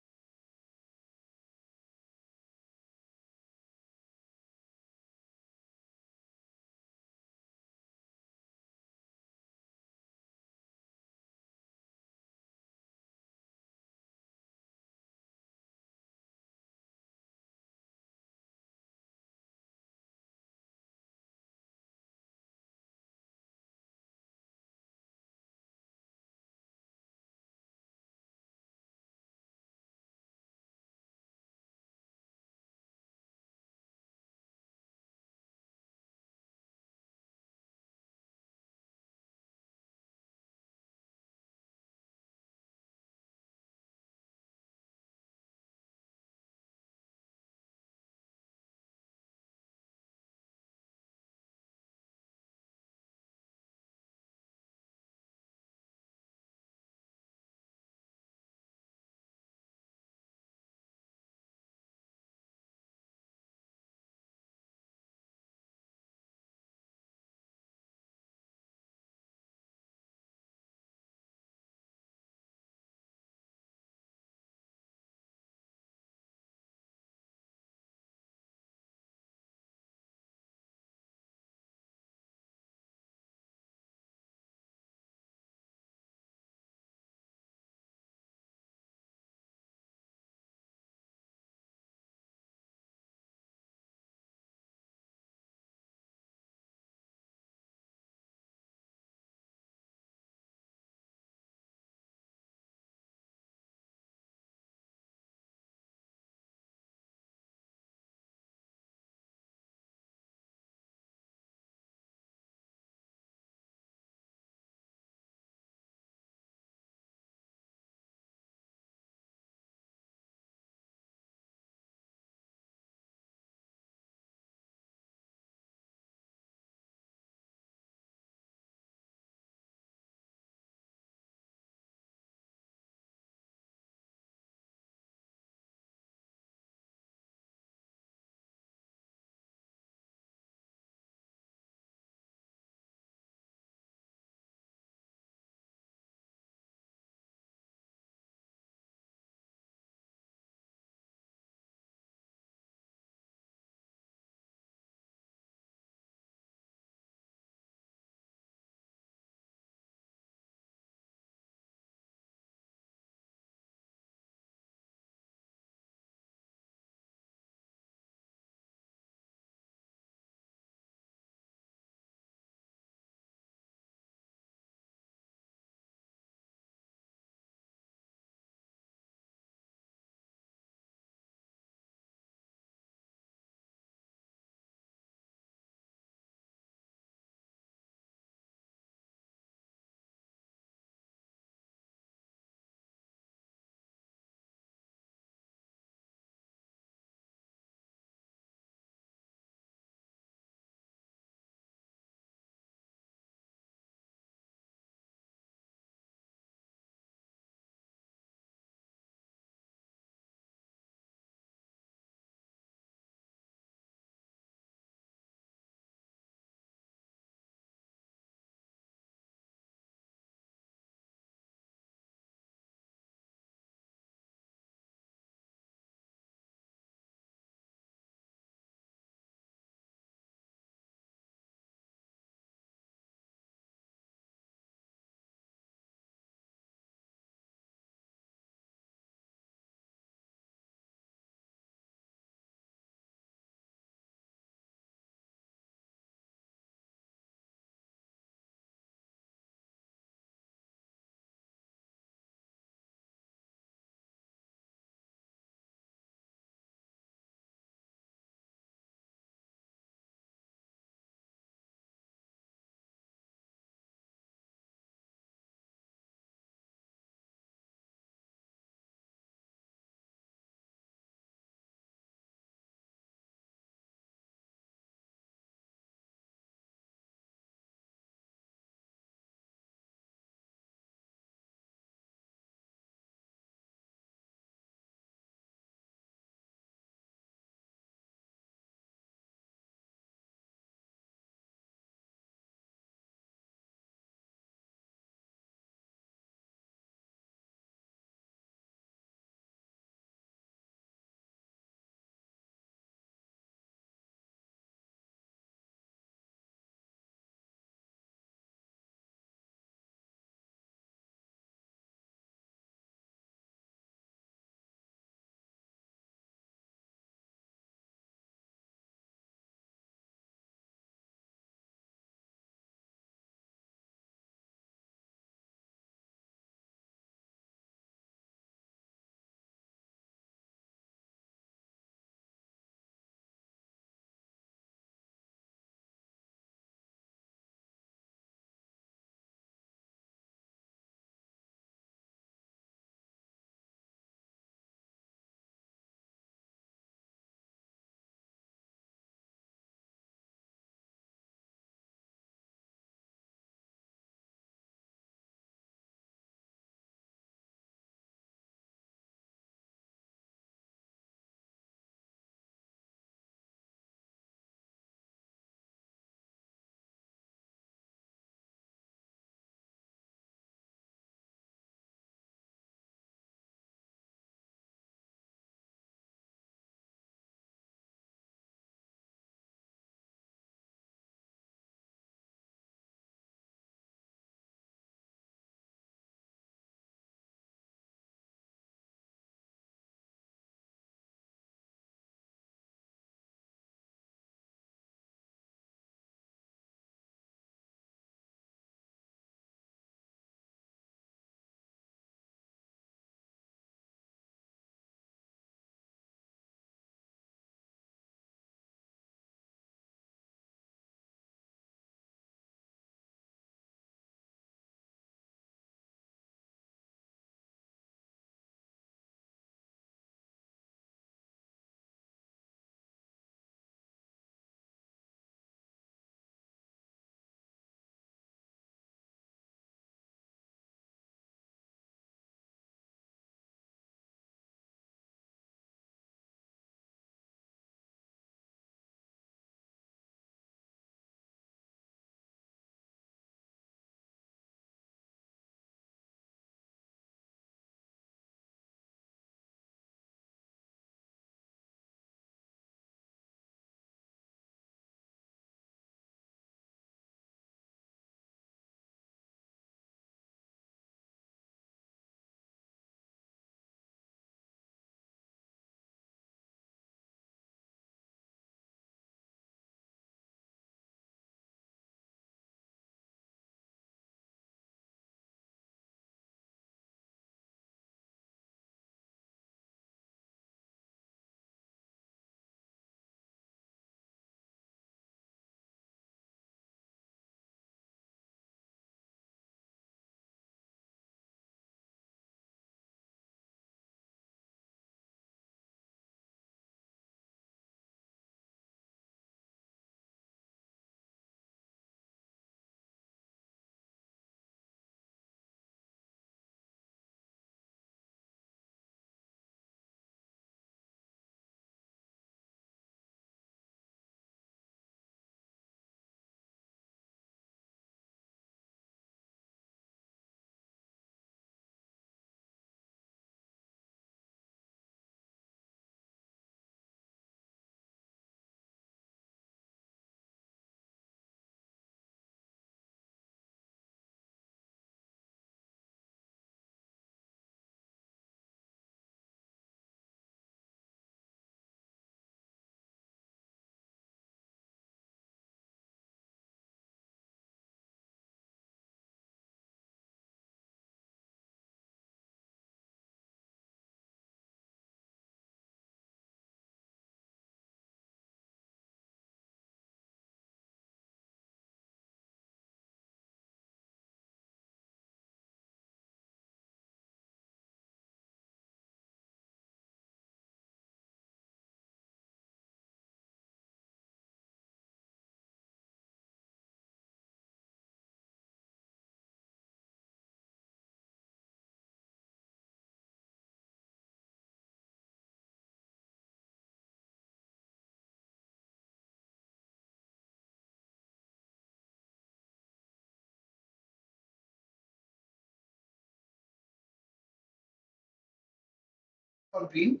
A: convene.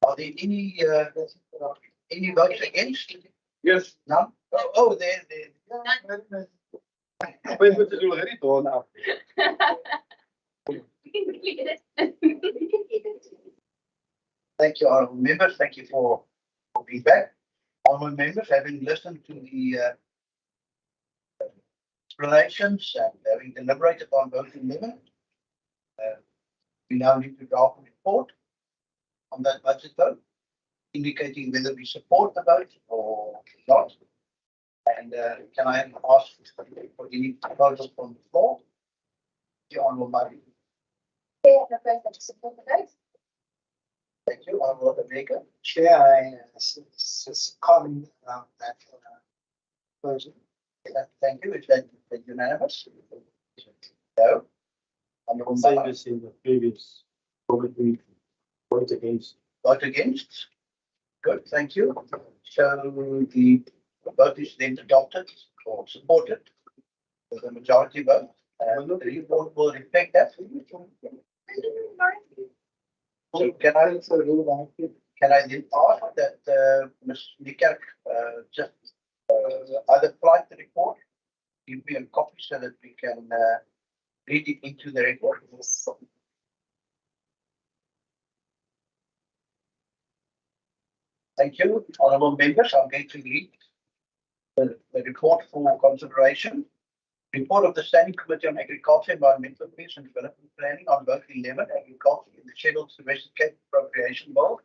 A: Are there any votes against?
C: Yes.
A: None? Oh, there.
C: Appointment is already drawn up.
A: Thank you, honourable members. Thank you for feedback. Honourable members, having listened to the explanations and having deliberated on voting limit, we now need to draft a report on that budget vote, indicating whether we support the vote or not. And can I ask for any proposals from the floor? The honourable Murray.
K: Chair, I propose that to support the vote.
A: Thank you, honourable Baker.
G: Chair, I comment on that proposal.
A: Thank you. Is that unanimous? No. Honourable
M: Say
A: Murray.
M: this in the previous comment, we vote against.
A: Vote against? Good, thank you. So the vote is then adopted or supported with a majority vote. The report will reflect that. So can I then ask that Ms. Nikkerk just either flight the report, give me a copy so that we can read it into the record. Thank you, honourable members. I'm going to read the report for consideration. Report of the Standing Committee on Agriculture, Environmental Affairs and Development Planning on Vote 11, Agriculture in the Scheduled to Western Cape Appropriation Bill,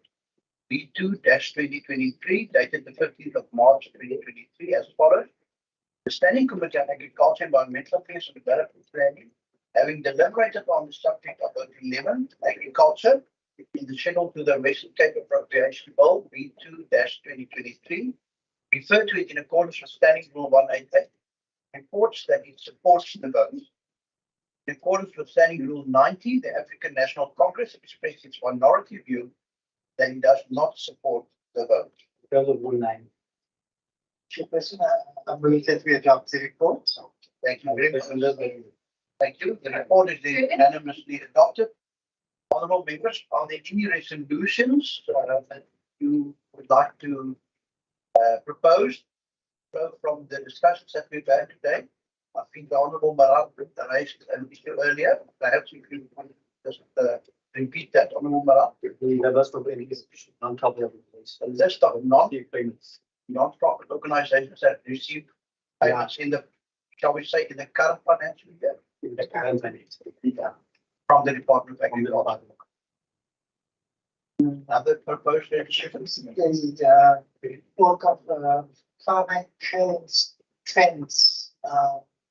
A: B2-2023, dated the 15th of March 2023, as follows. The Standing Committee on Agriculture, Environmental Affairs and Development Planning, having deliberated on the subject of Vote 11, Agriculture, in the schedule to the Western Cape Appropriation Bill, B2-2023, referred to it in accordance with Standing Rule 188, reports that it supports the vote. In accordance with Standing Rule 90, the African National Congress expressed its minority view that it does not support the vote.
M: Proposal 19.
G: Chairperson, I move that we adopt the report.
A: Thank you very much. Thank you. The report is then unanimously adopted. Honourable members, are there any resolutions that you would like to propose from the discussions that we've had today? I think the Honourable Marat raised an issue earlier. Perhaps you could just repeat that, Honourable Marat.
M: The list of any non-public employees.
A: A list of non-profit organisations that receive payments in the, shall we say, in the current financial year? From the Department of Agriculture. Other proposed resolutions?
G: The report of climate change trends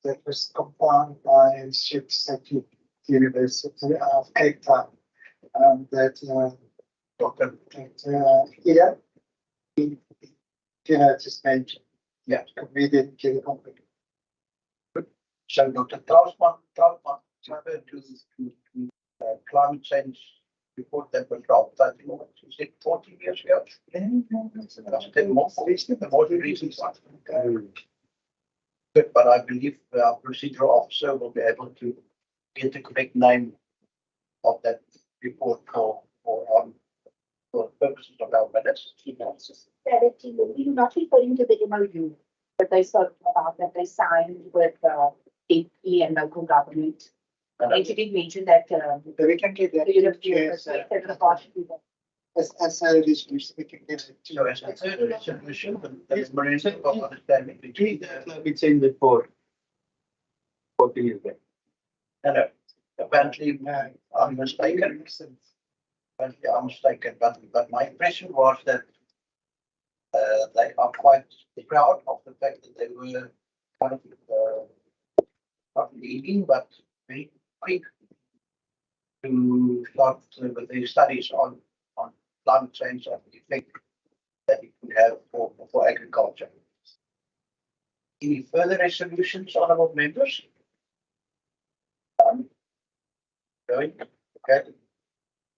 G: that was compiled by Ships at the University of Cape Town. That here, just mentioned.
A: Yeah.
G: Comedian King Company.
A: So Dr. Trautmann to climate change report that was dropped, I think, was it 14 years ago? The most recent one. Good, but I believe our procedural officer will be able to get the correct name of that report for purposes of our minutes.
L: Directly, we are not referring to the MOU, but they spoke about that they signed with AP and local government. And you did mention that
G: We can get that.
L: the university
G: As a resolution, we can get it.
A: So as a third resolution, the memorandum of understanding between the.
M: It's in the report. 14 years back.
A: No, apparently I'm mistaken. Apparently I'm mistaken, but my impression was that they are quite proud of the fact that they were kind of not leading, but very quick to start with their studies on climate change and the effect that it could have for agriculture. Any further resolutions, honourable members? Going, okay.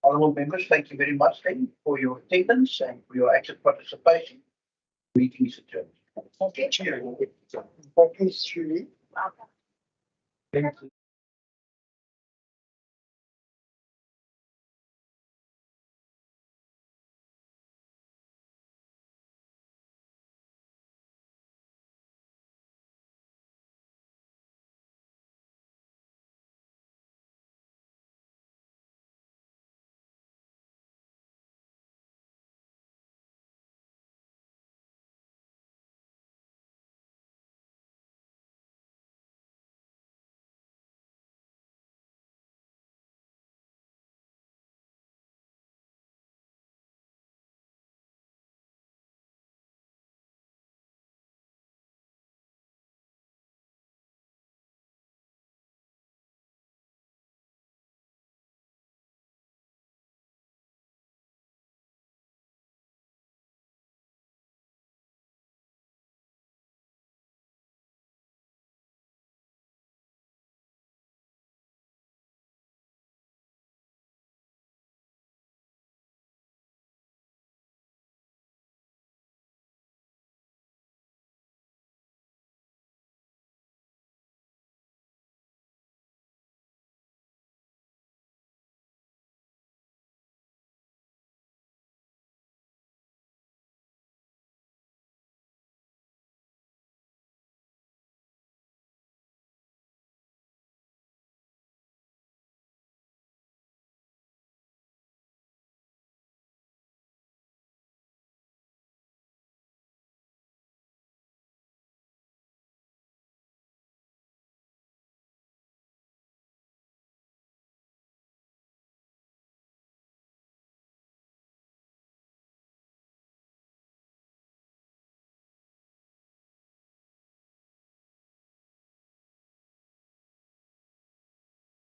A: Honourable members, thank you very much then for your attendance and for your active participation. Meeting is adjourned.
G: Thank you, Chair. Thank you, Julie.
L: Welcome.